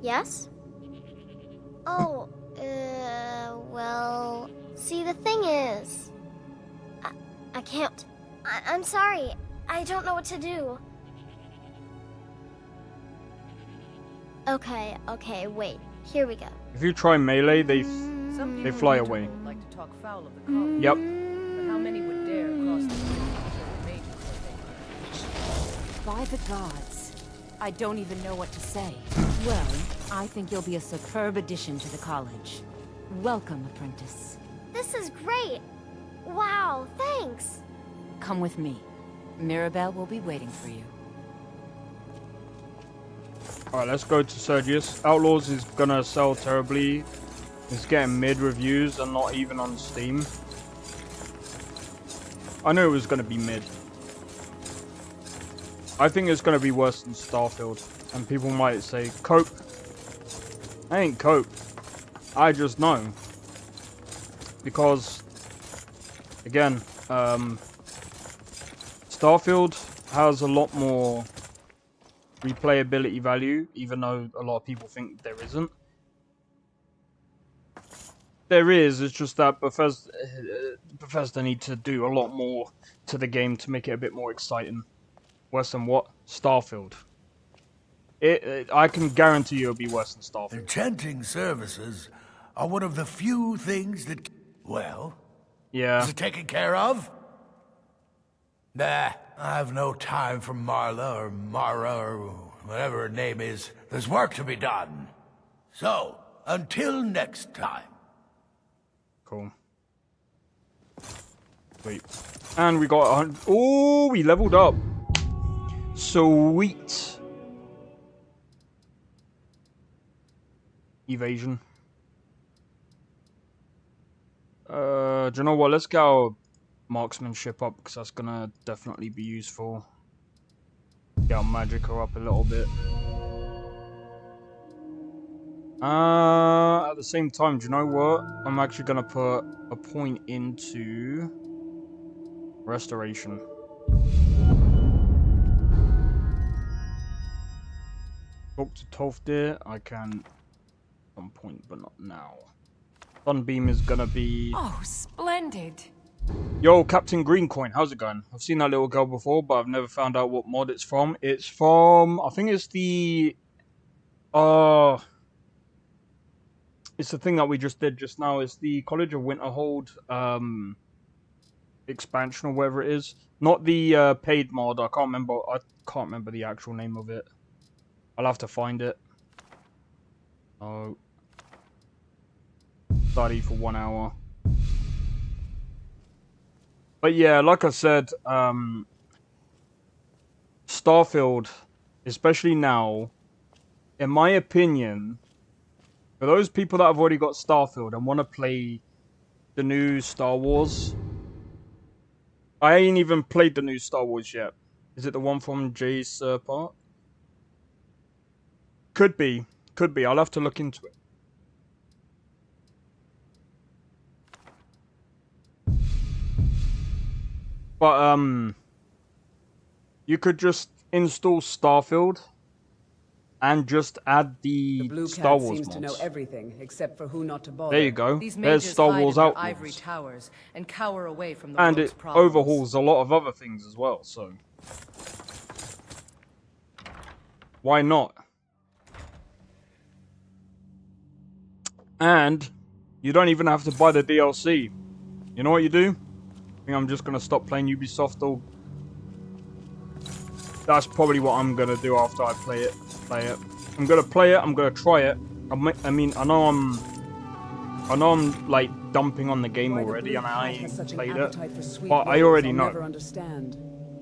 Yes? Oh, well... See, the thing is... I can't. I'm sorry. I don't know what to do. Okay, okay, wait. Here we go. If you try melee, they fly away. Would like to talk foul of the college. Yep. But how many would dare cross the bridge to show the By the gods, I don't even know what to say. Well, I think you'll be a superb addition to the college. Welcome, apprentice. This is great! Wow, thanks! Come with me. Mirabelle will be waiting for you. Alright, let's go to Sergius. Outlaws is gonna sell terribly. It's getting mid reviews and not even on Steam. I knew it was gonna be mid. I think it's gonna be worse than Starfield. And people might say, cope. I ain't cope. I just know. Because, again, Starfield has a lot more replayability value, even though a lot of people think there isn't. There is, it's just that Bethesda need to do a lot more to the game to make it a bit more exciting. Worse than what? Starfield. I can guarantee you it'll be worse than Starfield. Enchanting services are one of the few things that... Well? Yeah. Is it taken care of? Nah, I have no time for Marla or Mara or whatever her name is. There's work to be done. So, until next time. Cool. Sweet. And we got 100... Oh, we leveled up. Sweet. Evasion. Do you know what? Let's get our marksmanship up because that's gonna definitely be useful. Get our magica up a little bit. At the same time, do you know what? I'm actually gonna put a point into restoration. Talk to Tolfdir. I can at some point, but not now. Sunbeam is gonna be... Oh, splendid. Yo, Captain Greencoin, how's it going? I've seen that little girl before, but I've never found out what mod it's from. It's from... I think it's the... it's the thing that we just did just now. It's the College of Winterhold expansion or whatever it is. Not the paid mod. I can't remember the actual name of it. I'll have to find it. Oh. Study for 1 hour. But yeah, like I said, Starfield, especially now, in my opinion, for those people that have already got Starfield and want to play the new Star Wars, I ain't even played the new Star Wars yet. Is it the one from Jay's part? Could be. Could be. I'll have to look into it. But, you could just install Starfield and just add the Blue Star Cat Wars seems mods. to know everything except for who not to bother. There you go. These There's mages Star hide Wars in their Outlaws. ivory towers and cower away from the And world's it problems. overhauls a lot of other things as well, so... Why not? And you don't even have to buy the DLC. You know what you do? I think I'm just going to stop playing Ubisoft. That's probably what I'm going to do after I play it. I'm going to play it. I'm going to try it. I mean, I know I'm like dumping on the game already and I ain't played it. But I already know. Never understand.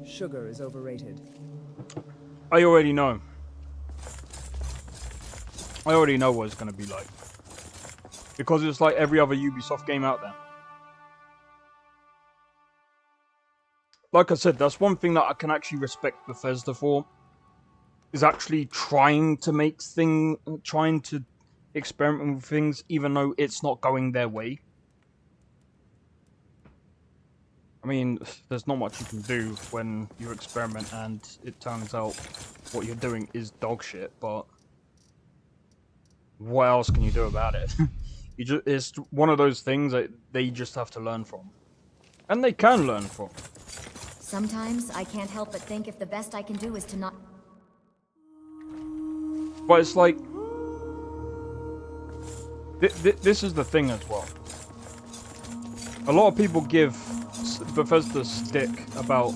Sugar is overrated. I already know. I already know what it's going to be like. Because it's like every other Ubisoft game out there. Like I said, that's one thing that I can actually respect Bethesda for. Is actually trying to make trying to experiment with things, even though it's not going their way. I mean, there's not much you can do when you experiment and it turns out what you're doing is dog shit, but what else can you do about it? It's one of those things that they just have to learn from. And they can learn from. Sometimes I can't help but think if the best I can do is to not... But it's like, this is the thing as well. A lot of people give Bethesda stick about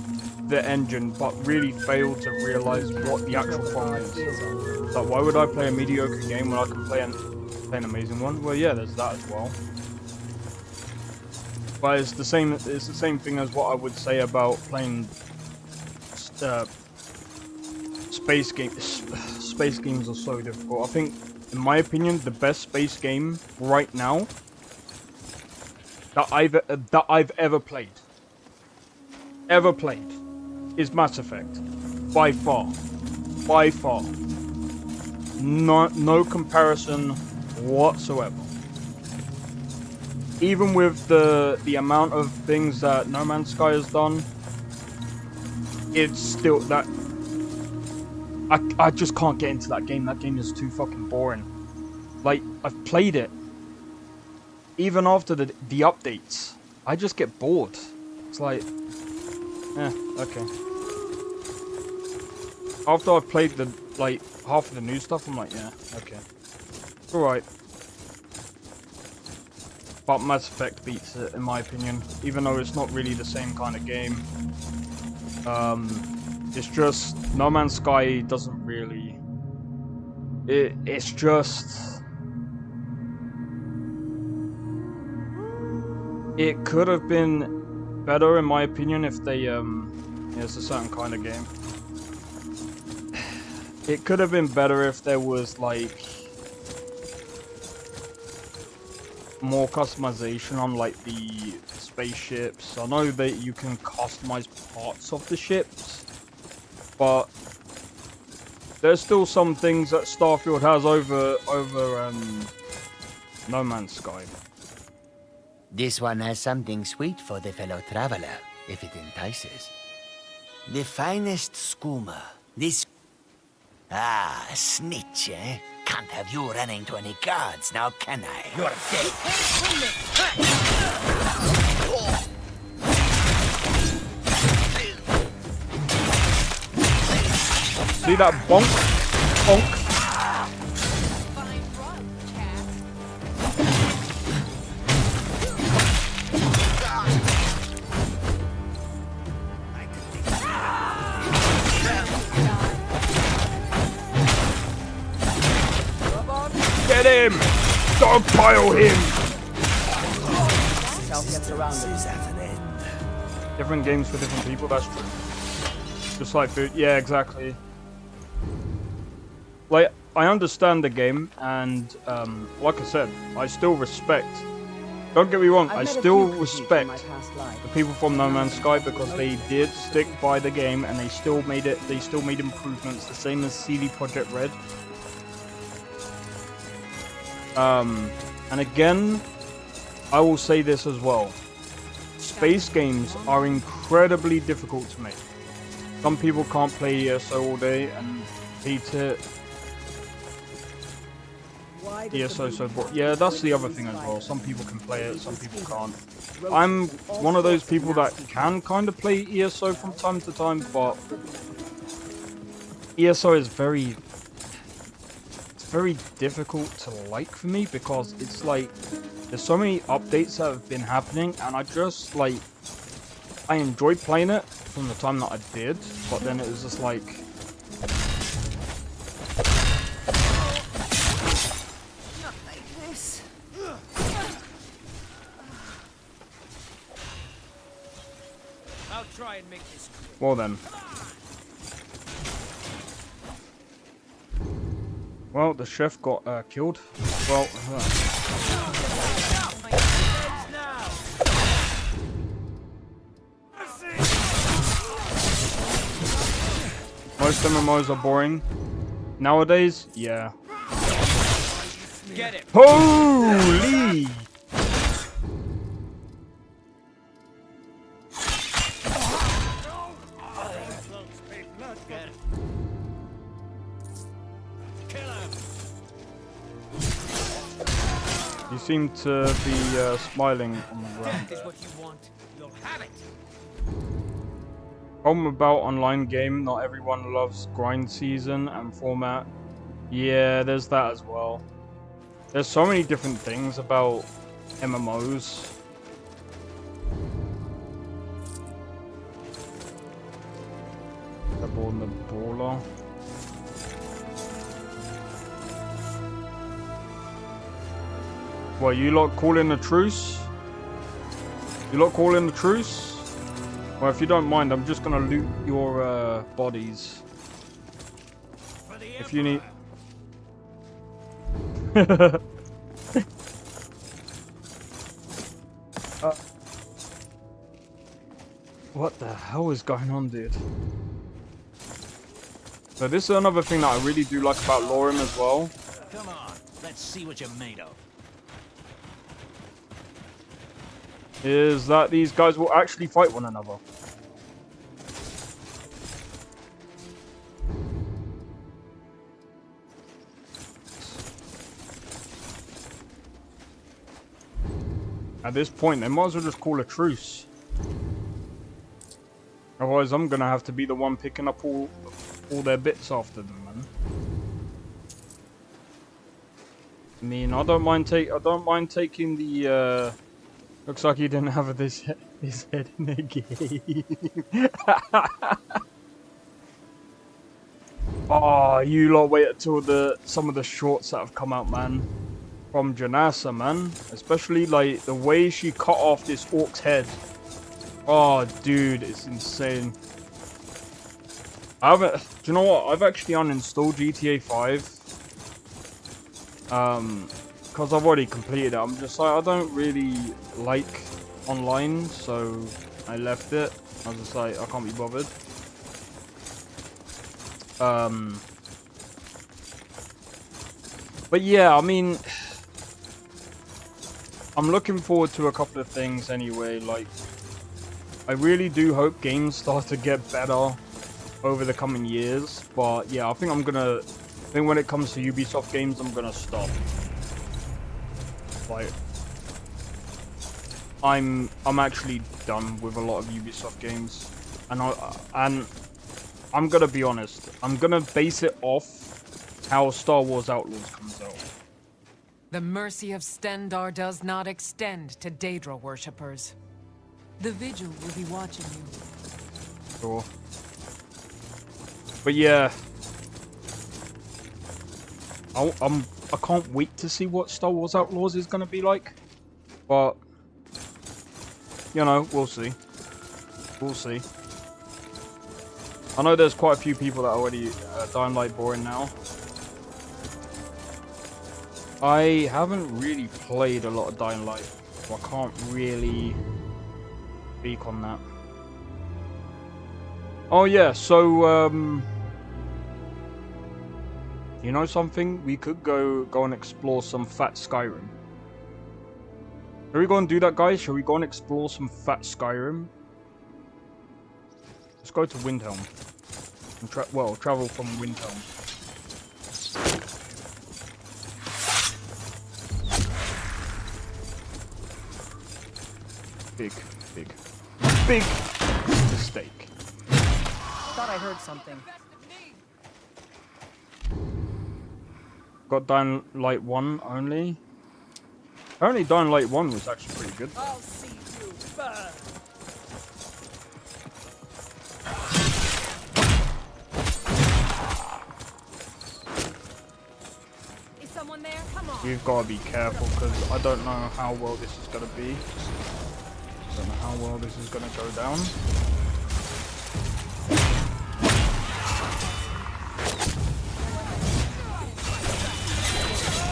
the engine, but really fail to realize what the actual problem is. Like, why would I play a mediocre game when I can play an amazing one? Well, yeah, there's that as well. But it's the same. It's the same thing as what I would say about playing space games. Space games are so difficult. I think, in my opinion, the best space game right now that I've ever played is Mass Effect, by far. No comparison whatsoever. Even with the amount of things that No Man's Sky has done, it's still that I just can't get into that game. That game is too fucking boring. Like, I've played it. Even after the updates, I just get bored. It's like, okay. After I've played the, like, half of the new stuff, I'm like, yeah, okay. It's alright. But Mass Effect beats it, in my opinion. Even though it's not really the same kind of game. It's just, No Man's Sky doesn't really... It's just... It could have been better, in my opinion, if they, it's a certain kind of game. It could have been better if there was, like, more customization on, like, the spaceships. I know that you can customize parts of the ships, but there's still some things that Starfield has over No Man's Sky. This one has something sweet for the fellow traveler, if it entices. The finest skooma. This... Ah, snitch, eh? Can't have you running to any guards now, can I? You're dead. See that bonk? Bonk. Get him! Dogpile him! Different games for different people, that's true. Just like food, yeah, exactly. Like, I understand the game, and like I said, I still respect. Don't get me wrong, I still respect the people from No Man's Sky because they did stick by the game and they still made it. They still made improvements, the same as CD Projekt Red. And again, I will say this as well. Space games are incredibly difficult to make. Some people can't play ESO all day and beat it. ESO so boring. Yeah, that's the other thing as well. Some people can play it, some people can't. I'm one of those people that can kind of play ESO from time to time, but ESO is very difficult to like for me because it's like there's so many updates that have been happening and I just like I enjoyed playing it from the time that I did, but then it was just like Not like this. I'll try and make this quick. well then. Well, the chef got killed. Well, most MMOs are boring. Nowadays, yeah. Get it. Holy! You seem to be smiling on the ground. That is what you want. You'll have it. Problem about online game, not everyone loves grind season and format. Yeah, there's that as well. There's so many different things about MMOs. Double on the brawler. What, you lot calling a truce? You lot calling a truce? Well, if you don't mind, I'm just gonna loot your bodies. If you need... What the hell is going on, dude? So this is another thing that I really do like about LoreRim as well. Come on, let's see what you're made of. Is that these guys will actually fight one another. At this point, they might as well just call a truce. Otherwise, I'm gonna have to be the one picking up all their bits after them, man. I mean, I don't mind taking the. Looks like he didn't have his head in the game. Oh, you lot wait until some of the shorts that have come out, man. From Janasa, man. Especially, like, the way she cut off this orc's head. Oh, dude, it's insane. Do you know what? I've actually uninstalled GTA 5. Because I've already completed it. I'm just like, I don't really like online, so I left it. I was just like, I can't be bothered. But yeah, I mean, I'm looking forward to a couple of things anyway. Like, I really do hope games start to get better over the coming years. But yeah, I think when it comes to Ubisoft games, I'm gonna stop. Like, I'm actually done with a lot of Ubisoft games, and I'm gonna be honest. I'm gonna base it off how Star Wars Outlaws comes out. The mercy of Stendarr does not extend to Daedra worshippers. The Vigil will be watching you. Sure. But yeah, I can't wait to see what Star Wars Outlaws is gonna be like. But you know, we'll see. We'll see. I know there's quite a few people that are already Dying Light boring now. I haven't really played a lot of Dying Light, so I can't really speak on that. Oh yeah, so you know something? We could go and explore some fat Skyrim. Shall we go and do that, guys? Shall we go and explore some fat Skyrim? Let's go to Windhelm. And travel from Windhelm. Big mistake. Thought I heard something. Got Dying Light 1 only. Apparently Dying Light 1 was actually pretty good. I'll see you burn. Is someone there? Come on. We've got to be careful because I don't know how well this is going to be. I don't know how well this is going to go down.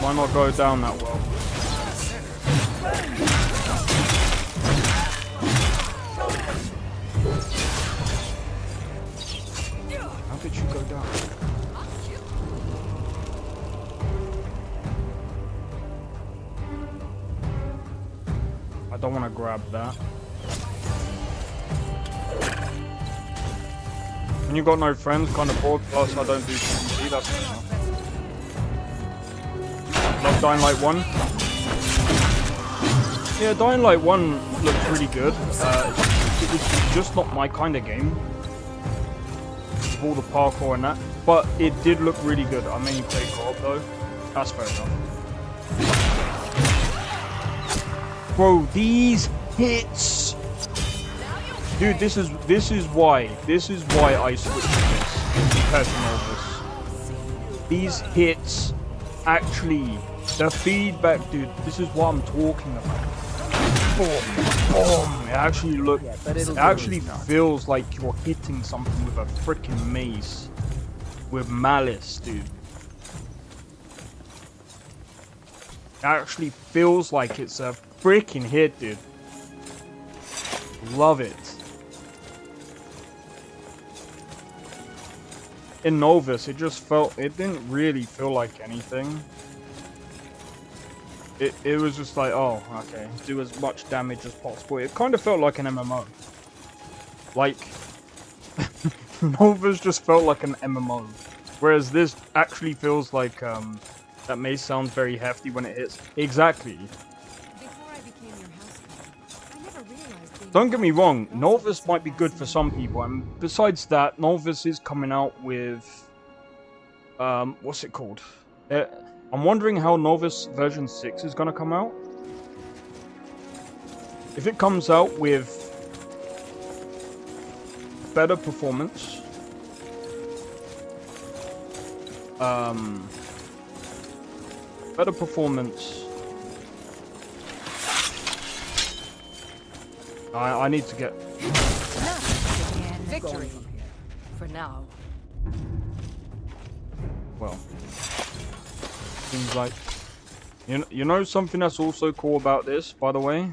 Might not go down that well. How did you go down? I don't want to grab that. When you got no friends, kind of bored, plus I don't do PvP, that's fair enough. Love Dying Light 1. Yeah, Dying Light 1 looks really good. It's just not my kind of game. With all the parkour and that. But it did look really good. I mainly played co-op though. That's fair enough. Bro, these hits. Dude, this is why I switched to this compared to Novus. These hits actually, the feedback, dude, this is what I'm talking about. Boom, boom. It actually feels like you're hitting something with a freaking mace. With malice, dude. It actually feels like it's a freaking hit, dude. Love it. In Novus, it didn't really feel like anything. It was just like, oh, okay, do as much damage as possible. It kind of felt like an MMO. Like, Novus just felt like an MMO. Whereas this actually feels like, that may sound very hefty when it hits. Exactly. Don't get me wrong, Novus might be good for some people, and besides that, Novus is coming out with, what's it called? I'm wondering how Novus version 6 is gonna come out. If it comes out with better performance, I need to get victory for now. Well, seems like you know something that's also cool about this, by the way.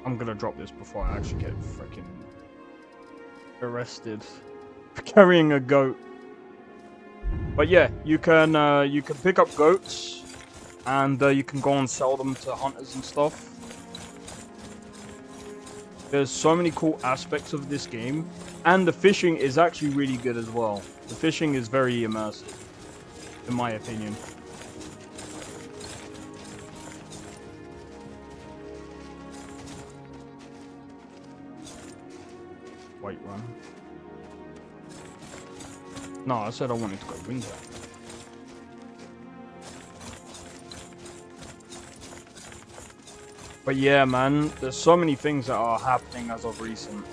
I'm gonna drop this before I actually get freaking arrested for carrying a goat. But yeah, you can pick up goats, and you can go and sell them to hunters and stuff. There's so many cool aspects of this game, and the fishing is actually really good as well. The fishing is very immersive, in my opinion. White run. No, I said I wanted to go winter. But yeah, man, there's so many things that are happening as of recent.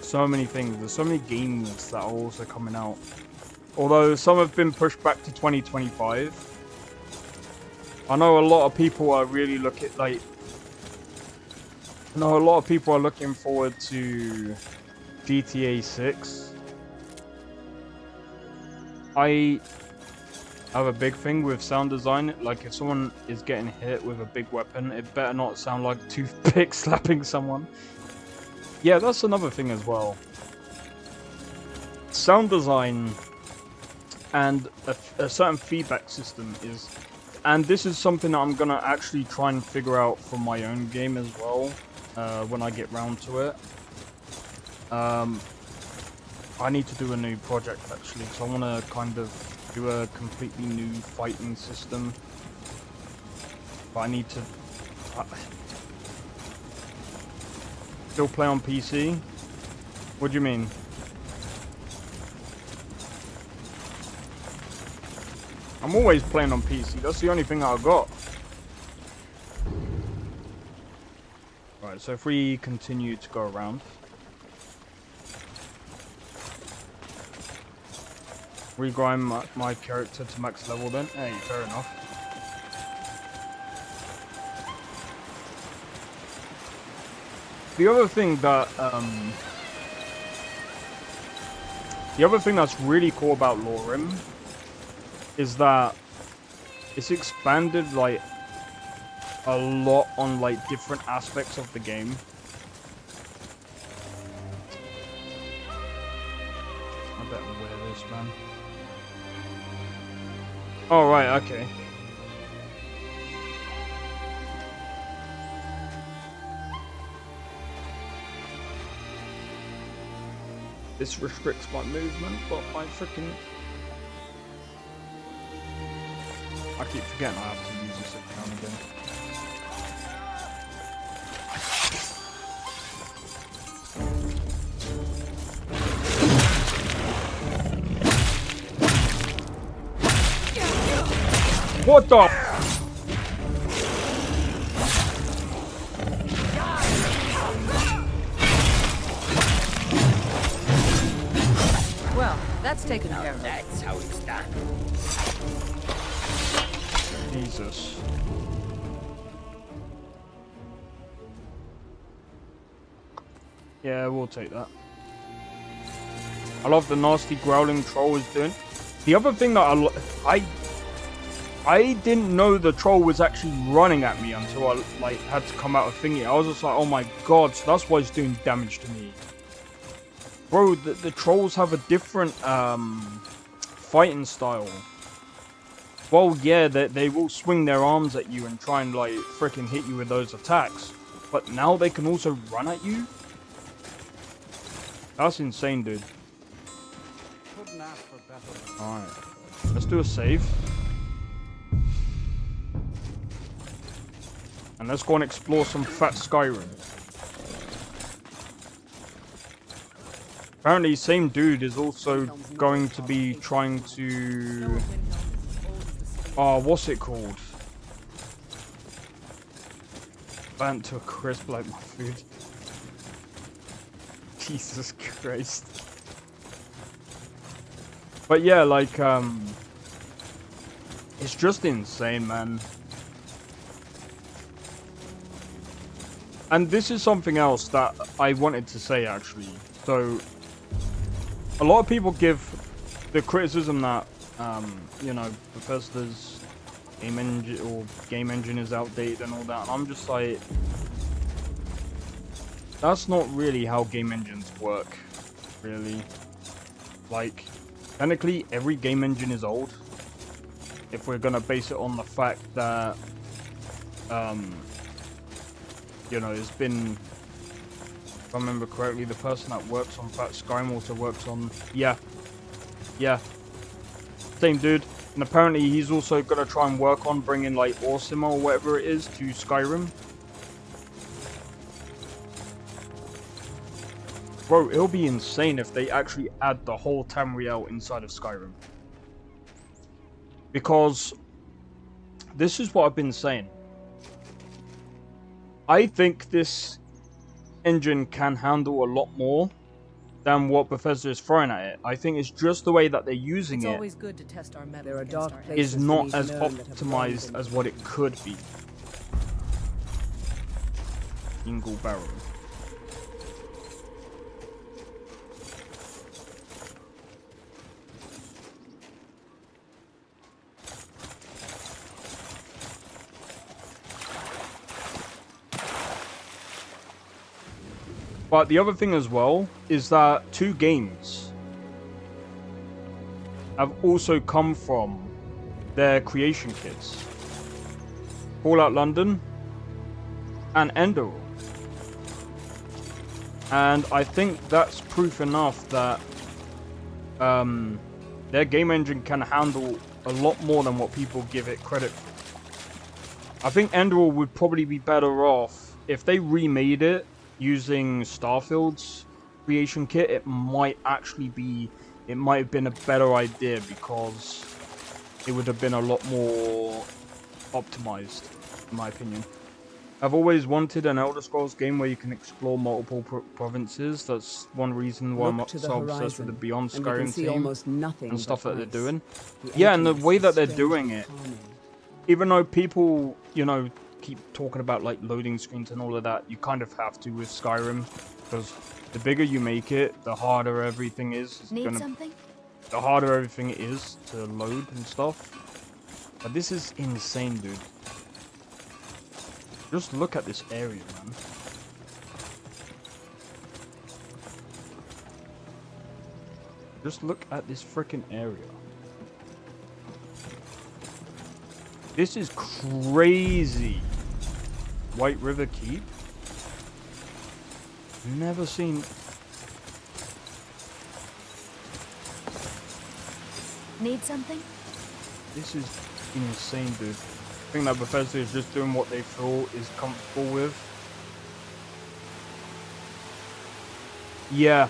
So many things. There's so many games that are also coming out. Although some have been pushed back to 2025. I know a lot of people are really looking forward to GTA 6. I have a big thing with sound design. Like, if someone is getting hit with a big weapon, it better not sound like a toothpick slapping someone. Yeah, that's another thing as well. Sound design and a certain feedback system is... And this is something that I'm gonna actually try and figure out for my own game as well, when I get round to it. I need to do a new project actually, so I want to kind of do a completely new fighting system. But I need to still play on PC. What do you mean? I'm always playing on PC. That's the only thing I've got. Right, so if we continue to go around. Regrind my character to max level then. Hey, fair enough. The other thing that's really cool about LoreRim is that it's expanded like a lot on like different aspects of the game. I better wear this, man. Oh, right, okay. This restricts my movement, but my freaking... I keep forgetting I have to use this account again. What the? Well, that's taken care of. That's how it's done. Jesus. Yeah, we'll take that. I love the nasty growling troll is doing. The other thing that I didn't know the troll was actually running at me until I like had to come out of thingy. I was just like, oh my god, so that's why it's doing damage to me. Bro, the trolls have a different fighting style. Well, yeah, they will swing their arms at you and try and like freaking hit you with those attacks. But now they can also run at you? That's insane, dude. Alright. Let's do a save. And let's go and explore some fat Skyrim. Apparently, same dude is also going to be trying to... Oh, what's it called? Banter crisp like my food. Jesus Christ. But yeah, like, it's just insane, man. And this is something else that I wanted to say, actually. So, a lot of people give the criticism that, you know, Bethesda's game engine is outdated and all that. And I'm just like, that's not really how game engines work, really. Like, technically, every game engine is old. If we're gonna base it on the fact that, you know, it's been, if I remember correctly, the person that works on Fat Skyrim also works on, yeah, same dude. And apparently he's also gonna try and work on bringing like Awesome or whatever it is to Skyrim. Bro, it'll be insane if they actually add the whole Tamriel inside of Skyrim. Because this is what I've been saying. I think this engine can handle a lot more than what Bethesda is throwing at it. I think it's just the way that they're using it Always good to test our metal There are against dark our places is not beneath as Nirn that have optimized blinded. as what it could be. Ingle barrel. But the other thing as well is that 2 games have also come from their creation kits. Fallout London and Enderall. And I think that's proof enough that their game engine can handle a lot more than what people give it credit for. I think Enderall would probably be better off if they remade it using Starfield's creation kit. It might have been a better idea because it would have been a lot more optimized, in my opinion. I've always wanted an Elder Scrolls game where you can explore multiple provinces. That's one reason why I'm so obsessed with the Beyond Skyrim team and stuff that they're doing. Yeah, and the way that they're doing it, even though people, you know, keep talking about like loading screens and all of that, you kind of have to with Skyrim, because the bigger you make it, the harder everything is. The harder everything is to load and stuff. But this is insane, dude. Just look at this area, man. Just look at this freaking area. This is crazy. White River Keep. Never seen. Need something? This is insane, dude. I think that Bethesda is just doing what they feel is comfortable with. Yeah.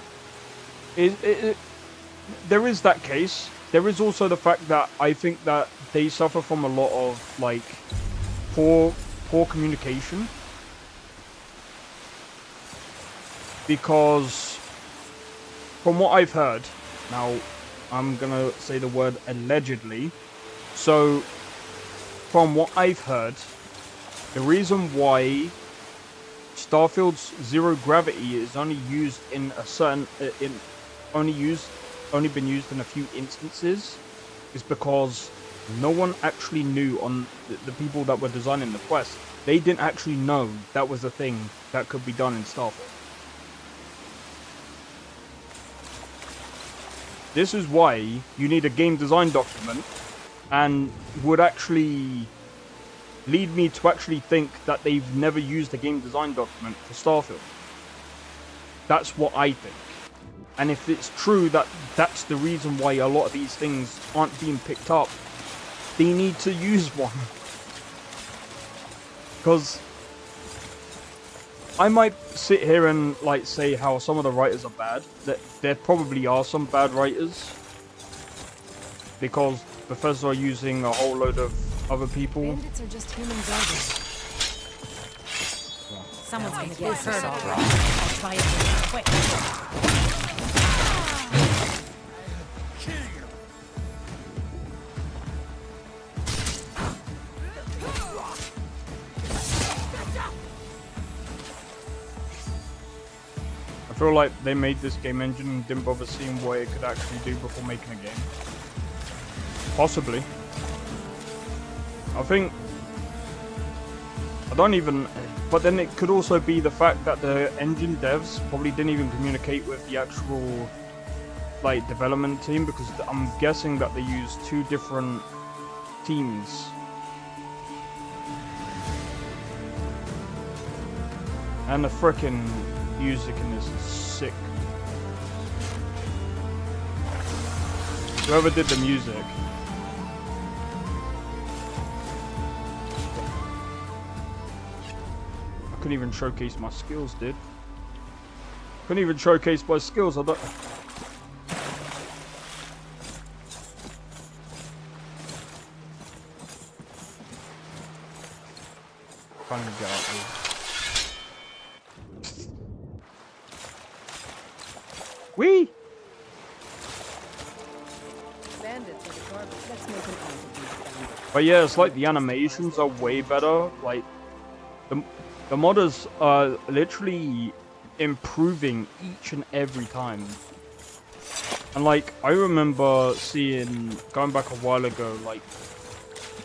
There is that case. there is also the fact that I think that they suffer from a lot of like poor communication, because from what I've heard, now I'm gonna say the word allegedly, so from what I've heard, the reason why Starfield's zero gravity is only used in a certain only been used in a few instances is because no one actually knew, on the people that were designing the quest, they didn't actually know that was a thing that could be done in Starfield. This is why you need a game design document, and would actually lead me to actually think that they've never used a game design document for Starfield. That's what I think. And if it's true that that's the reason why a lot of these things aren't being picked up, they need to use one. Because I might sit here and like say how some of the writers are bad. That there probably are some bad writers, because Bethesda are using a whole load of other people. Bandits are just human garbage. Someone's gonna get hurt all right. I'll try it really quick. I feel like they made this game engine and didn't bother seeing what it could actually do before making a game. Possibly. I don't even... But then it could also be the fact that the engine devs probably didn't even communicate with the actual like development team, because I'm guessing that they use two different teams. And the frickin' music in this is sick. Whoever did the music. I couldn't even showcase my skills, dude. Couldn't even showcase my skills. I don't... Can't even get out there. Wee! But yeah, it's like the animations are way better. Like the modders are literally improving each and every time. And like I remember seeing, going back a while ago, like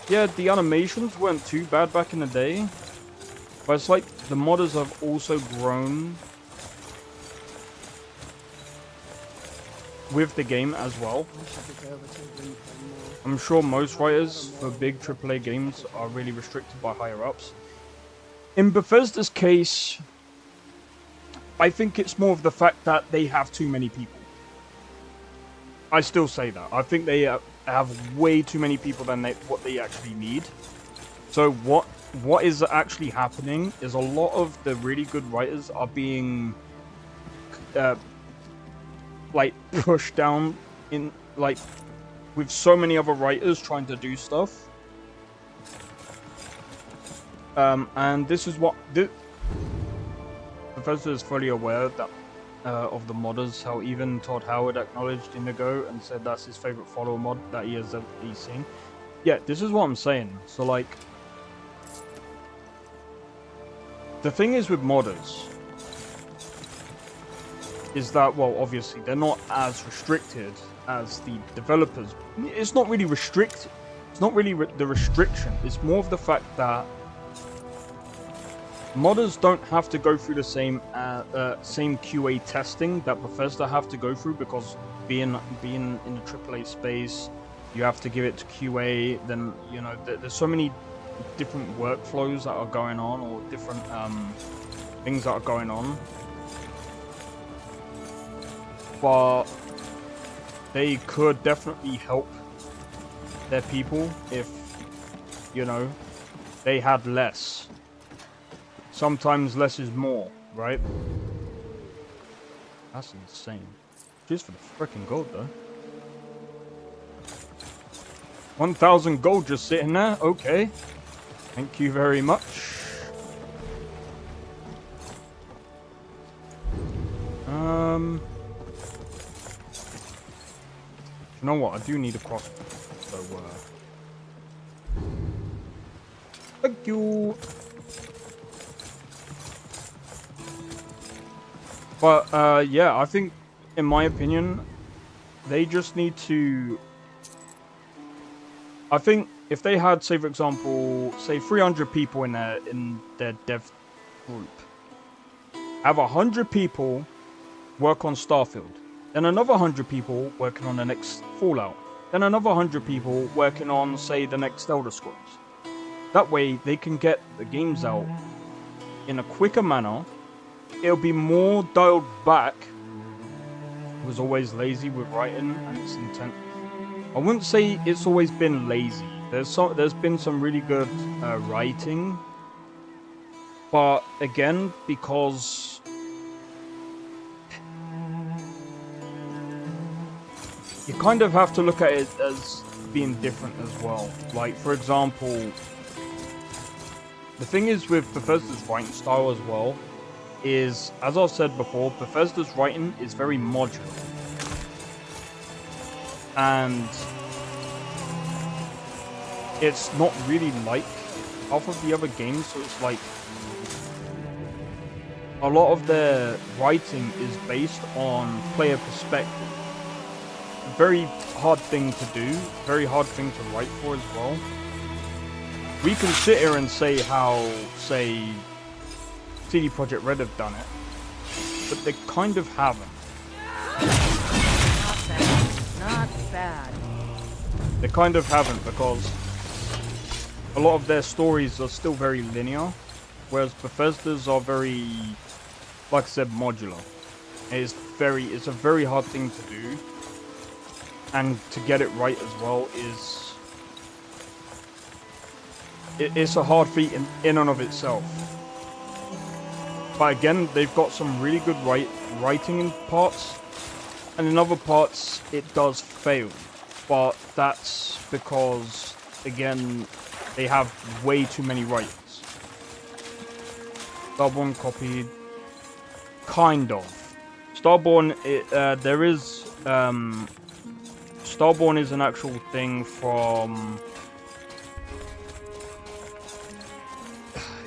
yeah, the animations weren't too bad back in the day, but it's like the modders have also grown with the game as well. I'm sure most writers for big AAA games are really restricted by higher ups. In Bethesda's case, I think it's more of the fact that they have too many people. I still say that. I think they have way too many people than what they actually need. So what is actually happening is a lot of the really good writers are being like pushed down in like with so many other writers trying to do stuff. And this is what Bethesda is fully aware that of the modders. How even Todd Howard acknowledged Indigo and said that's his favorite follower mod that he's seen. Yeah, this is what I'm saying. So like, the thing is with modders is that, well, obviously they're not as restricted as the developers. It's not really restricted. It's not really the restriction. It's more of the fact that modders don't have to go through the same QA testing that Bethesda have to go through, because being in the AAA space, you have to give it to QA. Then you know there's so many different workflows that are going on, or different things that are going on. But they could definitely help their people if, you know, they had less. Sometimes less is more, right? That's insane. Just for the freaking gold, though. 1,000 gold just sitting there. Okay. Thank you very much. You know what? I do need a crossbow. So, thank you. But, yeah, I think, in my opinion, they just need to... I think if they had, say, for example, say 300 people in their dev group, have 100 people work on Starfield, then another 100 people working on the next Fallout, then another 100 people working on, say, the next Elder Scrolls. That way, they can get the games out in a quicker manner. It'll be more dialed back. It was always lazy with writing and its intent. I wouldn't say it's always been lazy. There's been some really good writing, but again, because you kind of have to look at it as being different as well. Like, for example, the thing is with Bethesda's writing style as well is, as I've said before, Bethesda's writing is very modular. And it's not really like half of the other games, so it's like a lot of their writing is based on player perspective. Very hard thing to do, very hard thing to write for as well. We can sit here and say how, say, CD Projekt Red have done it, but they kind of haven't. Not bad. They kind of haven't, because a lot of their stories are still very linear, whereas Bethesda's are very, like I said, modular. It's a very hard thing to do, and to get it right as well is, it's a hard feat in and of itself. But again, they've got some really good writing in parts, and in other parts it does fail. But that's because, again, they have way too many writers. Starborn copied, kind of. Starborn, there is Starborn is an actual thing from.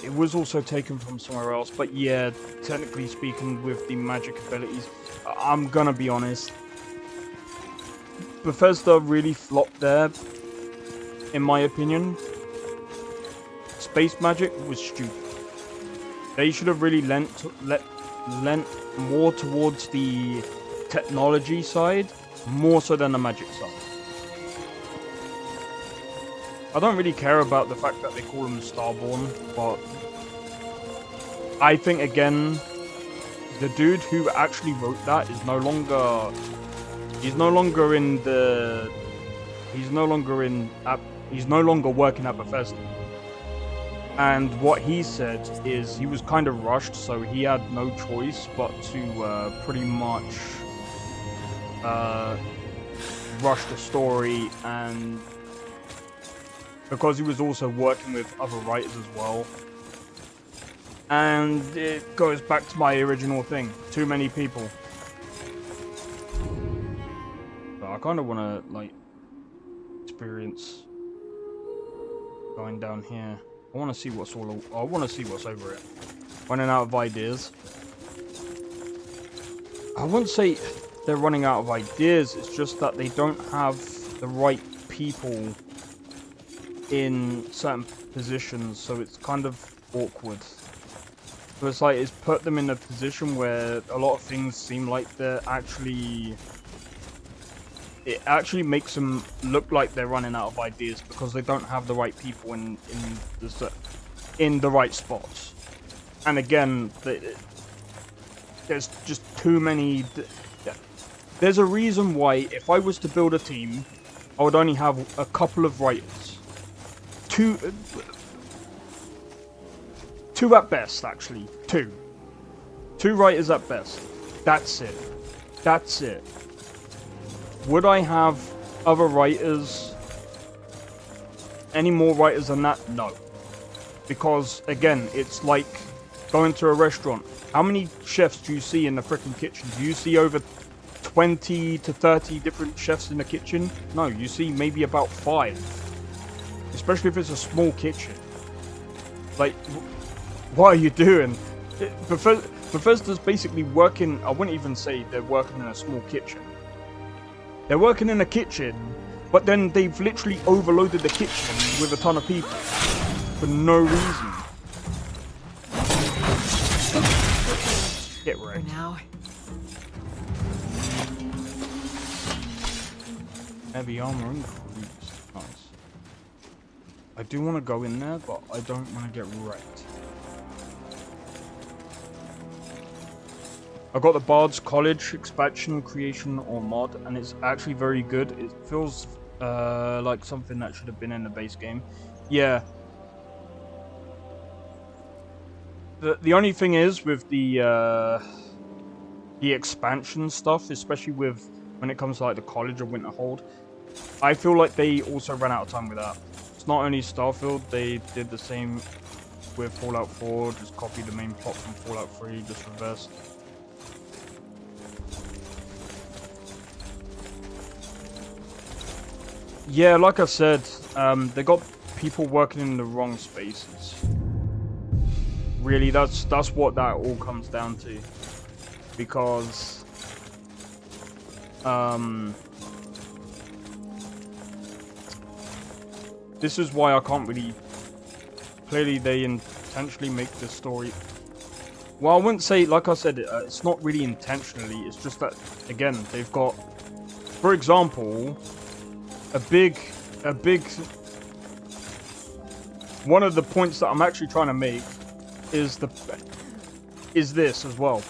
It was also taken from somewhere else, but yeah, technically speaking, with the magic abilities, I'm gonna be honest. Bethesda really flopped there, in my opinion. Space magic was stupid. They should have really lent more towards the technology side, more so than the magic side. I don't really care about the fact that they call him Starborn, but I think, again, the dude who actually wrote that is no longer working at Bethesda. And what he said is he was kind of rushed, so he had no choice but to pretty much rush the story, and because he was also working with other writers as well. And it goes back to my original thing. Too many people. So I kind of want to, like, experience going down here. I want to see what's over it. Running out of ideas. I wouldn't say they're running out of ideas. It's just that they don't have the right people in certain positions, so it's kind of awkward. So it's like, it's put them in a position where a lot of things seem like they're actually... It actually makes them look like they're running out of ideas because they don't have the right people in the right spots. And again, there's just too many... There's a reason why, if I was to build a team, I would only have a couple of writers. Two at best, actually. Two writers at best. That's it. Would I have other writers any more writers than that? No. Because, again, it's like going to a restaurant. How many chefs do you see in the freaking kitchen? Do you see over 20 to 30 different chefs in the kitchen? No, you see maybe about 5. Especially if it's a small kitchen. Like, what are you doing? Bethesda's basically working, I wouldn't even say they're working in a small kitchen. They're working in a kitchen, but then they've literally overloaded the kitchen with a ton of people. For no reason. Get right. For now. Heavy armor increase. Nice. I do want to go in there, but I don't want to get wrecked. I got the Bard's College expansion, creation, or mod, and it's actually very good. It feels like something that should have been in the base game. Yeah. The only thing is with the expansion stuff, especially with when it comes to like the College of Winterhold, I feel like they also ran out of time with that. It's not only Starfield, they did the same with Fallout 4, just copied the main plot from Fallout 3, just reversed. Yeah, like I said, they got people working in the wrong spaces. Really, that's what that all comes down to. Because this is why I can't really... Clearly they intentionally make the story... Well, I wouldn't say, like I said, it's not really intentionally, it's just that, again, they've got... For example, a big... One of the points that I'm actually trying to make is this as well.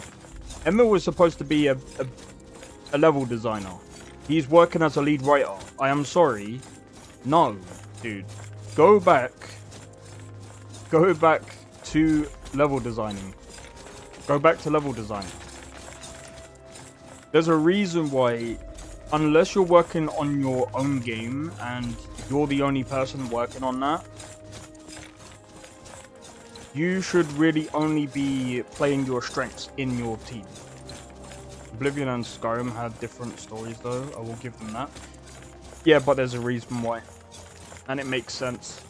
Emil was supposed to be a level designer. He's working as a lead writer. I am sorry. No, dude. Go back to level designing. Go back to level designing. There's a reason why, unless you're working on your own game and you're the only person working on that, you should really only be playing your strengths in your team. Oblivion and Skyrim have different stories though, I will give them that. Yeah, but there's a reason why. And it makes sense.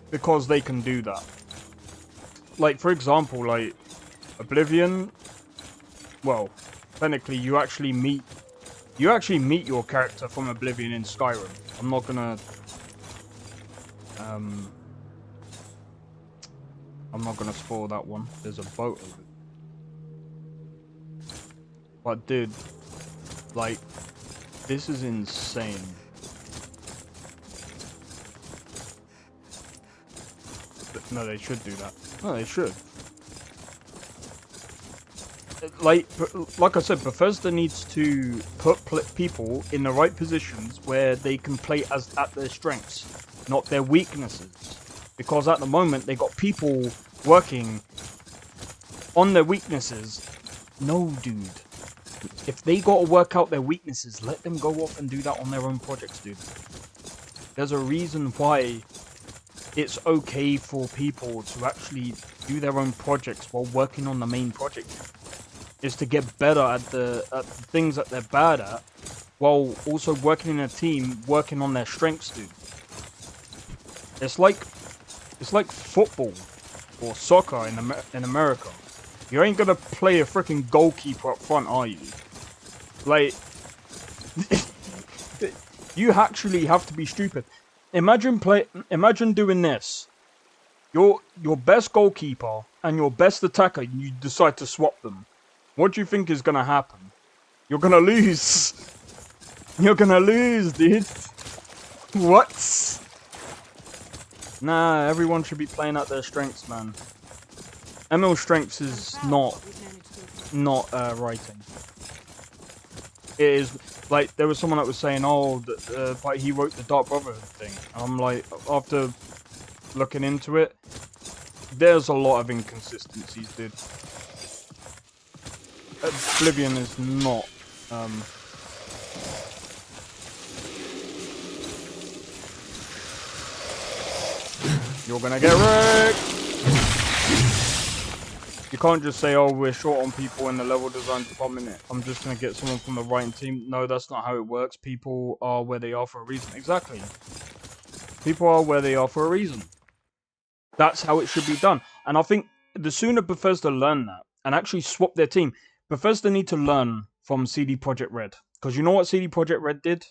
Because they can do that. Like, for example, like, Oblivion, well, technically you actually meet your character from Oblivion in Skyrim. I'm not gonna spoil that one. There's a boat over it. But dude, like, this is insane. No, they should do that. No, they should. Like I said, Bethesda needs to put people in the right positions where they can play at their strengths, not their weaknesses. Because at the moment, they got people working on their weaknesses. No, dude. If they got to work out their weaknesses, let them go off and do that on their own projects, dude. There's a reason why it's okay for people to actually do their own projects while working on the main project. Is to get better at the things that they're bad at, while also working in a team, working on their strengths, dude. It's like football or soccer in America. You ain't gonna play a freaking goalkeeper up front, are you? Like, you actually have to be stupid. Imagine doing this. Your best goalkeeper and your best attacker, you decide to swap them. What do you think is gonna happen? You're gonna lose. You're gonna lose, dude. What? Nah, everyone should be playing at their strengths, man. ML strengths is not writing. It is, like, there was someone that was saying, oh, but he wrote the Dark Brotherhood thing. And I'm like, after looking into it, there's a lot of inconsistencies, dude. Oblivion is not, You're gonna get wrecked! You can't just say, oh, we're short on people in the level design department. I'm just gonna get someone from the writing team. No, that's not how it works. People are where they are for a reason. Exactly. People are where they are for a reason. That's how it should be done. And I think the sooner Bethesda learn that and actually swap their team, Bethesda need to learn from CD Projekt Red. Because you know what CD Projekt Red did?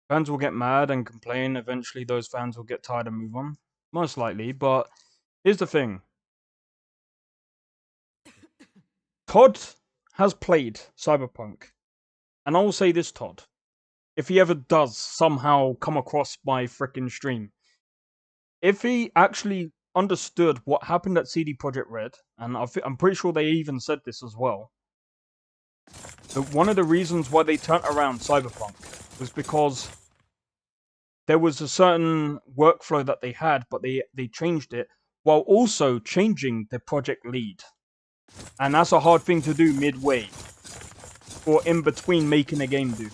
Fans will get mad and complain. Eventually those fans will get tired and move on. Most likely. But here's the thing. Todd has played Cyberpunk. And I will say this, Todd. If he ever does somehow come across my frickin' stream. If he actually understood what happened at CD Projekt Red, and I'm pretty sure they even said this as well, that one of the reasons why they turned around Cyberpunk was because there was a certain workflow that they had, but they changed it while also changing the project lead. And that's a hard thing to do midway, or in between making a game, dude.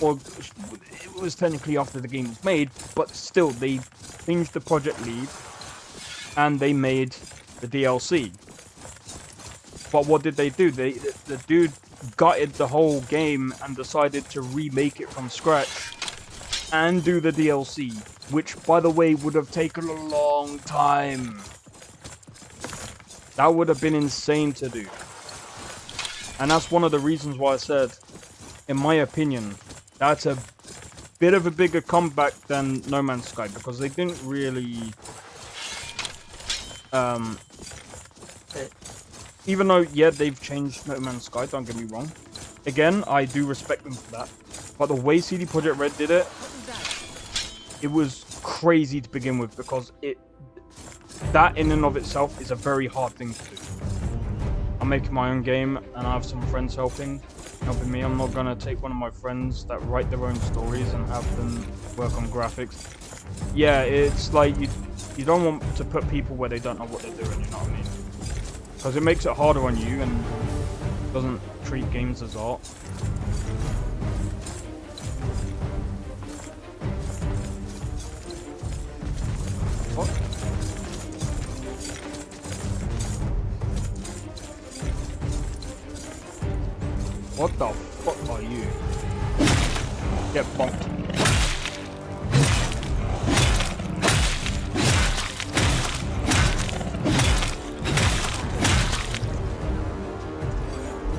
Or it was technically after the game was made, but still they changed the project lead and they made the DLC. But what did they do? The dude gutted the whole game and decided to remake it from scratch and do the DLC, which, by the way, would have taken a long time. That would have been insane to do. And that's one of the reasons why I said, in my opinion, that's a bit of a bigger comeback than No Man's Sky, because they didn't really... even though, yeah, they've changed No Man's Sky, don't get me wrong. Again, I do respect them for that. But the way CD Projekt Red did it, it was crazy to begin with, because that in and of itself is a very hard thing to do. I'm making my own game, and I have some friends helping me. I'm not gonna take one of my friends that write their own stories and have them work on graphics. Yeah, it's like you don't want to put people where they don't know what they're doing, you know what I mean? Because it makes it harder on you and doesn't treat games as art. What? What the fuck are you? Get bonked.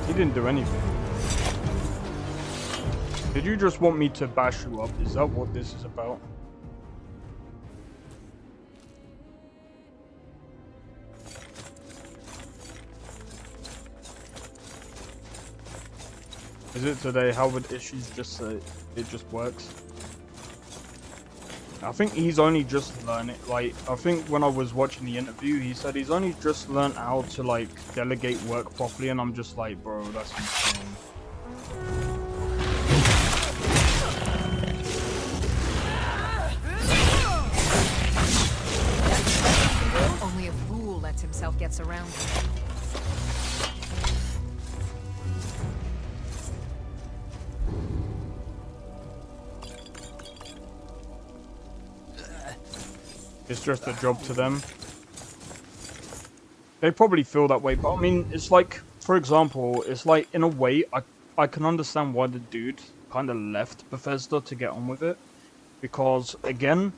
He didn't do anything. Did you just want me to bash you up? Is that what this is about? Is it today? How would issues just say it just works? I think he's only just learned it. Like, I think when I was watching the interview, he said he's only just learned how to, like, delegate work properly, and I'm just like, bro, that's insane. Only a fool lets himself get surrounded. It's just a job to them. They probably feel that way, but I mean, it's like, for example, it's like, in a way, I can understand why the dude kind of left Bethesda to get on with it. Because, again,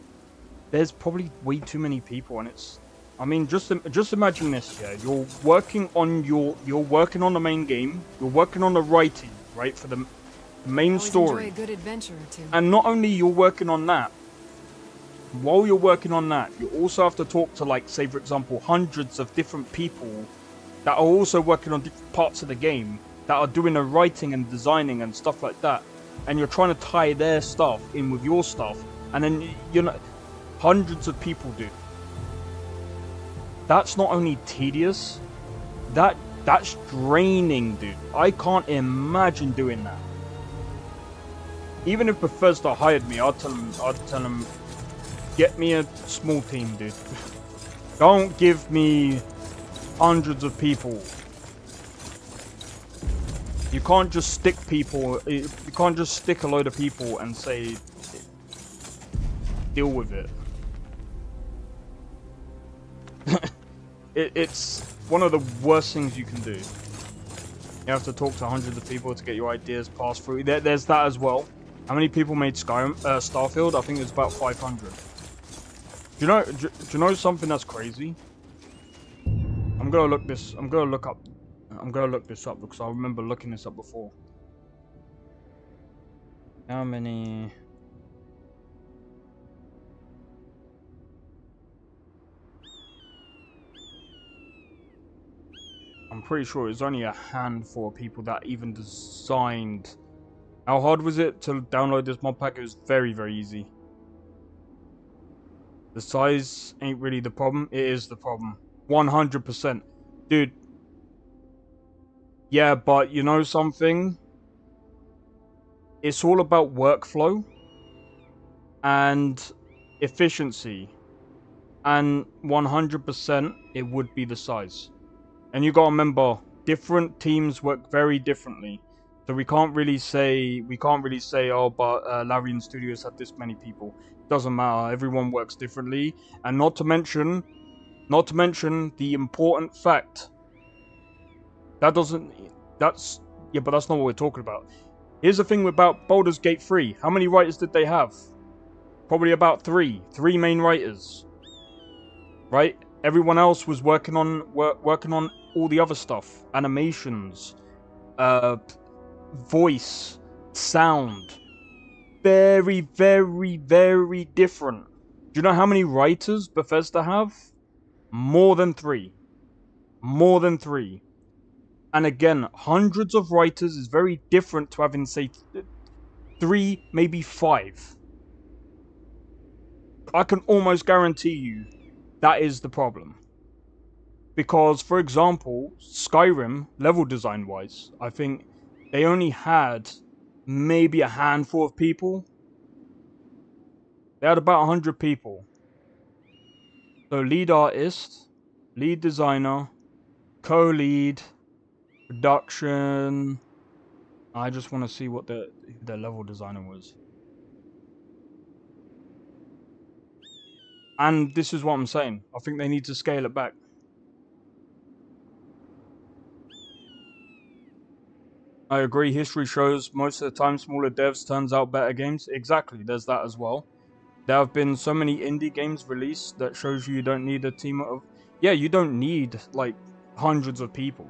there's probably way too many people, and it's... I mean, just imagine this, yeah? You're working on the main game, you're working on the writing, right, for the main story. Enjoy a good adventure or two. And not only you're working on that, while you're working on that, you also have to talk to, like, say, for example, hundreds of different people that are also working on different parts of the game, that are doing the writing and designing and stuff like that. And you're trying to tie their stuff in with your stuff. And then, you know, hundreds of people do. That's not only tedious, that's draining, dude. I can't imagine doing that. Even if Bethesda hired me, I'd tell them, get me a small team, dude. Don't give me hundreds of people. You can't just stick people. You can't just stick a load of people and say, deal with it. It's one of the worst things you can do. You have to talk to hundreds of people to get your ideas passed through. There's that as well. How many people made Skyrim, Starfield? I think it was about 500. Do you know something that's crazy? I'm gonna look this up because I remember looking this up before. How many? I'm pretty sure it's only a handful of people that even designed. How hard was it to download this mod pack? It was very, very easy. The size ain't really the problem. It is the problem. 100%. Dude. Yeah, but you know something? It's all about workflow and efficiency. And 100% it would be the size. And you gotta remember, different teams work very differently. So we can't really say, oh, but Larian Studios have this many people. Doesn't matter. Everyone works differently. And not to mention the important fact. But that's not what we're talking about. Here's the thing about Baldur's Gate 3. How many writers did they have? Probably about 3. 3 main writers. Right? Everyone else was working on all the other stuff. Animations. Voice. Sound. Very, very, very different. Do you know how many writers Bethesda have? More than 3. More than 3. And again, hundreds of writers is very different to having, say, 3, maybe 5. I can almost guarantee you that is the problem. Because, for example, Skyrim, level design-wise, I think they only had maybe a handful of people. They had about 100 people. So lead artist, lead designer, co-lead, production. I just want to see what their level designer was. And this is what I'm saying. I think they need to scale it back. I agree, history shows most of the time smaller devs turns out better games. Exactly, there's that as well. There have been so many indie games released that shows you don't need a team of... Yeah, you don't need, like, hundreds of people.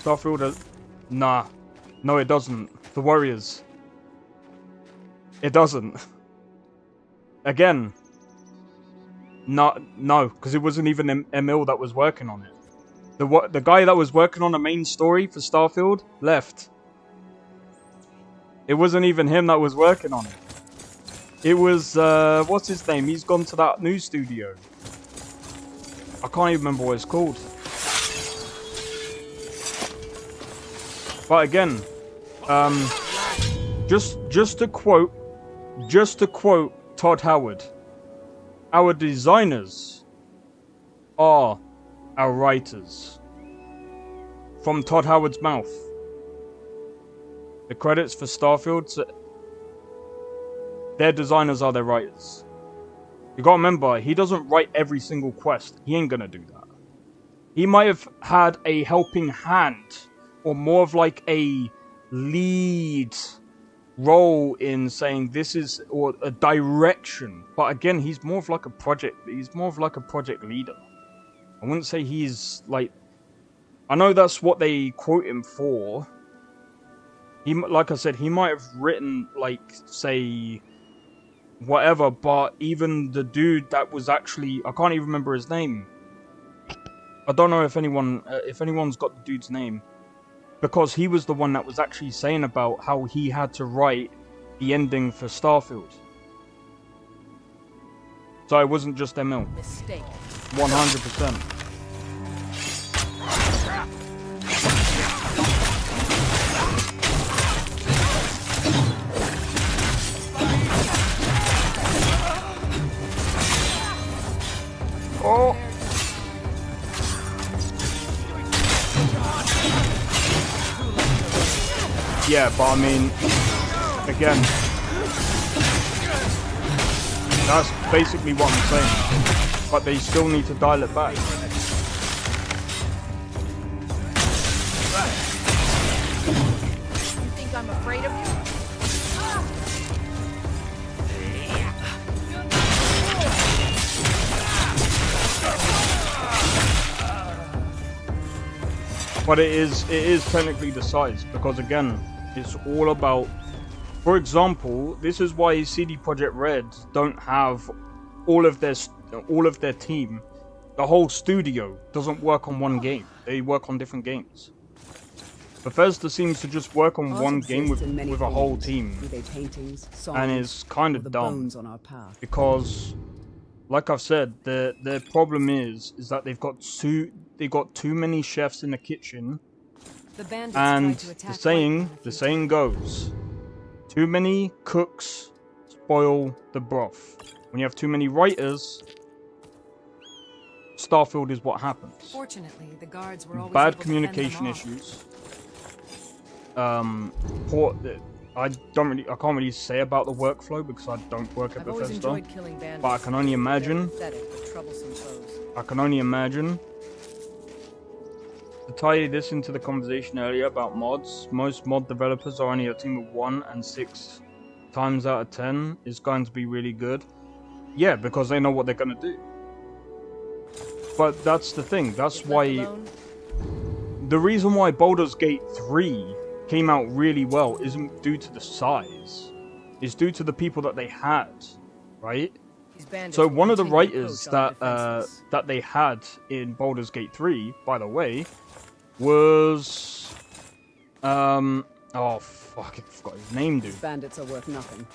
Starfield... Nah. No, it doesn't. The Warriors. It doesn't. Again. No, because it wasn't even Emil that was working on it. The guy that was working on the main story for Starfield left. It wasn't even him that was working on it. It was, what's his name? He's gone to that new studio. I can't even remember what it's called. But again, just to quote Todd Howard, our designers are our writers. From Todd Howard's mouth. The credits for Starfield, their designers are their writers. You gotta remember, he doesn't write every single quest. He ain't gonna do that. He might have had a helping hand, or more of like a lead role in saying this is, or a direction. But again, he's more of like a project leader. I wouldn't say he's like, I know that's what they quote him for. He, like I said, he might have written, like, say, whatever, but even the dude that was actually, I can't even remember his name. I don't know if anyone's got the dude's name, because he was the one that was actually saying about how he had to write the ending for Starfield. So it wasn't just Emil. Mistake. 100%. Oh. Yeah, but I mean, again, that's basically what I'm saying. but they still need to dial it back. You think I'm afraid of you? But it is technically the size, because again, it's all about, for example, this is why CD Projekt Red don't have all of their team. The whole studio doesn't work on one game. They work on different games. Bethesda seems to just work on one game with a whole team, and it's kind of dumb because, like I've said, their problem is that they've got too many chefs in the kitchen, and the saying goes, too many cooks spoil the broth. When you have too many writers, Starfield is what happens. Fortunately, the guards were always Bad able to communication fend them off. issues. I can't really say about the workflow because I don't work at Bethesda, but I can only imagine. I can only imagine. To tie this into the conversation earlier about mods, most mod developers are only a team of 1, and 6 times out of 10 is going to be really good. Yeah, because they know what they're going to do. But that's the thing. That's why the reason why Baldur's Gate 3 came out really well isn't due to the size. It's due to the people that they had, right? So one of the writers that they had in Baldur's Gate 3, by the way, was oh fuck, I forgot his name, dude. Bandits are worth nothing.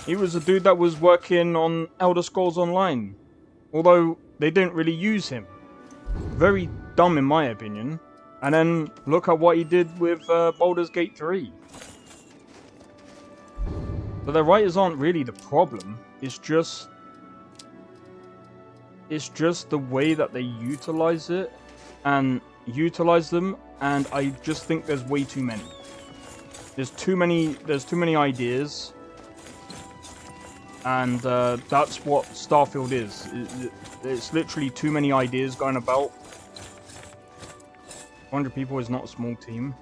He was a dude that was working on Elder Scrolls Online, although they didn't really use him. Very dumb in my opinion. And then look at what he did with Baldur's Gate 3. But the writers aren't really the problem. It's just the way that they utilize it and utilize them, and I just think there's way too many. There's too many ideas, and that's what Starfield is. It's literally too many ideas going about. 100 people is not a small team.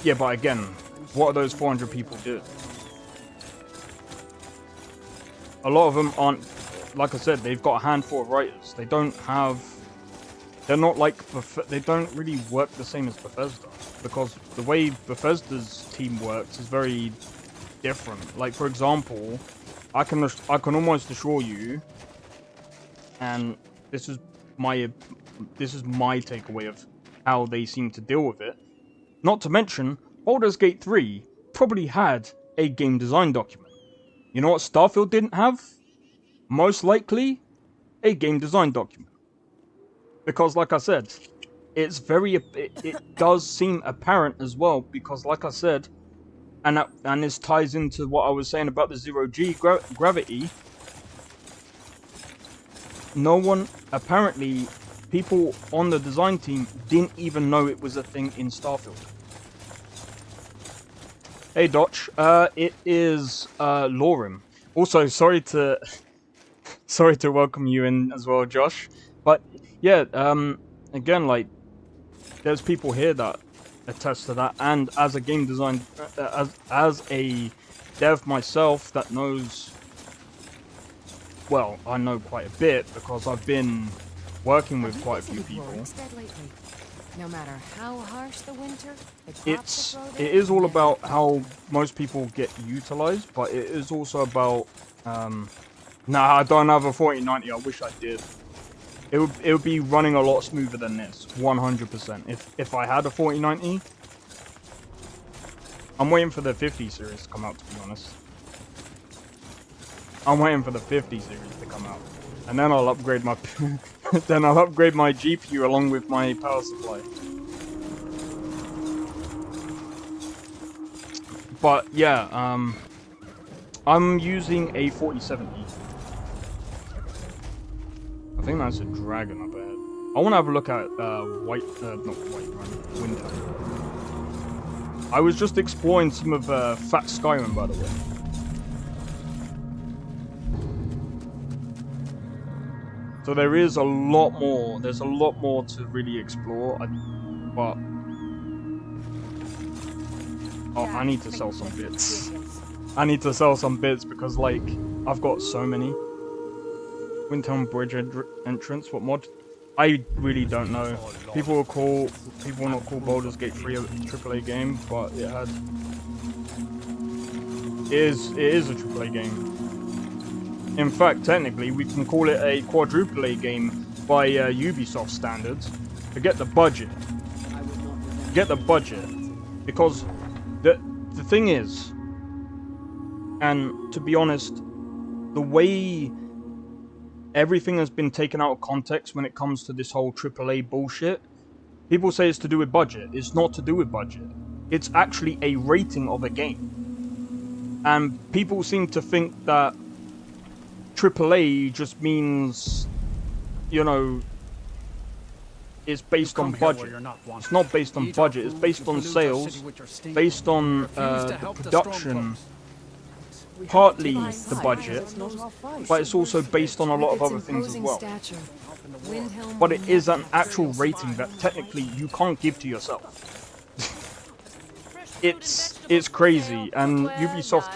Yeah, but again, what are those 400 people doing? A lot of them aren't, like I said, they've got a handful of writers. They don't have, they're not like, they don't really work the same as Bethesda. Because the way Bethesda's team works is very different. Like, for example, I can almost assure you, and this is my takeaway of how they seem to deal with it. Not to mention, Baldur's Gate 3 probably had a game design document. You know what Starfield didn't have? Most likely, a game design document. Because like I said, it's it does seem apparent as well, because like I said, and this ties into what I was saying about the zero-G gravity. No one, apparently, people on the design team didn't even know it was a thing in Starfield. Hey Dotch, it is LoreRim. Also, sorry to welcome you in as well, Josh. But yeah, again, like, there's people here that attest to that, and as a game design, as a dev myself that knows, well, I know quite a bit because I've been working with quite a few people. No matter how harsh the winter, It is all about how most people get utilized, but it is also about nah, I don't have a 4090. I wish I did. It would be running a lot smoother than this, 100%. If I had a 4090, I'm waiting for the 50 series to come out. To be honest, I'm waiting for the 50 series to come out, and then I'll upgrade my then I'll upgrade my GPU along with my power supply. But yeah, I'm using a 4070. I think that's a dragon up ahead. I want to have a look at Winter. I was just exploring some of Fat Skyrim, by the way. So there is a lot more. There's a lot more to really explore. But oh, I need to sell some bits. I need to sell some bits because like I've got so many. Winterhold Bridge entrance. What mod? I really don't know. People will not call Baldur's Gate 3 a AAA game, but it had. It is a AAA game. In fact, technically, we can call it a quadruple A game by Ubisoft standards. Forget the budget. Forget the budget, because the thing is, and to be honest, the way everything has been taken out of context when it comes to this whole AAA bullshit. People say it's to do with budget. It's not to do with budget. It's actually a rating of a game. And people seem to think that AAA just means, you know, it's based on budget. It's not based on budget. It's based on sales, based on the production, partly the budget, but it's also based on a lot of other things as well. But it is an actual rating that technically you can't give to yourself. It's crazy, and Ubisoft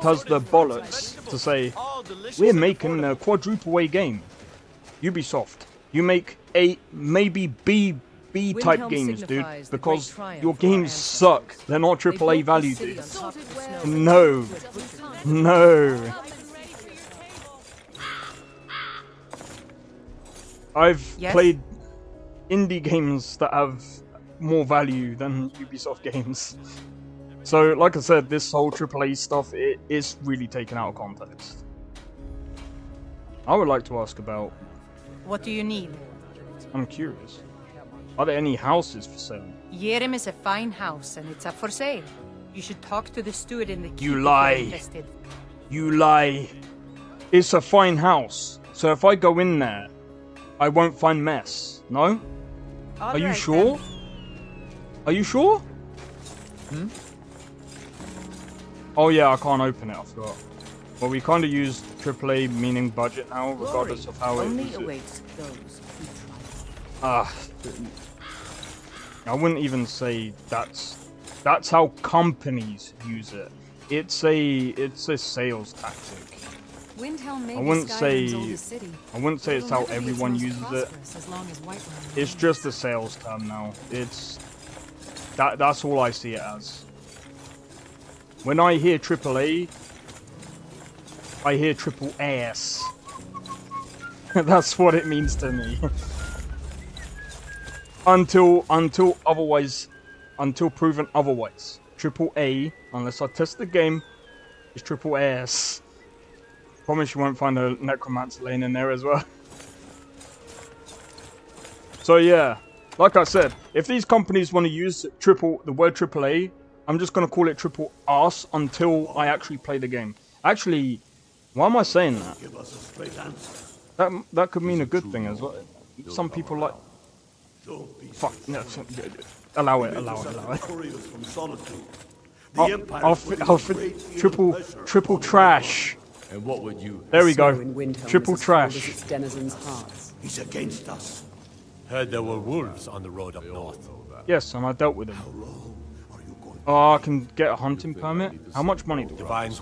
has the bollocks to say, we're making a quadruple A game. Ubisoft, you make A, maybe B type games, dude, because your games suck. They're not AAA value, dude. No. No. I've played indie games that have more value than Ubisoft games. So, like I said, this whole AAA stuff, it is really taken out of context. I would like to ask about... What do you need? I'm curious. Are there any houses for sale? LoreRim is a fine house, and it's up for sale. You should talk to the steward in the keep. You lie. You lie. It's a fine house, so if I go in there, I won't find mess. No? Are you sure? Are you sure? Hmm? Oh yeah, I can't open it, I forgot. Well, we kind of use AAA meaning budget now, regardless of how it is. I wouldn't even say that's how companies use it. It's a sales tactic. I wouldn't say it's how everyone uses it. It's just a sales term now. That's all I see it as. When I hear AAA, I hear triple ass. That's what it means to me. Until proven otherwise. Triple A, unless I test the game, is triple ass. Promise you won't find a necromancer lane in there as well. So yeah, like I said, if these companies want to use the word AAA, I'm just gonna call it triple arse until I actually play the game. Actually, why am I saying that? That could mean a good thing as well. Some people like. Fuck no! Allow it. I'll triple trash. And what would you? There we go. Triple trash. He's against us. Heard there were wolves on the road up north. Yes, and I dealt with them. Oh, I can get a hunting permit. How much money do I have?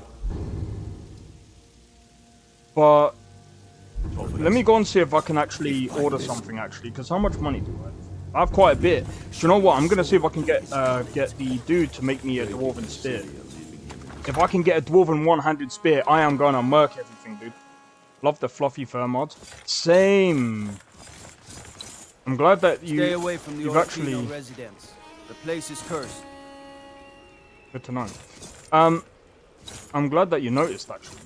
But let me go and see if I can actually order something. Because how much money do I have? I have quite a bit. Do you know what? I'm gonna see if I can get the dude to make me a dwarven spear. If I can get a dwarven one-handed spear, I am gonna murk everything, dude. Love the fluffy fur mod. Same. I'm glad that Stay away from the you've actually. residence. The place is cursed. Good to know. I'm glad that you noticed actually.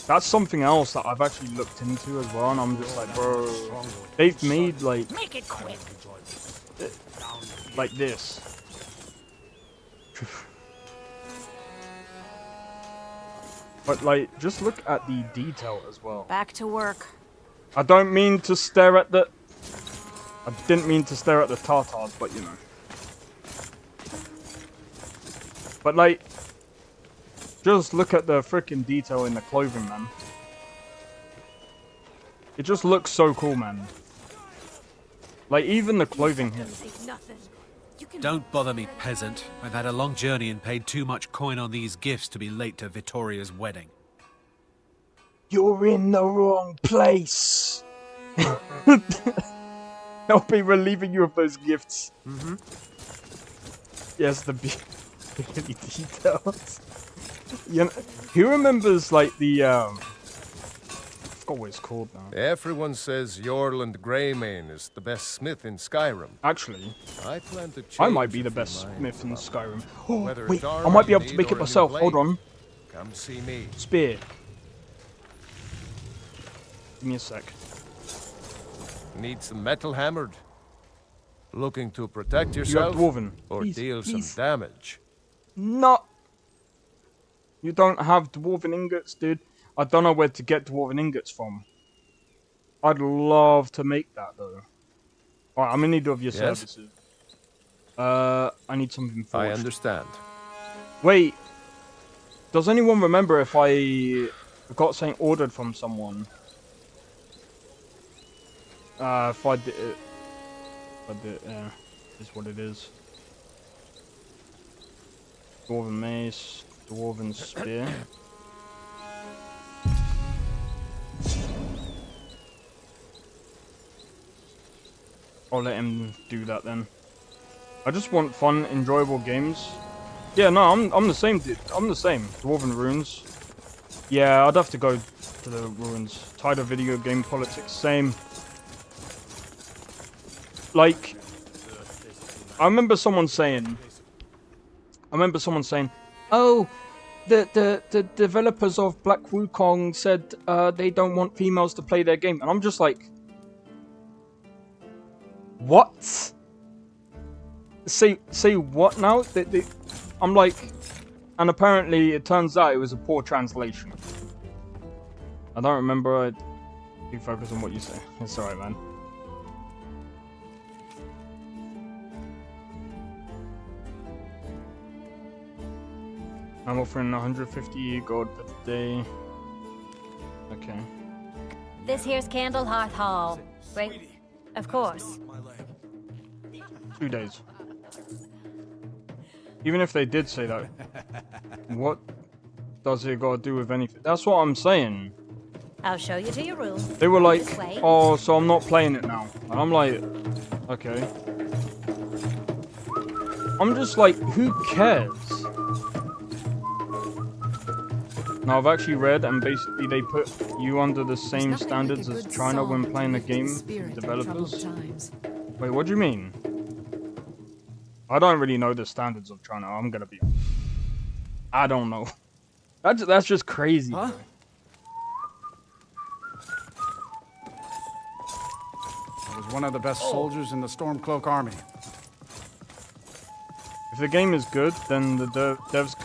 That's something else that I've actually looked into as well, and I'm just like, bro, they've made like Make it quick. Like this. But like, just look at the detail as well. Back to work. I don't mean to stare at the. I didn't mean to stare at the tartars, but you know. But like, just look at the freaking detail in the clothing, man. It just looks so cool, man. Like, even the clothing here. Don't bother me, peasant. I've had a long journey and paid too much coin on these gifts to be late to Vittoria's wedding. You're in the wrong place. I'll be relieving you of those gifts. Yes, the beauty details. You know, who remembers, like, the, I forgot what it's called now. Everyone says Yorland Greymane is the best smith in Skyrim. Actually, I plan to I might be the best smith in Skyrim. Oh, wait, I might be able to make it myself. Hold on. Come see me. Spear. Give me a sec. Need some metal hammered. Looking to protect yourself Dwarven. or Please, deal please. some damage. No. You don't have dwarven ingots, dude. I don't know where to get dwarven ingots from. I'd love to make that, though. Alright, I'm in need of your services. I need something forged. I understand. Wait. Does anyone remember if I got something ordered from someone? If I did it... yeah, is what it is. Dwarven mace, dwarven spear. I'll let him do that then. I just want fun, enjoyable games. Yeah, no, I'm the same, dude. I'm the same. Dwarven runes. Yeah, I'd have to go to the ruins. Tired of video game politics. Same. Like, I remember someone saying, oh, the developers of Black Wukong said they don't want females to play their game, and I'm just like, what? Say what now? I'm like, and apparently it turns out it was a poor translation. I don't remember. You focus on what you say. It's alright, man. I'm offering 150 gold per day. Okay. This here's Candlehearth Hall. Wait, of course. 2 days. Even if they did say that, what does it got to do with anything? That's what I'm saying. I'll show you to your room. They were like, This way. oh, so I'm not playing it now. And I'm like, okay. I'm just like, who cares? Now, I've actually read, and basically they put you under the same standards as China when playing a game with developers. Wait, what do you mean? I don't really know the standards of China, I'm gonna be... I don't know. That's just crazy. Huh? I was one of the best soldiers in the Stormcloak army. If the game is good, then the devs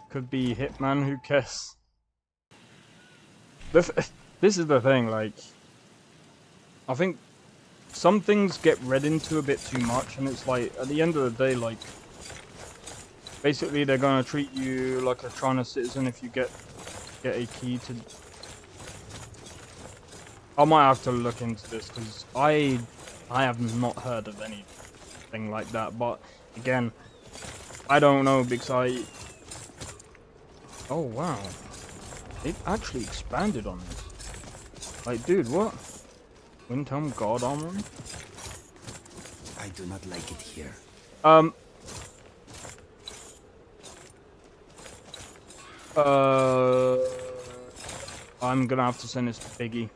could be Hitman, who cares? This is the thing, like, I think some things get read into a bit too much, and it's like, at the end of the day, like, basically they're gonna treat you like a China citizen if you get a key to... I might have to look into this, because I have not heard of anything like that, but again, I don't know, because oh wow, they've actually expanded on this. Like, dude, what? Windhelm God Armor? I do not like it here. I'm gonna have to send this to Biggie.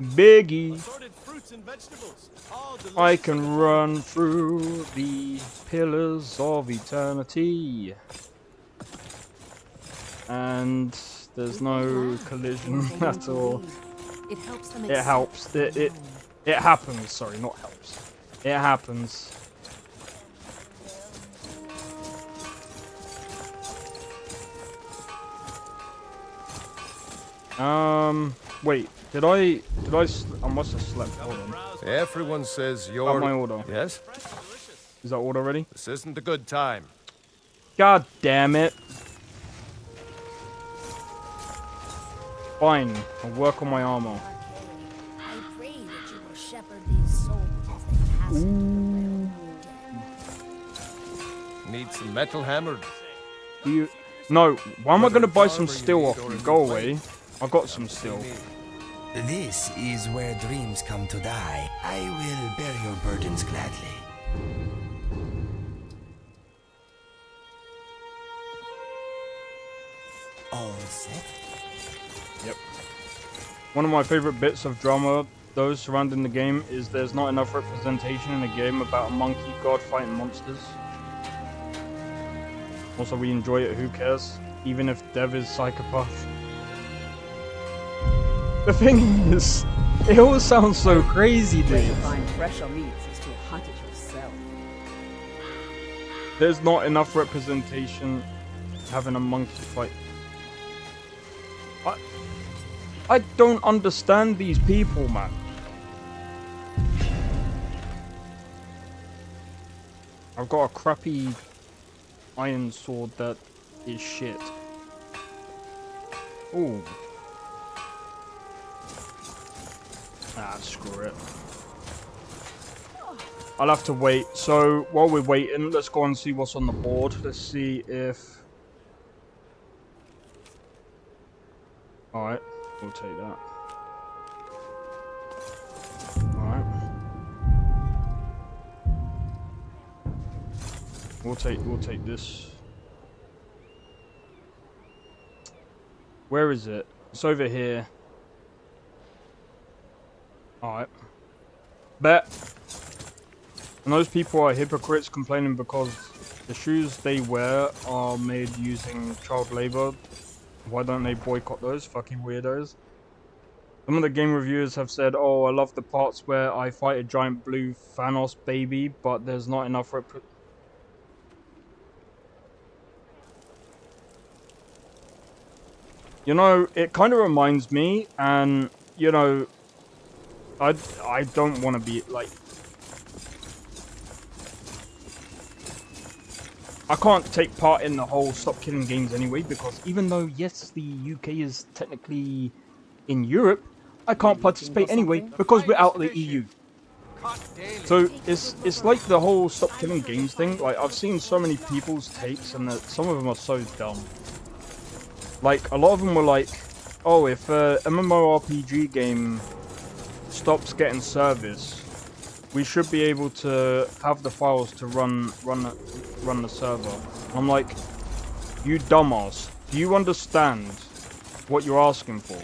Biggie! I can run through the pillars of eternity. And there's no collision at all. It helps them. It helps. It happens. Sorry, not helps. It happens. Wait. Did I I must have slept. Hold on. Everyone says you're... my order. Yes? Is that order ready? This isn't a good time. God damn it. Fine. I'll work on my armor. Need some metal hammered. No, why am I gonna buy some steel off you? Go away. I got some steel. This is where dreams come to die. I will bear your burdens gladly. All set? Yep. One of my favorite bits of drama, those surrounding the game, is there's not enough representation in a game about a monkey god fighting monsters. Also, we enjoy it, who cares? Even if Dev is psychopath. The thing is, it all sounds so crazy, dude. The way to find fresher meats is to hunt it yourself. There's not enough representation having a monkey fight. I don't understand these people, man. I've got a crappy iron sword that is shit. Ooh. Ah, screw it. I'll have to wait. So, while we're waiting, let's go and see what's on the board. Let's see if... Alright, we'll take that. Alright. We'll take this. Where is it? It's over here. Alright. Bet. And those people are hypocrites complaining because the shoes they wear are made using child labor. Why don't they boycott those? Fucking weirdos. Some of the game reviewers have said, oh, I love the parts where I fight a giant blue Thanos baby, but there's not enough You know, it kind of reminds me, and, you know, I don't want to be, like... I can't take part in the whole stop killing games anyway, because even though, yes, the UK is technically in Europe, I can't participate anyway, because we're out of the EU. So, it's like the whole stop killing games thing. Like, I've seen so many people's takes, and some of them are so dumb. Like, a lot of them were like, oh, if a MMORPG game stops getting service, we should be able to have the files to run the server. I'm like, you dumbass, do you understand what you're asking for?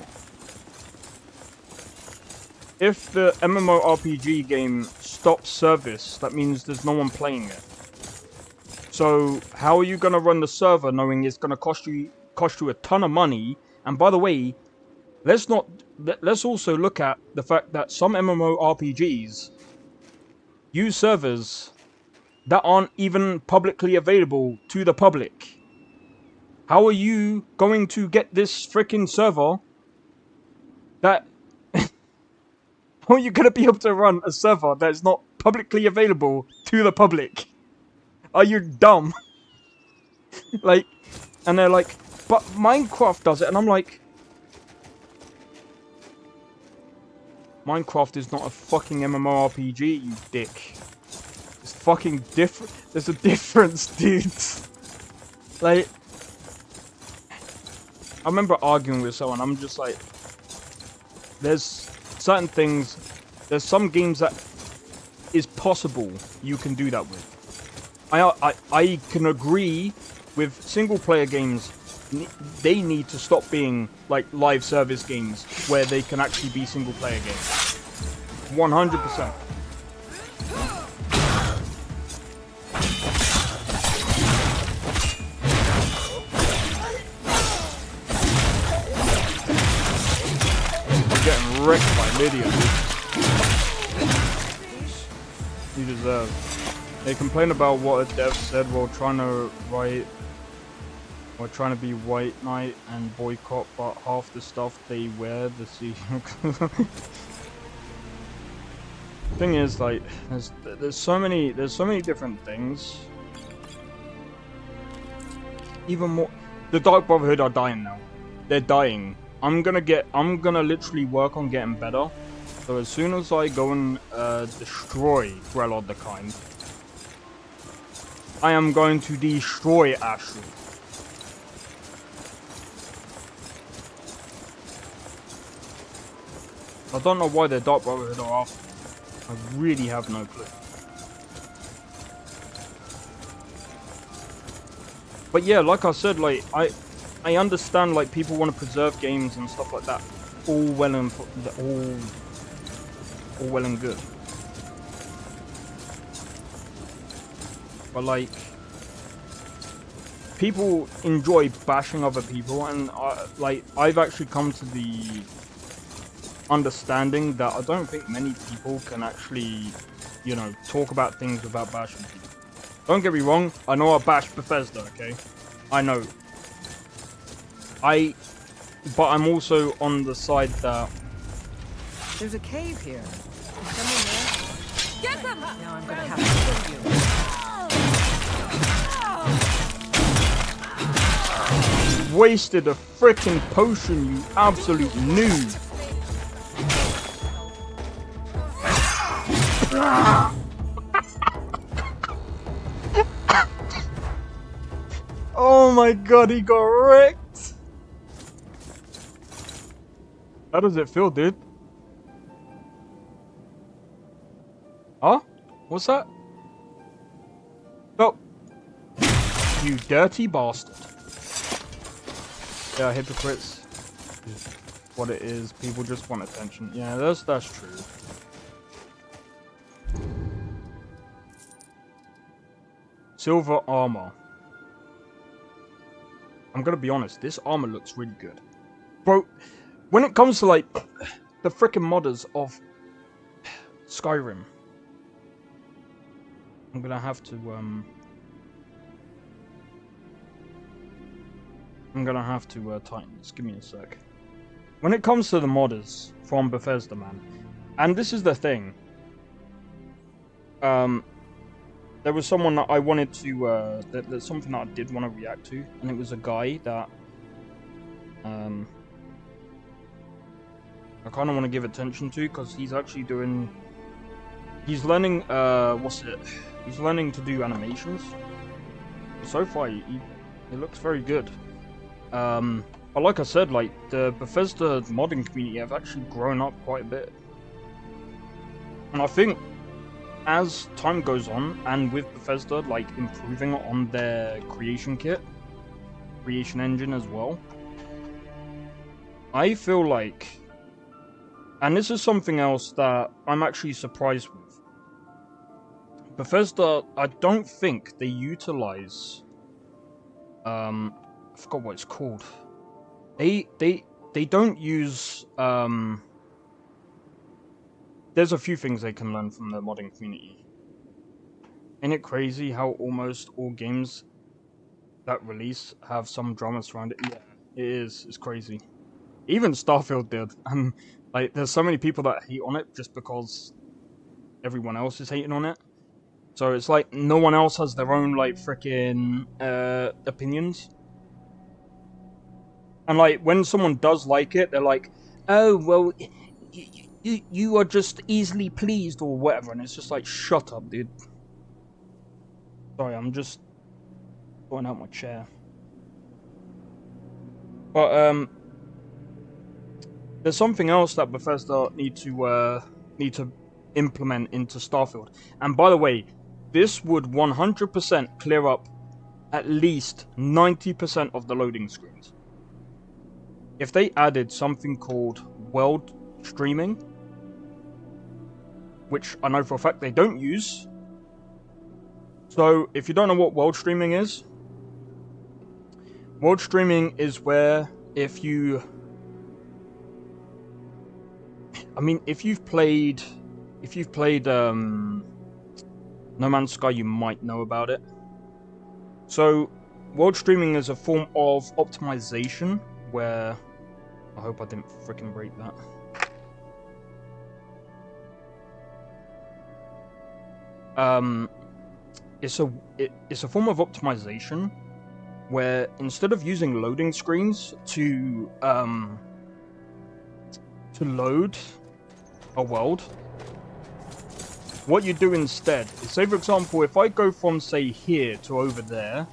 If the MMORPG game stops service, that means there's no one playing it. So how are you gonna run the server knowing it's gonna cost you a ton of money? And by the way, let's also look at the fact that some MMORPGs use servers that aren't even publicly available to the public. How are you going to get this freaking server that... How are you going to be able to run a server that is not publicly available to the public? Are you dumb? Like, and they're like, but Minecraft does it, and I'm like... Minecraft is not a fucking MMORPG, you dick. It's fucking different. There's a difference, dude. Like, I remember arguing with someone. I'm just like, there's certain things. There's some games that is possible you can do that with. I can agree with single player games. They need to stop being like live service games where they can actually be single player games. 100%. You're getting wrecked by Lydia, dude. You deserve. They complain about what a dev said while trying to write. We're trying to be white knight and boycott, but half the stuff they wear, the thing is, like, there's so many different things. Even more, the Dark Brotherhood are dying now. They're dying. I'm gonna literally work on getting better, So as soon as I go and destroy Grelod the Kind, I am going to destroy Ashram. I don't know why the Dark Brotherhood are after me. I really have no clue. But yeah, like I said, like I understand like people want to preserve games and stuff like that. All well and all well and good. But like people enjoy bashing other people, and like I've actually come to the understanding that I don't think many people can actually, you know, talk about things without bashing people. Don't get me wrong, I know I bash Bethesda, okay? I know. But I'm also on the side that... There's a cave here. Is someone there? Get them! Now I'm gonna have to kill you. Wasted a frickin' potion, you absolute noob! Oh my god, he got wrecked! How does it feel, dude? Huh? What's that? Oh. You dirty bastard. Yeah, hypocrites is what it is. People just want attention. Yeah, that's true. Silver armor. I'm gonna be honest, this armor looks really good. Bro, when it comes to like the frickin' modders of Skyrim, I'm gonna have to tighten this. Give me a sec. When it comes to the modders from Bethesda, man, and this is the thing. There was someone that I wanted to, there's something that I did want to react to, and it was a guy that, I kind of want to give attention to, because he's actually doing, he's learning, he's learning to do animations. So far, it looks very good. But like I said, like, the Bethesda modding community have actually grown up quite a bit. And I think, as time goes on, and with Bethesda like improving on their creation kit, creation engine as well, I feel like, and this is something else that I'm actually surprised with, Bethesda, I don't think they utilize, I forgot what it's called, they don't use, there's a few things they can learn from the modding community. Ain't it crazy how almost all games that release have some drama surrounded it? Yeah, it is. It's crazy. Even Starfield did. And like, there's so many people that hate on it just because everyone else is hating on it. So it's like no one else has their own like freaking opinions. And like when someone does like it, they're like, "Oh well, you are just easily pleased," or whatever, and it's just like, shut up, dude. Sorry, I'm just going out my chair. But there's something else that Bethesda need to implement into Starfield. And by the way, this would 100% clear up at least 90% of the loading screens. If they added something called world streaming, which I know for a fact they don't use. So, if you don't know what world streaming is where if you've played No Man's Sky, you might know about it. So, world streaming is a form of optimization where, I hope I didn't freaking break that. It's a form of optimization where instead of using loading screens to load a world, what you do instead is, say for example, if I go from, say, here to over there,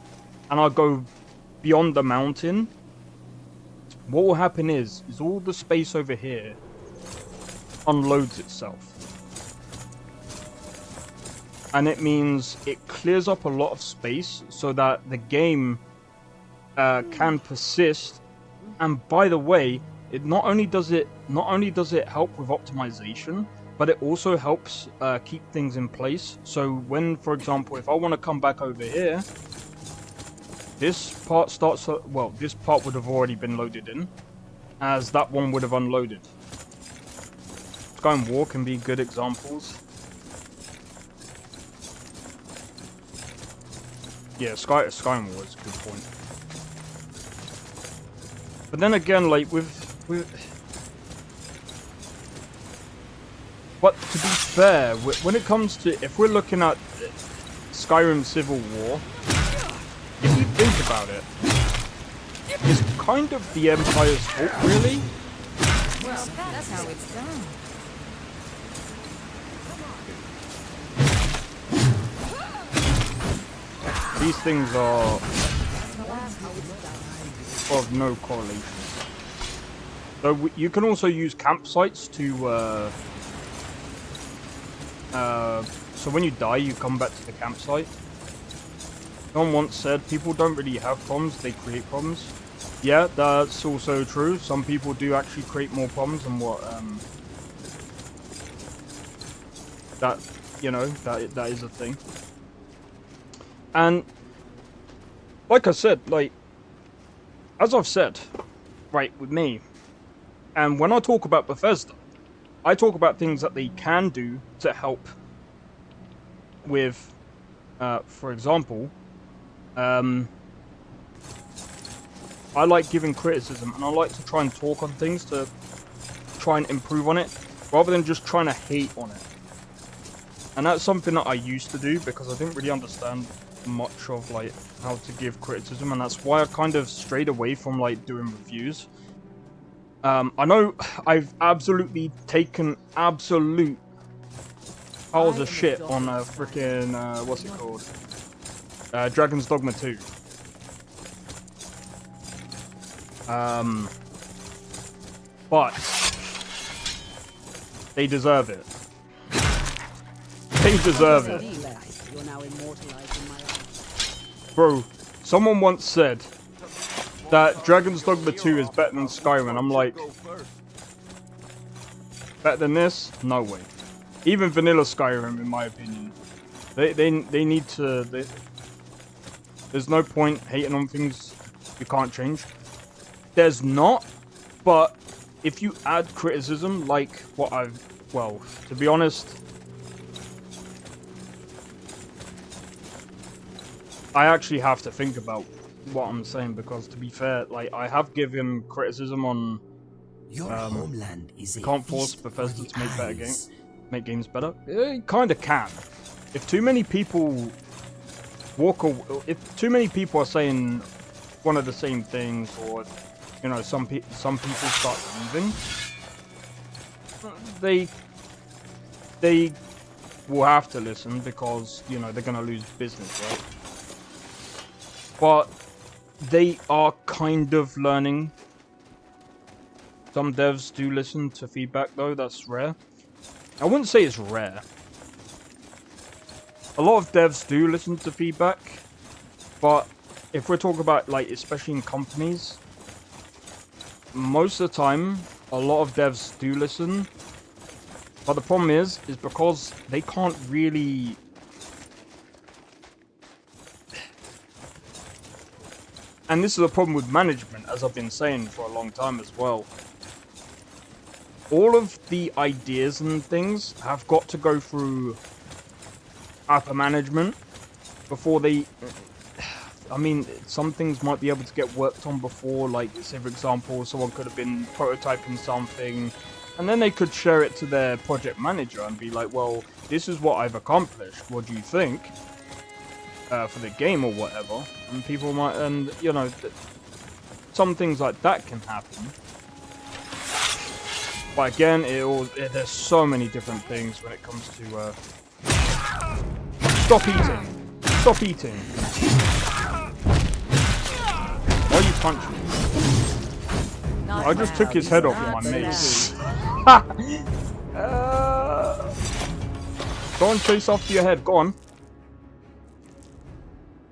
and I go beyond the mountain, what will happen is all the space over here unloads itself. And it means it clears up a lot of space so that the game can persist. And by the way, it not only does it help with optimization, but it also helps keep things in place. So when, for example, if I want to come back over here, this part starts, well, this part would have already been loaded in, as that one would have unloaded. Skyrim War can be good examples. Yeah, Skyrim War is a good point. But then again, like but to be fair, when it comes to, if we're looking at Skyrim Civil War, if you think about it, it's kind of the Empire's fault, really. Well, that's how it's done. These things are of no correlation. So you can also use campsites to so when you die, you come back to the campsite. Someone once said people don't really have problems, they create problems. Yeah, that's also true. Some people do actually create more problems than what that, you know, that is a thing. And like I said, like as I've said, right, with me, and when I talk about Bethesda, I talk about things that they can do to help with, for example, I like giving criticism, and I like to try and talk on things to try and improve on it, rather than just trying to hate on it. And that's something that I used to do, because I didn't really understand much of like how to give criticism, and that's why I kind of strayed away from like doing reviews. I know I've absolutely taken absolute piles of shit on freaking what's it called? Dragon's Dogma 2. But they deserve it. They deserve it. Bro, someone once said that Dragon's Dogma 2 is better than Skyrim. I'm like, better than this? No way. Even vanilla Skyrim, in my opinion. They need to. There's no point hating on things you can't change. There's not, but if you add criticism like what well, to be honest, I actually have to think about what I'm saying, because to be fair, like I have given criticism on Your homeland is you can't force Bethesda to make games better. It kind of can. If too many people if too many people are saying one of the same things, or you know, some people start leaving, they will have to listen, because you know they're gonna lose business, right? But they are kind of learning. Some devs do listen to feedback, though. That's rare. I wouldn't say it's rare. A lot of devs do listen to feedback, but if we're talking about, like, especially in companies, most of the time, a lot of devs do listen. But the problem is because they can't really... And this is a problem with management, as I've been saying for a long time as well. All of the ideas and things have got to go through upper management before they... I mean, some things might be able to get worked on before, like, say for example, someone could have been prototyping something, and then they could share it to their project manager and be like, well, this is what I've accomplished, what do you think? For the game or whatever, and people might, and you know, some things like that can happen. But again, there's so many different things when it comes to... Stop eating! Stop eating! Why are you punching me? I just took his head off with my mace. Go on, chase after your head. Go on.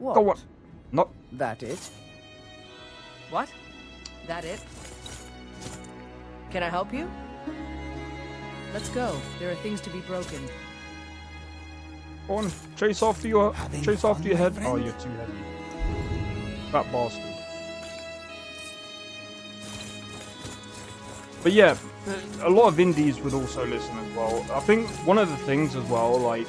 What? Go on. Not that it? What? That it? Can I help you? Let's go. There are things to be broken. Go on, chase after your head. Oh, you're too heavy. Fat bastard. But yeah, a lot of indies would also listen as well. I think one of the things as well, like,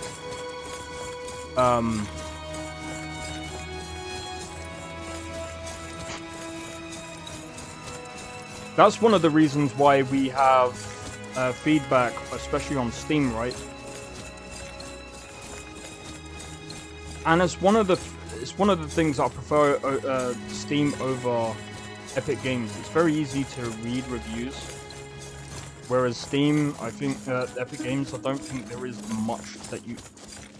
that's one of the reasons why we have feedback, especially on Steam, right? And it's one of the things I prefer Steam over Epic Games. It's very easy to read reviews. Whereas Steam, I think, Epic Games, I don't think there is much that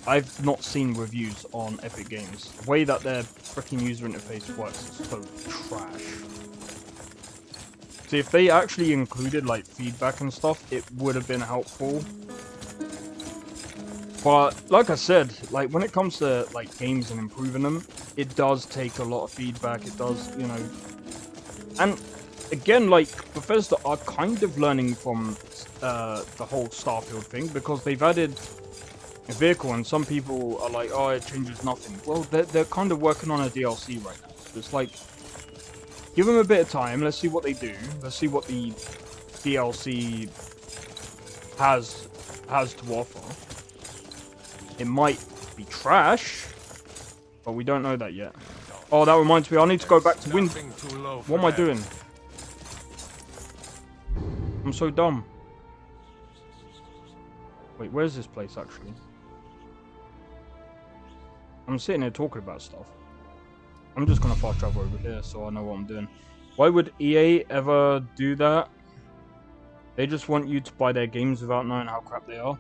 I've not seen reviews on Epic Games. The way that their freaking user interface works is so trash. See, if they actually included, like, feedback and stuff, it would have been helpful. But, like I said, like, when it comes to, like, games and improving them, it does take a lot of feedback, it does, you know... And... Again, like, Bethesda are kind of learning from the whole Starfield thing, because they've added a vehicle, and some people are like, oh, it changes nothing. Well, they're kind of working on a DLC right now. So it's like, give them a bit of time, let's see what they do. Let's see what the DLC has to offer. It might be trash, but we don't know that yet. Oh, that reminds me, I need to go back to What am I doing? I'm so dumb. Wait, where's this place actually? I'm sitting here talking about stuff. I'm just gonna fast travel over here so I know what I'm doing. Why would EA ever do that? They just want you to buy their games without knowing how crap they are.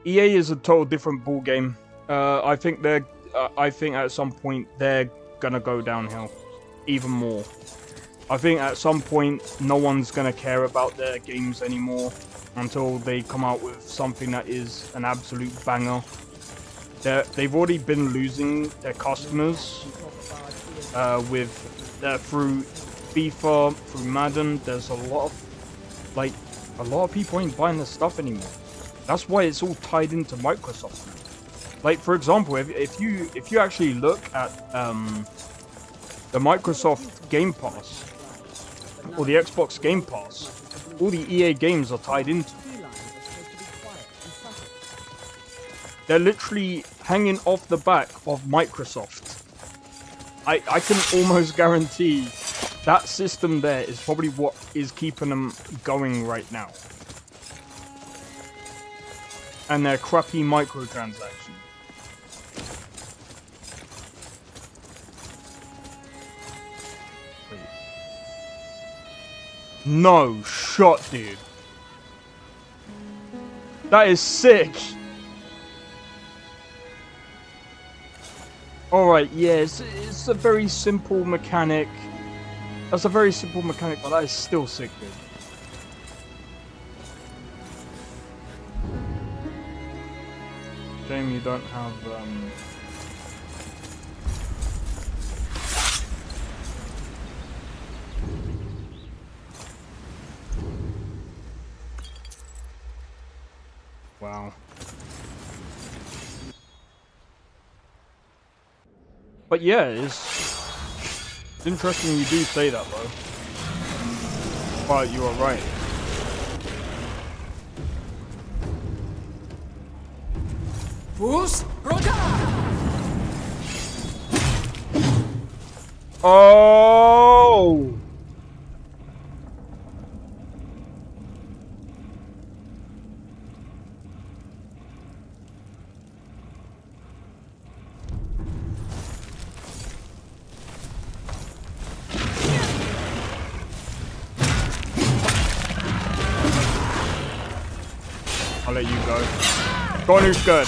EA is a total different ball game. I think at some point they're gonna go downhill even more. I think at some point no one's gonna care about their games anymore until they come out with something that is an absolute banger. They've already been losing their customers through FIFA, through Madden. There's a lot of people ain't buying this stuff anymore. That's why it's all tied into Microsoft now. Like, for example, if you actually look at the Microsoft Game Pass or the Xbox Game Pass, all the EA games are tied into. They're literally hanging off the back of Microsoft. I can almost guarantee that system there is probably what is keeping them going right now. And their crappy microtransactions. No shot, dude. That is sick. Alright, yeah, it's a very simple mechanic. That's a very simple mechanic, but that is still sick, dude. Shame you don't have, Wow. But yeah, it's interesting you do say that, though. But you are right. Oh! I'll let you go. Go on, who's good?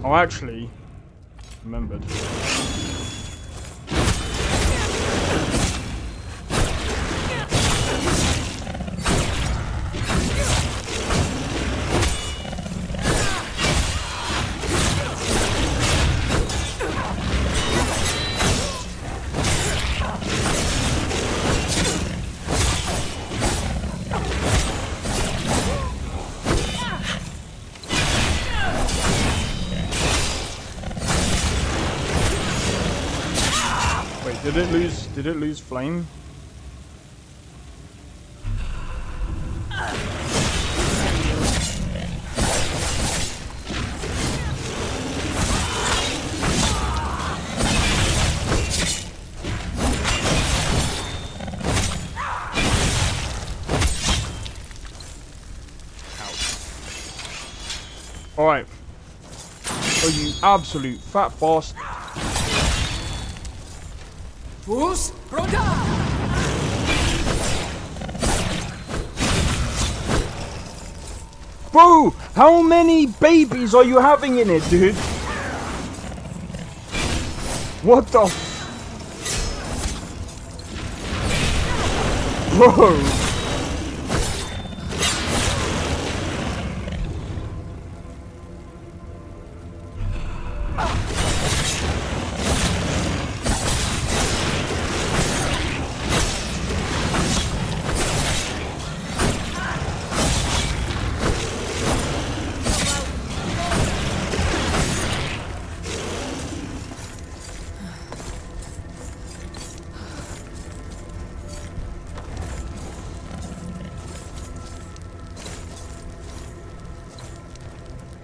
Oh, actually, remembered. Did it lose flame? Alright. Oh, you absolute fat bastard. Fus Roda! Bro, how many babies are you having in it, dude? What the Bro!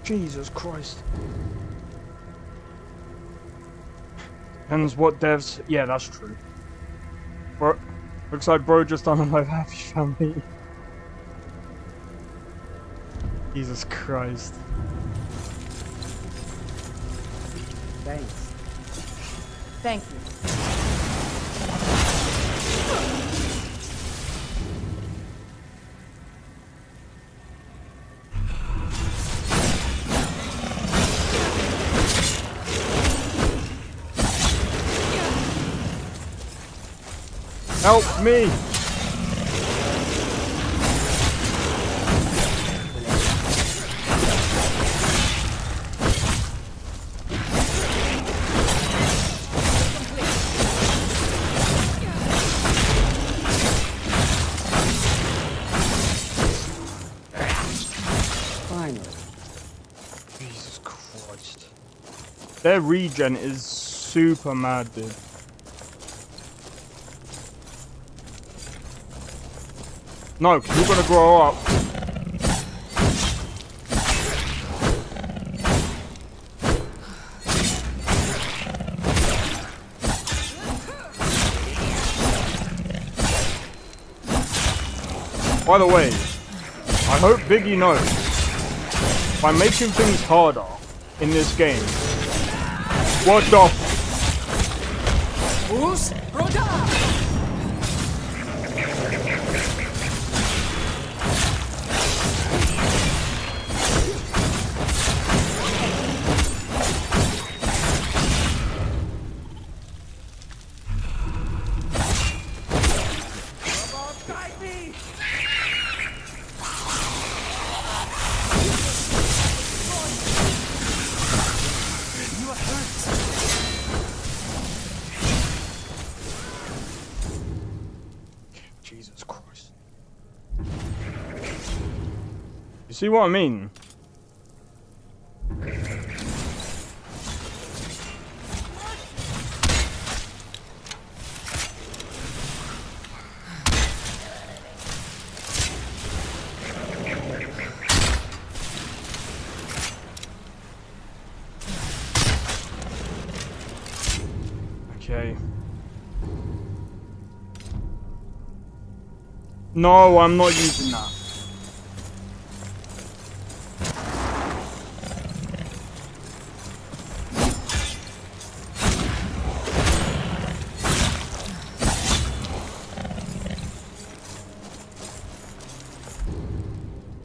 Jesus Christ. Depends what devs... Yeah, that's true. Bro, looks like bro just unalive happy family. Jesus Christ. Thanks. Thank you. Help me! Finally. Jesus Christ. Their regen is super mad, dude. No, because you're gonna grow up. By the way, I hope Biggie knows, by making things harder in this game. What the Fus Roda! Jesus Christ. You see what I mean? Okay. No, I'm not using that.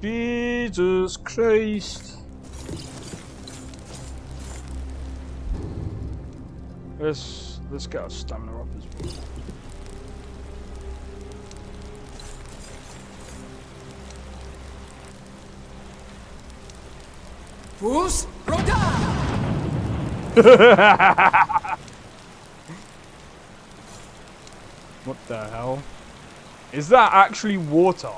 Jesus Christ. Let's get our stamina up as well. Fus Roda! What the hell? Is that actually water?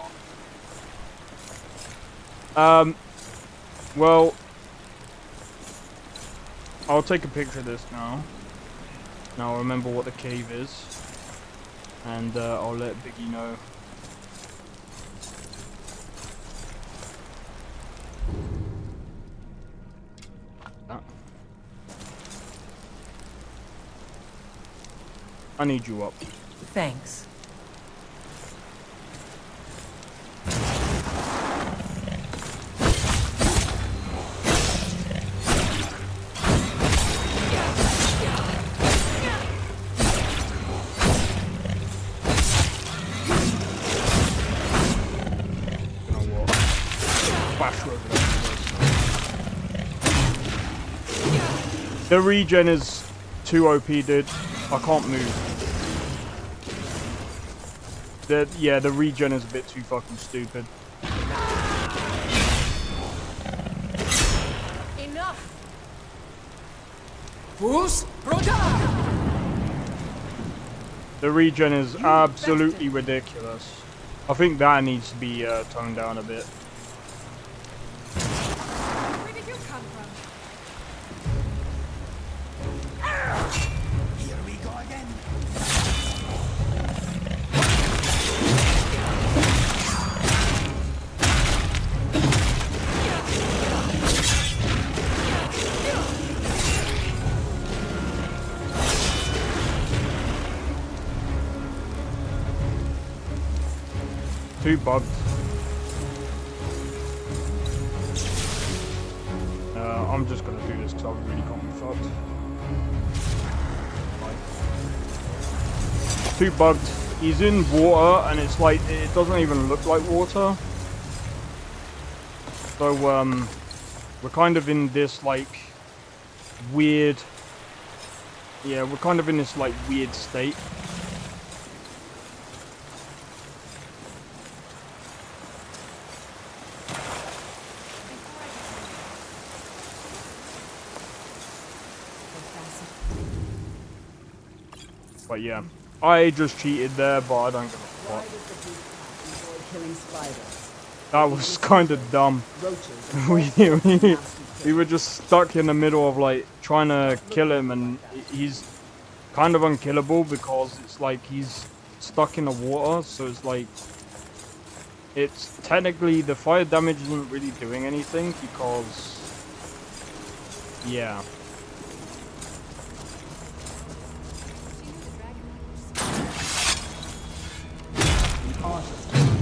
Well, I'll take a picture of this now. Now I'll remember what the cave is. And I'll let Biggie know. I need you up. Thanks. The regen is too OP, dude. I can't move. Yeah, the regen is a bit too fucking stupid. Enough. Fus Roda! The regen is absolutely ridiculous. I think that needs to be toned down a bit. Where did you come from? Here we go again. Too bugged. I'm just gonna do this because I really can't be fucked. Too bugged. He's in water and it's like, it doesn't even look like water. So, we're kind of in this like weird, yeah, we're kind of in this like weird state. But yeah, I just cheated there, but I don't give a fuck. That was kind of dumb. we were just stuck in the middle of like trying to kill him, and he's kind of unkillable because it's like he's stuck in the water. So it's like, it's technically the fire damage isn't really doing anything because, yeah.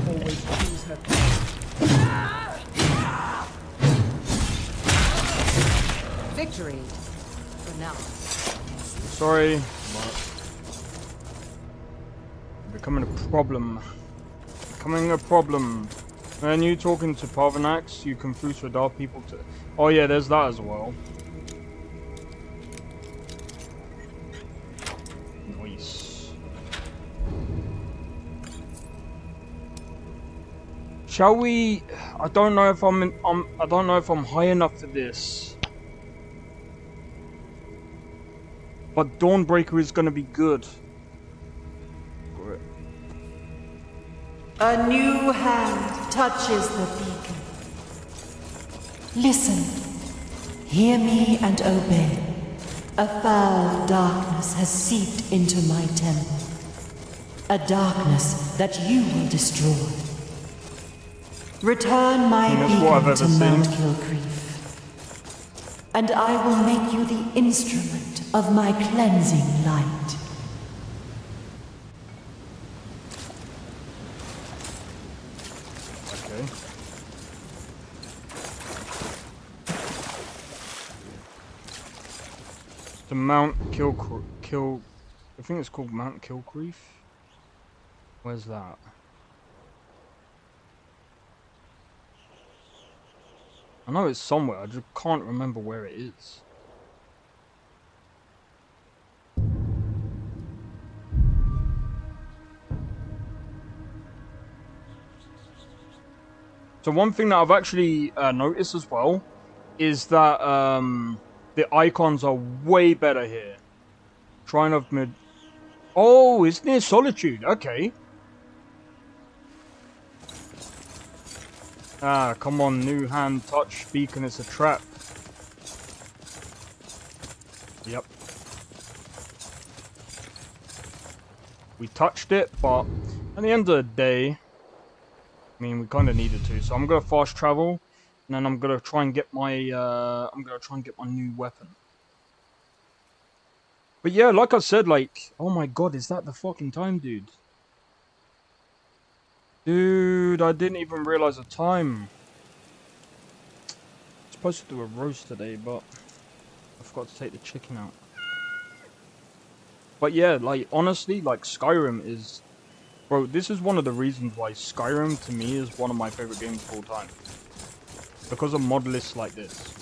Always choose her victory for now. Sorry, but becoming a problem. Becoming a problem. When you talking to Parvenax, you confuse with our people to. Oh yeah, there's that as well. Nice. Shall we? I don't know if I don't know if I'm high enough for this. But Dawnbreaker is gonna be good. A new hand touches the beacon. Listen. Hear me and obey. A foul darkness has seeped into my temple. A darkness that you will destroy. Return my beacon to Mount Kilcreef, and I will make you the instrument of my cleansing light. Okay. To Mount I think it's called Mount Kilcreef. Where's that? know it's somewhere, I just can't remember where it is. So one thing that I've actually noticed as well is that the icons are way better here. Shrine of Mid... Oh, it's near Solitude. Okay. Ah, come on. New hand touch beacon. It's a trap. Yep. We touched it, but at the end of the day, I mean, we kind of needed to. So I'm gonna fast travel, and then I'm gonna try and get my new weapon. But yeah, like I said, like, oh my god, is that the fucking time, dude? Dude, I didn't even realize the time. I'm supposed to do a roast today, but I forgot to take the chicken out. But yeah, like, honestly, like, Skyrim is... Bro, this is one of the reasons why Skyrim, to me, is one of my favorite games of all time. Because of mod lists like this.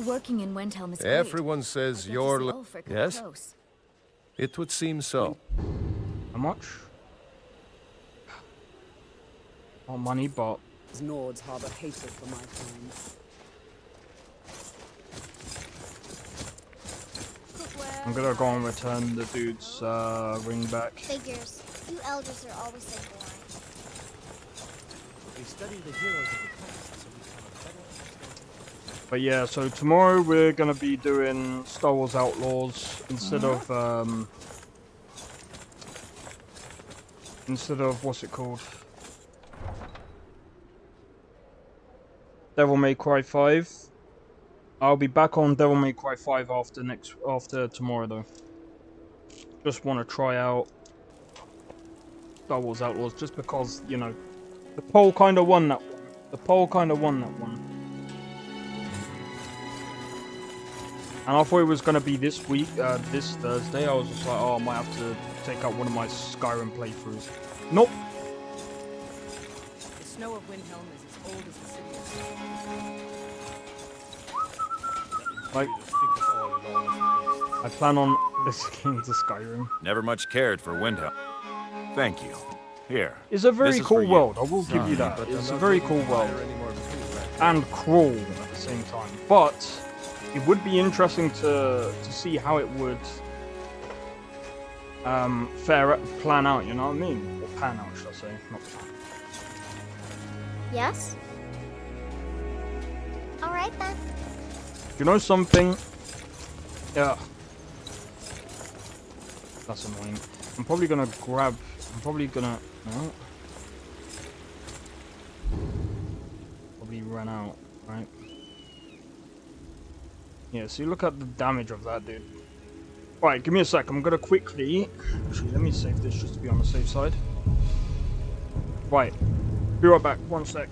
Working in Windhelm is great. Everyone says you're... Yes? Yes? It would seem so. How much? Not money, but... Nords harbor hatred for my kind. I'm gonna go and return the dude's ring back. Figures. You elders are always so boring. We study the heroes of the past, so we become a better understanding. But yeah, so tomorrow we're gonna be doing Star Wars Outlaws instead of what's it called? Devil May Cry 5. I'll be back on Devil May Cry 5 after tomorrow though. Just want to try out Star Wars Outlaws just because, you know, the poll kind of won that one. The poll kind of won that one. And I thought it was going to be this week, this Thursday. I was just like, oh, I might have to take out one of my Skyrim playthroughs. Nope. The snow of Windhelm is as old as the city itself. Like, I plan on escaping to Skyrim. Never much cared for Windhelm. Thank you. Here. It's a very this is cool for you. world, I will give you that. It's a very cool world. And cruel at the same time. But it would be interesting to see how it would plan out, you know what I mean? Or pan out, should I say, not plan. Yes? Alright then. You know something? Yeah. That's annoying. I'm probably gonna grab... No. Probably run out, right? Yeah, so you look at the damage of that, dude. Right, give me a sec. I'm gonna quickly... Actually, let me save this just to be on the safe side. Right. Be right back. 1 sec.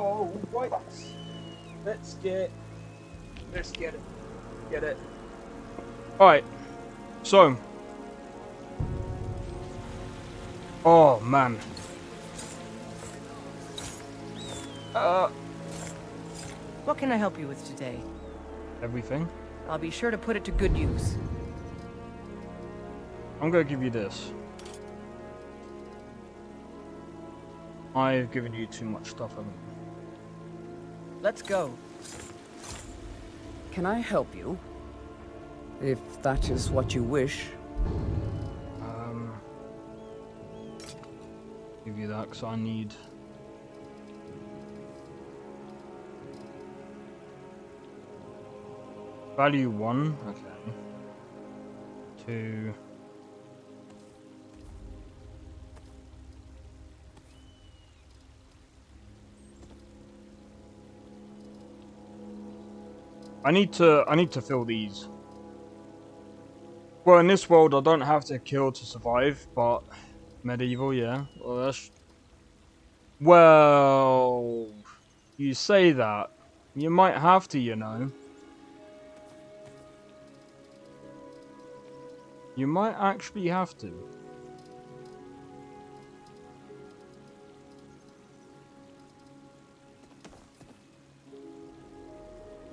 Oh, right. Let's get it. Get it. Alright. So. Oh, man. What can I help you with today? Everything. I'll be sure to put it to good use. I'm gonna give you this. I've given you too much stuff, haven't I? Let's go. Can I help you? If that is what you wish. Give you that because I need. Value 1, okay. 2. I need to fill these. Well, in this world, I don't have to kill to survive, but medieval, yeah. Well, that's. Well, you say that. You might have to, you know. You might actually have to.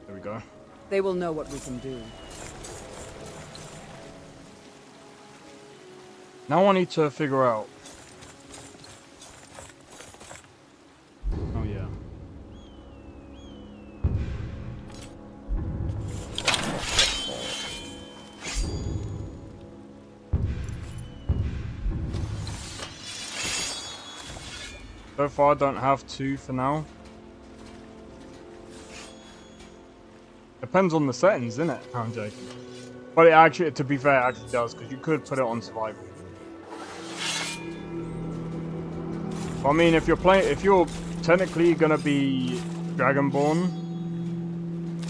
There we go. They will know what we can do. Now I need to figure out. Oh yeah. So far I don't have to for now. Depends on the settings, innit? I'm joking. But it actually, to be fair, it actually does, because you could put it on survival. I mean, if you're technically gonna be Dragonborn,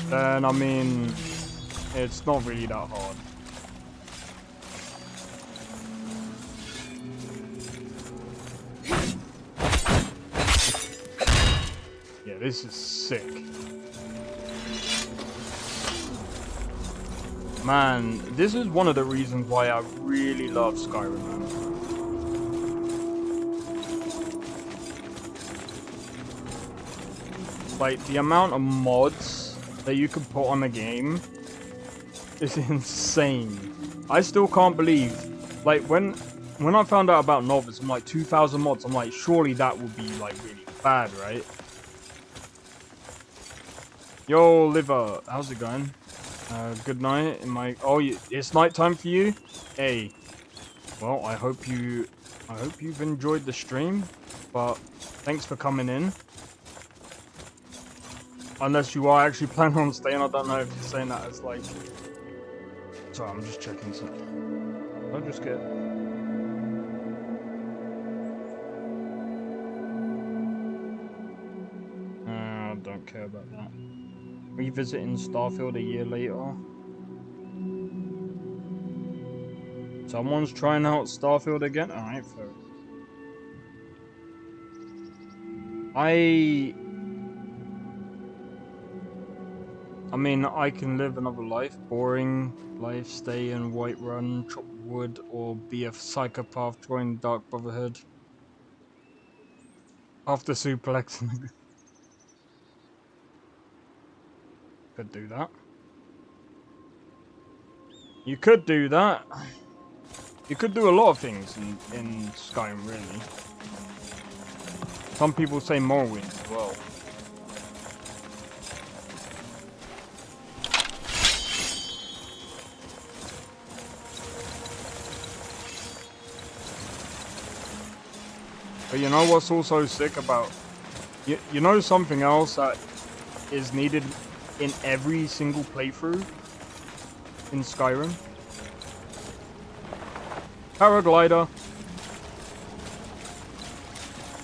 then I mean, it's not really that hard. Yeah, this is sick. Man, this is one of the reasons why I really love Skyrim, man. Like, the amount of mods that you can put on a game is insane. I still can't believe, like, when I found out about Novice, I'm like, 2,000 mods, I'm like, surely that would be, like, really bad, right? Yo, Liver, how's it going? Good night. Oh, it's nighttime for you? Hey. Well, I hope you've enjoyed the stream, but thanks for coming in. Unless you are actually planning on staying, I don't know if you're saying that as like. Sorry, I'm just checking something. I'll just get. I don't care about that. Revisiting Starfield a year later. Someone's trying out Starfield again? Alright, fair. I mean, I can live another life. Boring life, stay in Whiterun, chop wood, or be a psychopath, join Dark Brotherhood. After suplexing. Could do that. You could do that. You could do a lot of things in Skyrim, really. Some people say Morrowind as well. But you know what's also sick about... You know something else that is needed in every single playthrough in Skyrim? Paraglider.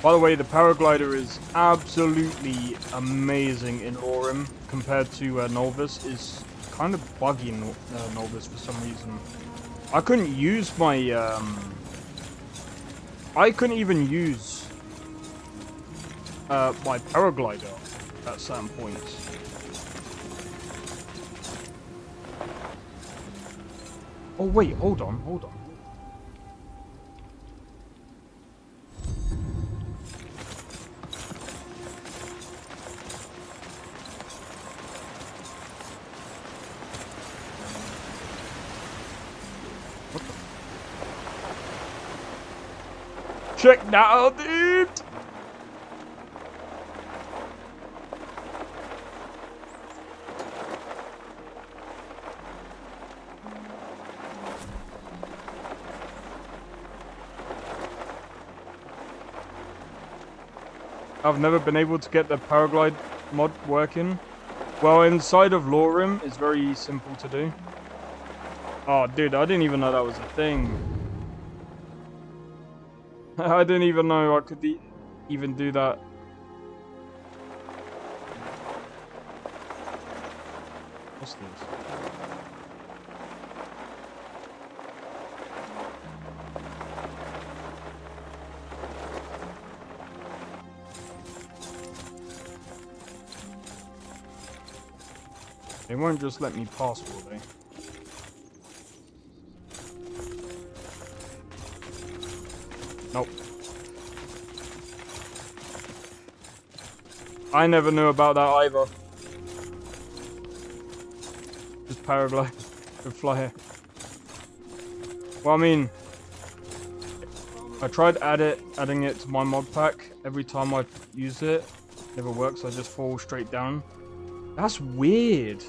By the way, the paraglider is absolutely amazing in LoreRim compared to Novice. It's kind of buggy in Novice for some reason. I couldn't use my I couldn't even use my paraglider at certain points. Oh wait, hold on. What the? Check that out, dude! I've never been able to get the paraglide mod working. Well, inside of LoreRim, it's very simple to do. Oh, dude, I didn't even know that was a thing. I didn't even know I could even do that. What's this? They won't just let me pass, will they? Nope. I never knew about that either. Just paraglide and fly here. Well, I mean, I tried adding it to my mod pack. Every time I use it, it never works. I just fall straight down. That's weird.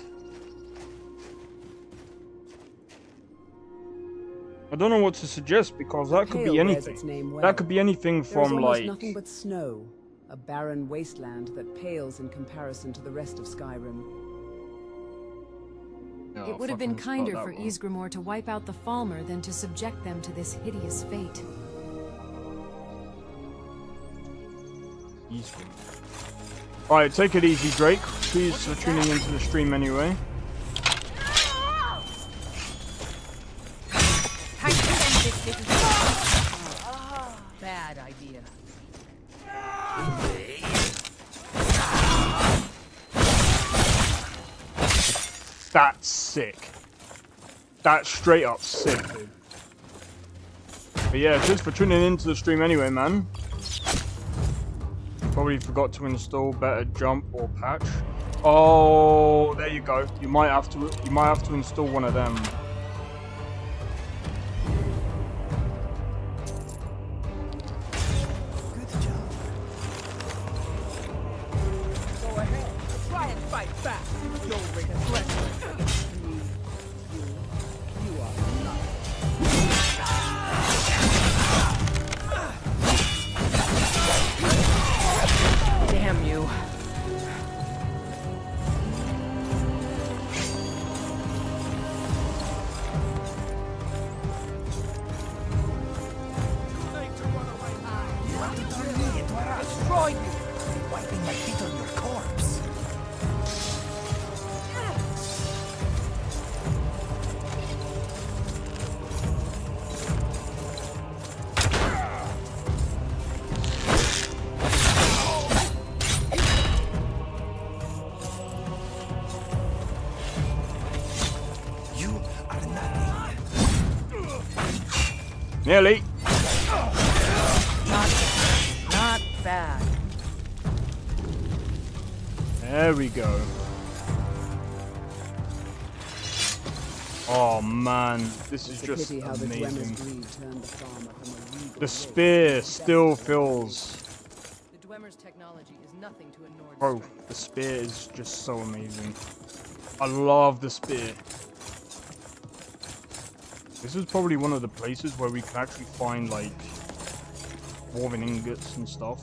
I don't know what to suggest because that could be anything. That could be anything from like nothing but snow, a barren wasteland that pales in comparison to the rest of Skyrim. Oh, it would have been kinder for Ysgramor to wipe out the Falmer than to subject them to this hideous fate. Alright, take it easy, Drake. Please for tuning into the stream anyway. Bad idea. That's sick. That's straight up sick, dude. But yeah, cheers for tuning into the stream anyway, man. Probably forgot to install better jump or patch. Oh, there you go. You might have to install one of them. Damn you. Destroy you! Wiping my feet on your corpse. You are nothing. Nearly. Not bad. There we go. Oh man, this is just amazing. The spear still feels. The Dwemer's technology is nothing to a Nord. Bro, the spear is just so amazing. I love the spear. This is probably one of the places where we can actually find like dwarven ingots and stuff.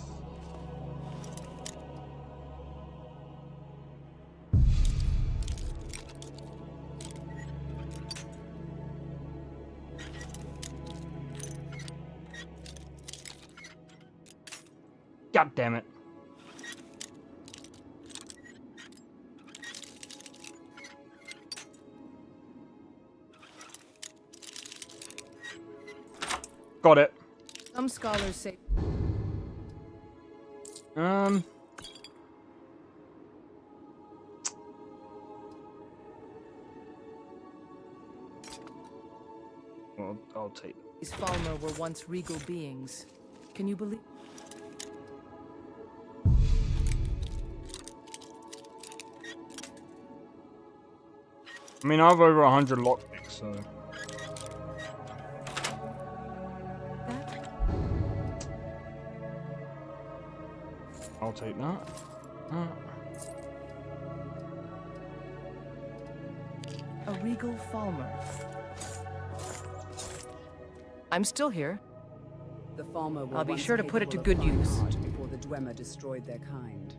God damn it. Got it. Some scholars say Well, I'll take it. These Falmer were once regal beings. Can you believe? I mean, I have over 100 lockpicks, so... I'll take that. A regal Falmer. I'm still here. The Falmer were I'll be once sure to put it to capable of good fine use. art before the Dwemer destroyed their kind.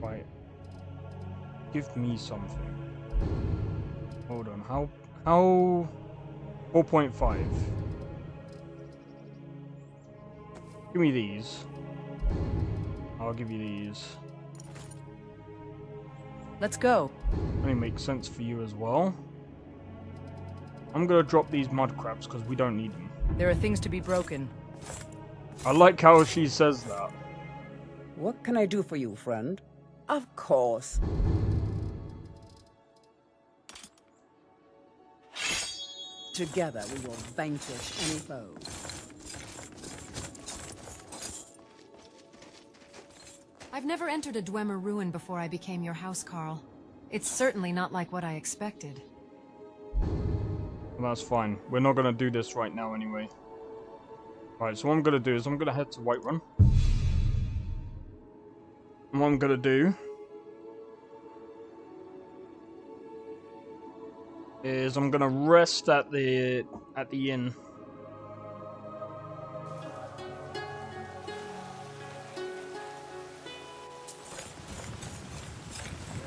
Right. Give me something. Hold on. How 4.5. Give me these. I'll give you these. Let's go. Only makes sense for you as well. I'm gonna drop these mud crabs because we don't need them. There are things to be broken. I like how she says that. What can I do for you, friend? Of course. Together we will vanquish any foe. I've never entered a Dwemer ruin before I became your housecarl. It's certainly not like what I expected. Well, that's fine. We're not gonna do this right now anyway. Right, so what I'm gonna do is I'm gonna head to Whiterun. And what I'm gonna do is I'm gonna rest at the inn.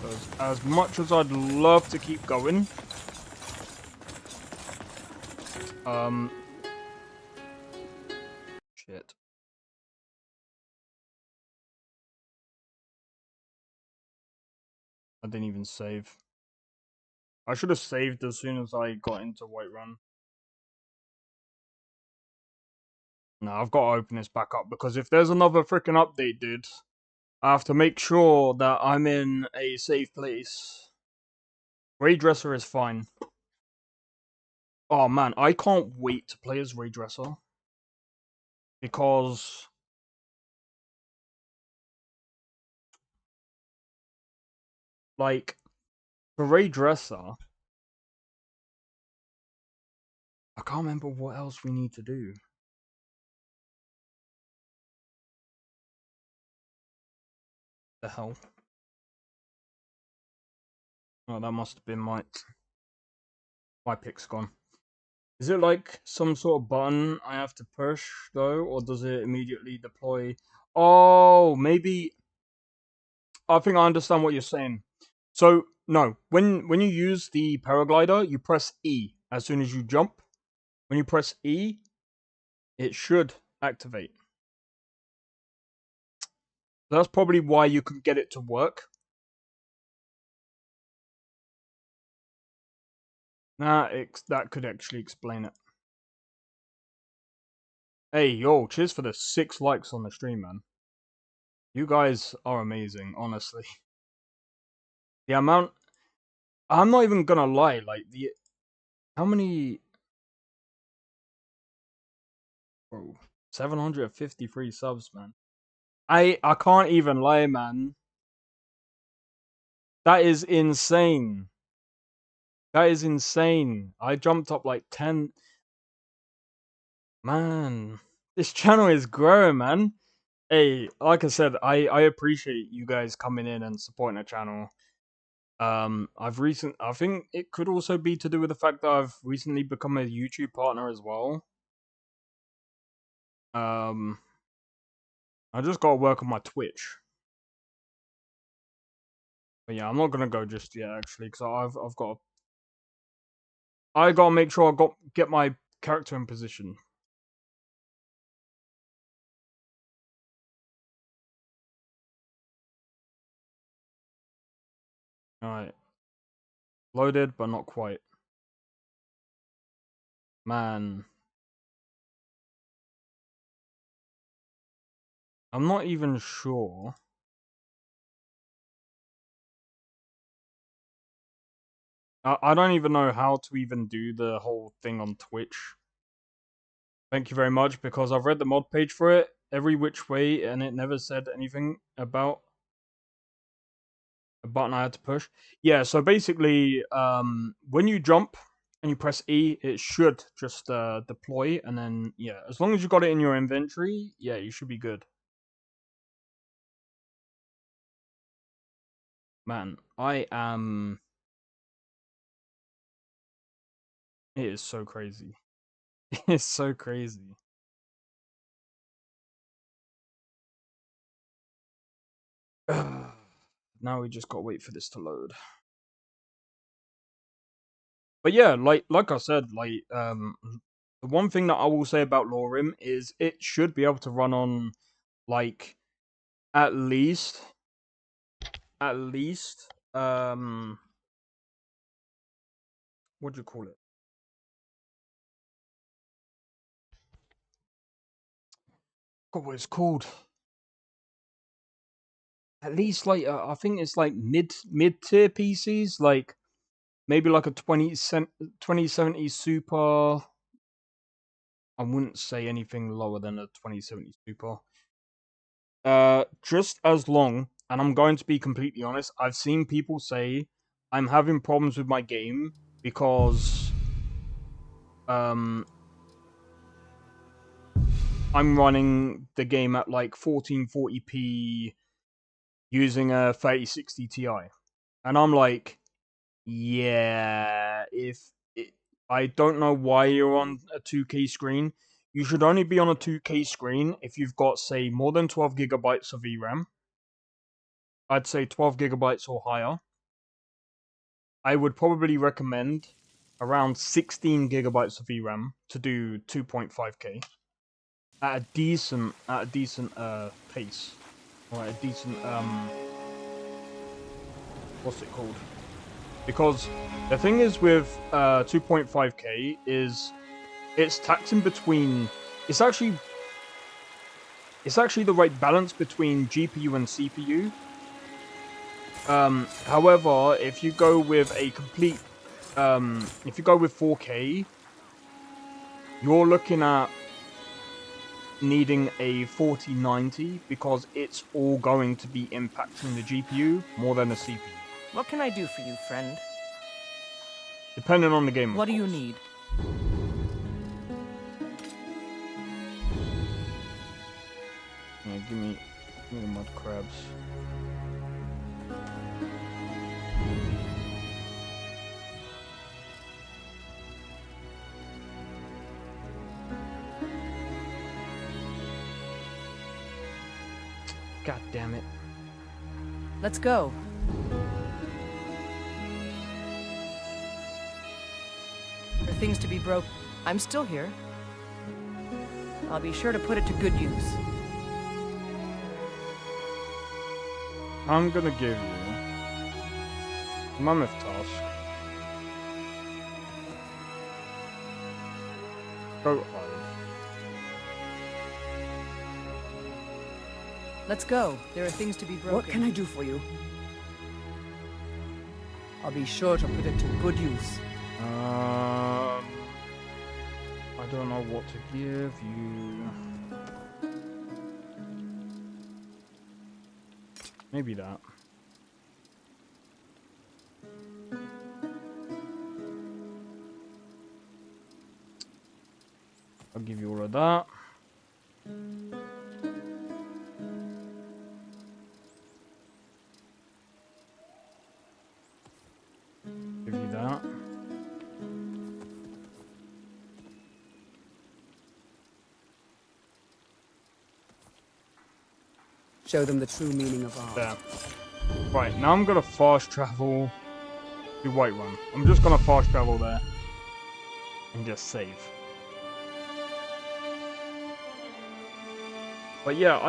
Because as much as I'd love to keep going, shit. I didn't even save. I should have saved as soon as I got into Whiterun. No, I've got to open this back up because if there's another freaking update, dude, I have to make sure that I'm in a safe place. Raydresser is fine. Oh man, I can't wait to play as Raydresser. Because... like, for Raydresser... I can't remember what else we need to do. The hell? Oh, that must have been my pick's gone. Is it like some sort of button I have to push though, or does it immediately deploy? Oh, maybe. I think I understand what you're saying. So no, when you use the paraglider, you press E as soon as you jump. When you press E, it should activate. That's probably why you can get it to work. That could actually explain it. Hey, yo, cheers for the 6 likes on the stream, man. You guys are amazing, honestly. The amount... I'm not even gonna lie, like, how many... Bro, 753 subs, man. I can't even lie, man. That is insane. That is insane. I jumped up like 10... Man, this channel is growing, man. Hey, like I said, I appreciate you guys coming in and supporting the channel. I think it could also be to do with the fact that I've recently become a YouTube partner as well. I just gotta work on my Twitch. But yeah, I'm not gonna go just yet actually, because I gotta make sure get my character in position. Alright. Loaded, but not quite. Man. I'm not even sure. I don't even know how to even do the whole thing on Twitch. Thank you very much, because I've read the mod page for it every which way, and it never said anything about a button I had to push. Yeah, so basically, when you jump and you press E, it should just deploy, and then, yeah, as long as you got it in your inventory, yeah, you should be good. Man, I am... It is so crazy. It's so crazy. Now we just gotta wait for this to load. But yeah, like I said, the one thing that I will say about LoreRim is it should be able to run on, like, at least, what do you call it? God, what it's called? At least, like, I think it's like mid-tier PCs, like maybe like a 2070 Super. I wouldn't say anything lower than a 2070 Super. Just as long, and I'm going to be completely honest, I've seen people say I'm having problems with my game because I'm running the game at like 1440p using a 3060 Ti. And I'm like, yeah, I don't know why you're on a 2K screen. You should only be on a 2K screen if you've got, say, more than 12 gigabytes of VRAM. I'd say 12 gigabytes or higher. I would probably recommend around 16 gigabytes of VRAM to do 2.5K at a decent pace, or at a decent what's it called? Because the thing is with 2.5K is it's taxing between it's actually the right balance between GPU and CPU. However, if you go with a complete if you go with 4K, you're looking at needing a 4090 because it's all going to be impacting the GPU more than the CPU. What can I do for you, friend? Depending on the game. What do you need? Yeah, give me the mud crabs. God damn it. Let's go. For things to be broke, I'm still here. I'll be sure to put it to good use. I'm gonna give you Mammoth Task. Goat Hide. Let's go. There are things to be broken. What can I do for you? I'll be sure to put it to good use. I don't know what to give you. Maybe that. I'll give you all of that. Give you that. Show them the true meaning of art. There. Right, now I'm gonna fast travel to Whiterun. I'm just gonna fast travel there and just save. But yeah,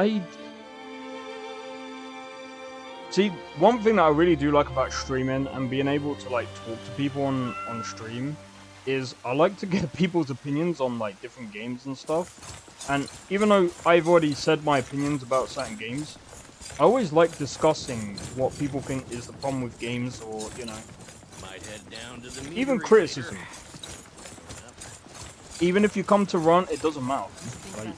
see, one thing that I really do like about streaming and being able to like talk to people on stream is I like to get people's opinions on like different games and stuff. And even though I've already said my opinions about certain games, I always like discussing what people think is the problem with games, or you know, Might head down to the even meadery criticism. later. Even if you come to run, it doesn't matter. Like,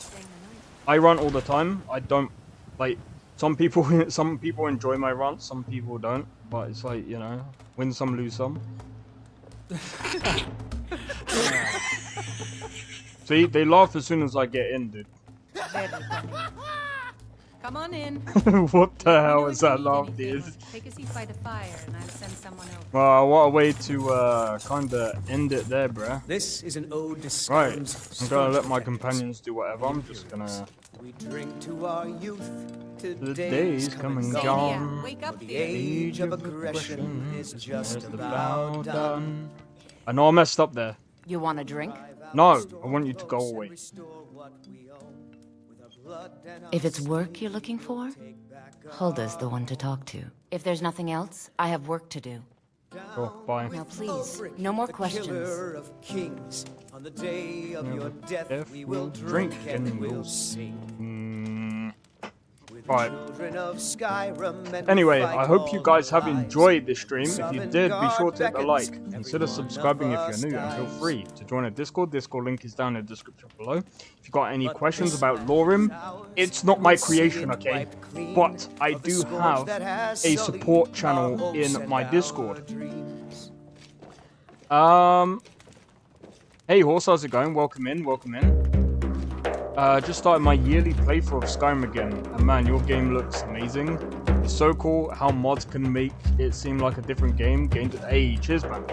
I run all the time. I don't like some people. Some people enjoy my run, some people don't. But it's like, you know, win some, lose some. See, they laugh as soon as I get in, dude. Come on in. What the hell is that laugh, dude? Take a seat by the fire, and I'll send someone over. Well, what a way to kind of end it there, bruh. This is an ode to Right, Skyrim's I'm gonna let my companions do whatever. I'm just gonna. We drink to our youth. The day's come and gone. Wake up, The age of aggression is just about done. I know I messed up there. You want a drink? No, I want you to go away. If it's work you're looking for, Hulda's the one to talk to. If there's nothing else, I have work to do. Cool, bye. Now please, no more questions. Of kings. On the day of your death, If we will drink and we'll we'll sing. Right. Children of Skyrim and Anyway, fight I hope you all guys our have lives. enjoyed this stream. If you Southern did, be sure to hit the Guard like. beckons Consider every subscribing one of if you're new, us and feel dies. free to join a Discord. Discord link is down in the description below. If you've got any questions about LoreRim, it's not my creation, okay? But I do have a support channel in my Discord. Hey Horse, how's it going? Welcome in, welcome in. Just started my yearly playthrough of Skyrim again, and man, your game looks amazing. It's so cool how mods can make it seem like a different game. Hey, cheers, man.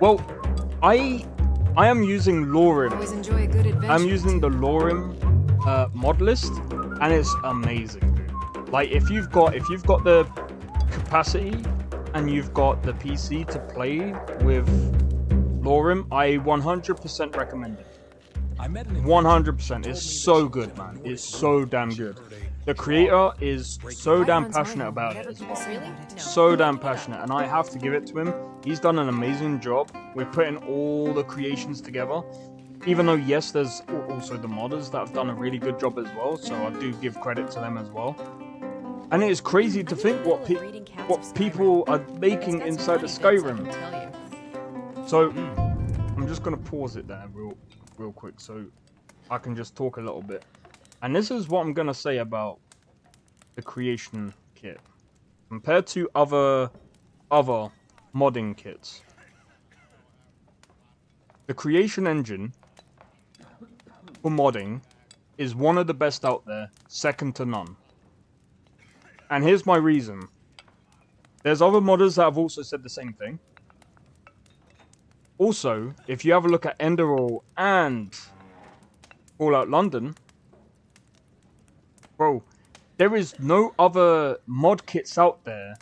Well, I am using LoreRim. Always enjoy a good adventure. I'm using the LoreRim mod list, and it's amazing, dude. Like if you've got the capacity and you've got the PC to play with LoreRim, I 100% recommend it. 100%. It's so good, man. It's so damn good. The creator is so damn passionate about it as well. So damn passionate, and I have to give it to him. He's done an amazing job. We're putting all the creations together. Even though, yes, there's also the modders that have done a really good job as well, so I do give credit to them as well. And it is crazy to think what people are making inside of Skyrim. So, I'm just going to pause it there real quick so I can just talk a little bit. And this is what I'm going to say about the creation kit. Compared to other modding kits, the creation engine for modding is one of the best out there, second to none. And here's my reason. There's other modders that have also said the same thing. Also, if you have a look at Enderall and Fallout London, bro, there is no other mod kits out there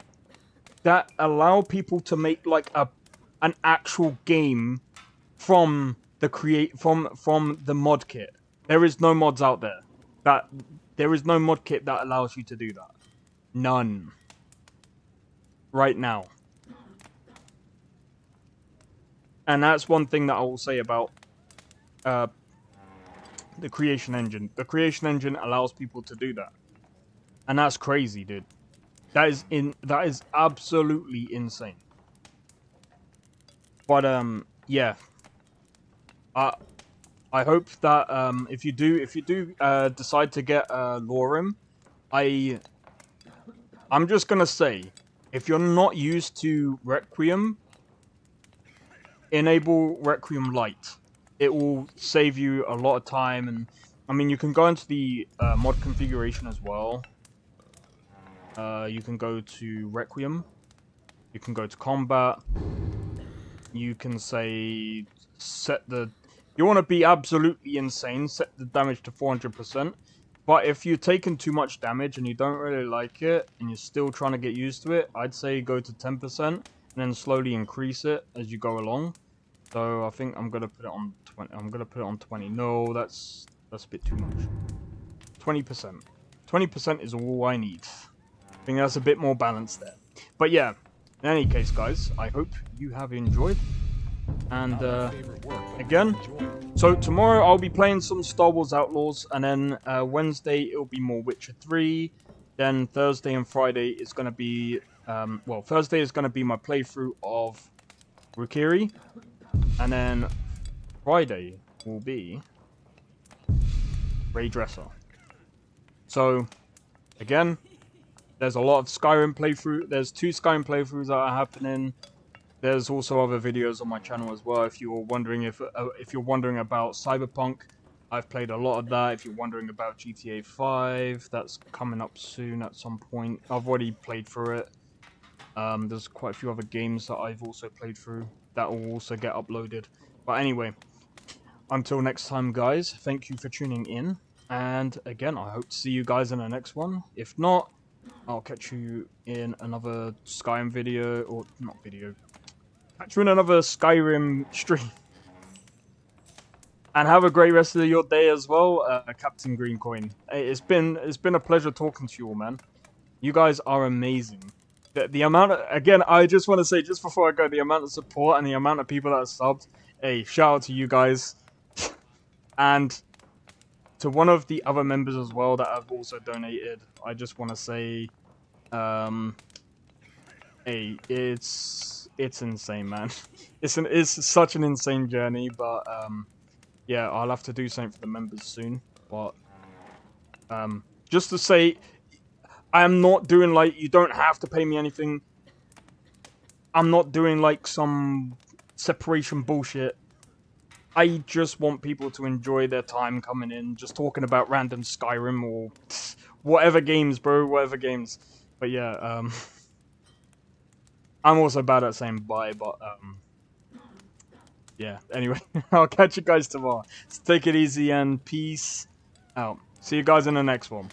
that allow people to make like an actual game from the mod kit. There is no mods out there there is no mod kit that allows you to do that. None. Right now. And that's one thing that I will say about the creation engine. The creation engine allows people to do that. And that's crazy, dude. That is absolutely insane. But yeah. I hope that if you do decide to get LoreRim, I'm just gonna say, if you're not used to Requiem, enable Requiem Lite. It will save you a lot of time, and I mean you can go into the mod configuration as well. You can go to Requiem. You can go to combat. You can say you want to be absolutely insane, set the damage to 400%. But if you've taken too much damage and you don't really like it, and you're still trying to get used to it, I'd say go to 10%, and then slowly increase it as you go along. So I think I'm gonna put it on 20. I'm gonna put it on 20. No, that's a bit too much. 20%. 20% is all I need. I think that's a bit more balanced there. But yeah, in any case, guys, I hope you have enjoyed. And again, so tomorrow I'll be playing some Star Wars Outlaws, and then Wednesday it'll be more Witcher 3. Then Thursday and Friday is going to be, well, Thursday is going to be my playthrough of Rukiri, and then Friday will be Ray Dresser. So, again, there's a lot of Skyrim playthrough. There's 2 Skyrim playthroughs that are happening. There's also other videos on my channel as well. If you're wondering if you're wondering about Cyberpunk, I've played a lot of that. If you're wondering about GTA 5, that's coming up soon at some point. I've already played through it. There's quite a few other games that I've also played through that will also get uploaded. But anyway, until next time, guys, thank you for tuning in. And again, I hope to see you guys in the next one. If not, I'll catch you in another Skyrim video, or not video. Catch you in another Skyrim stream. And have a great rest of your day as well, Captain Greencoin. It's been a pleasure talking to you all, man. You guys are amazing. The amount of, again, I just want to say, just before I go, the amount of support and the amount of people that are subbed. Hey, shout out to you guys. And to one of the other members as well that have also donated, I just want to say, hey, it's insane, man. It's such an insane journey, but yeah, I'll have to do something for the members soon. But just to say, I am not doing like, you don't have to pay me anything. I'm not doing like some separation bullshit. I just want people to enjoy their time coming in, just talking about random Skyrim or whatever games, bro, whatever games. But yeah, I'm also bad at saying bye, but yeah, anyway, I'll catch you guys tomorrow. So take it easy and peace out. See you guys in the next one.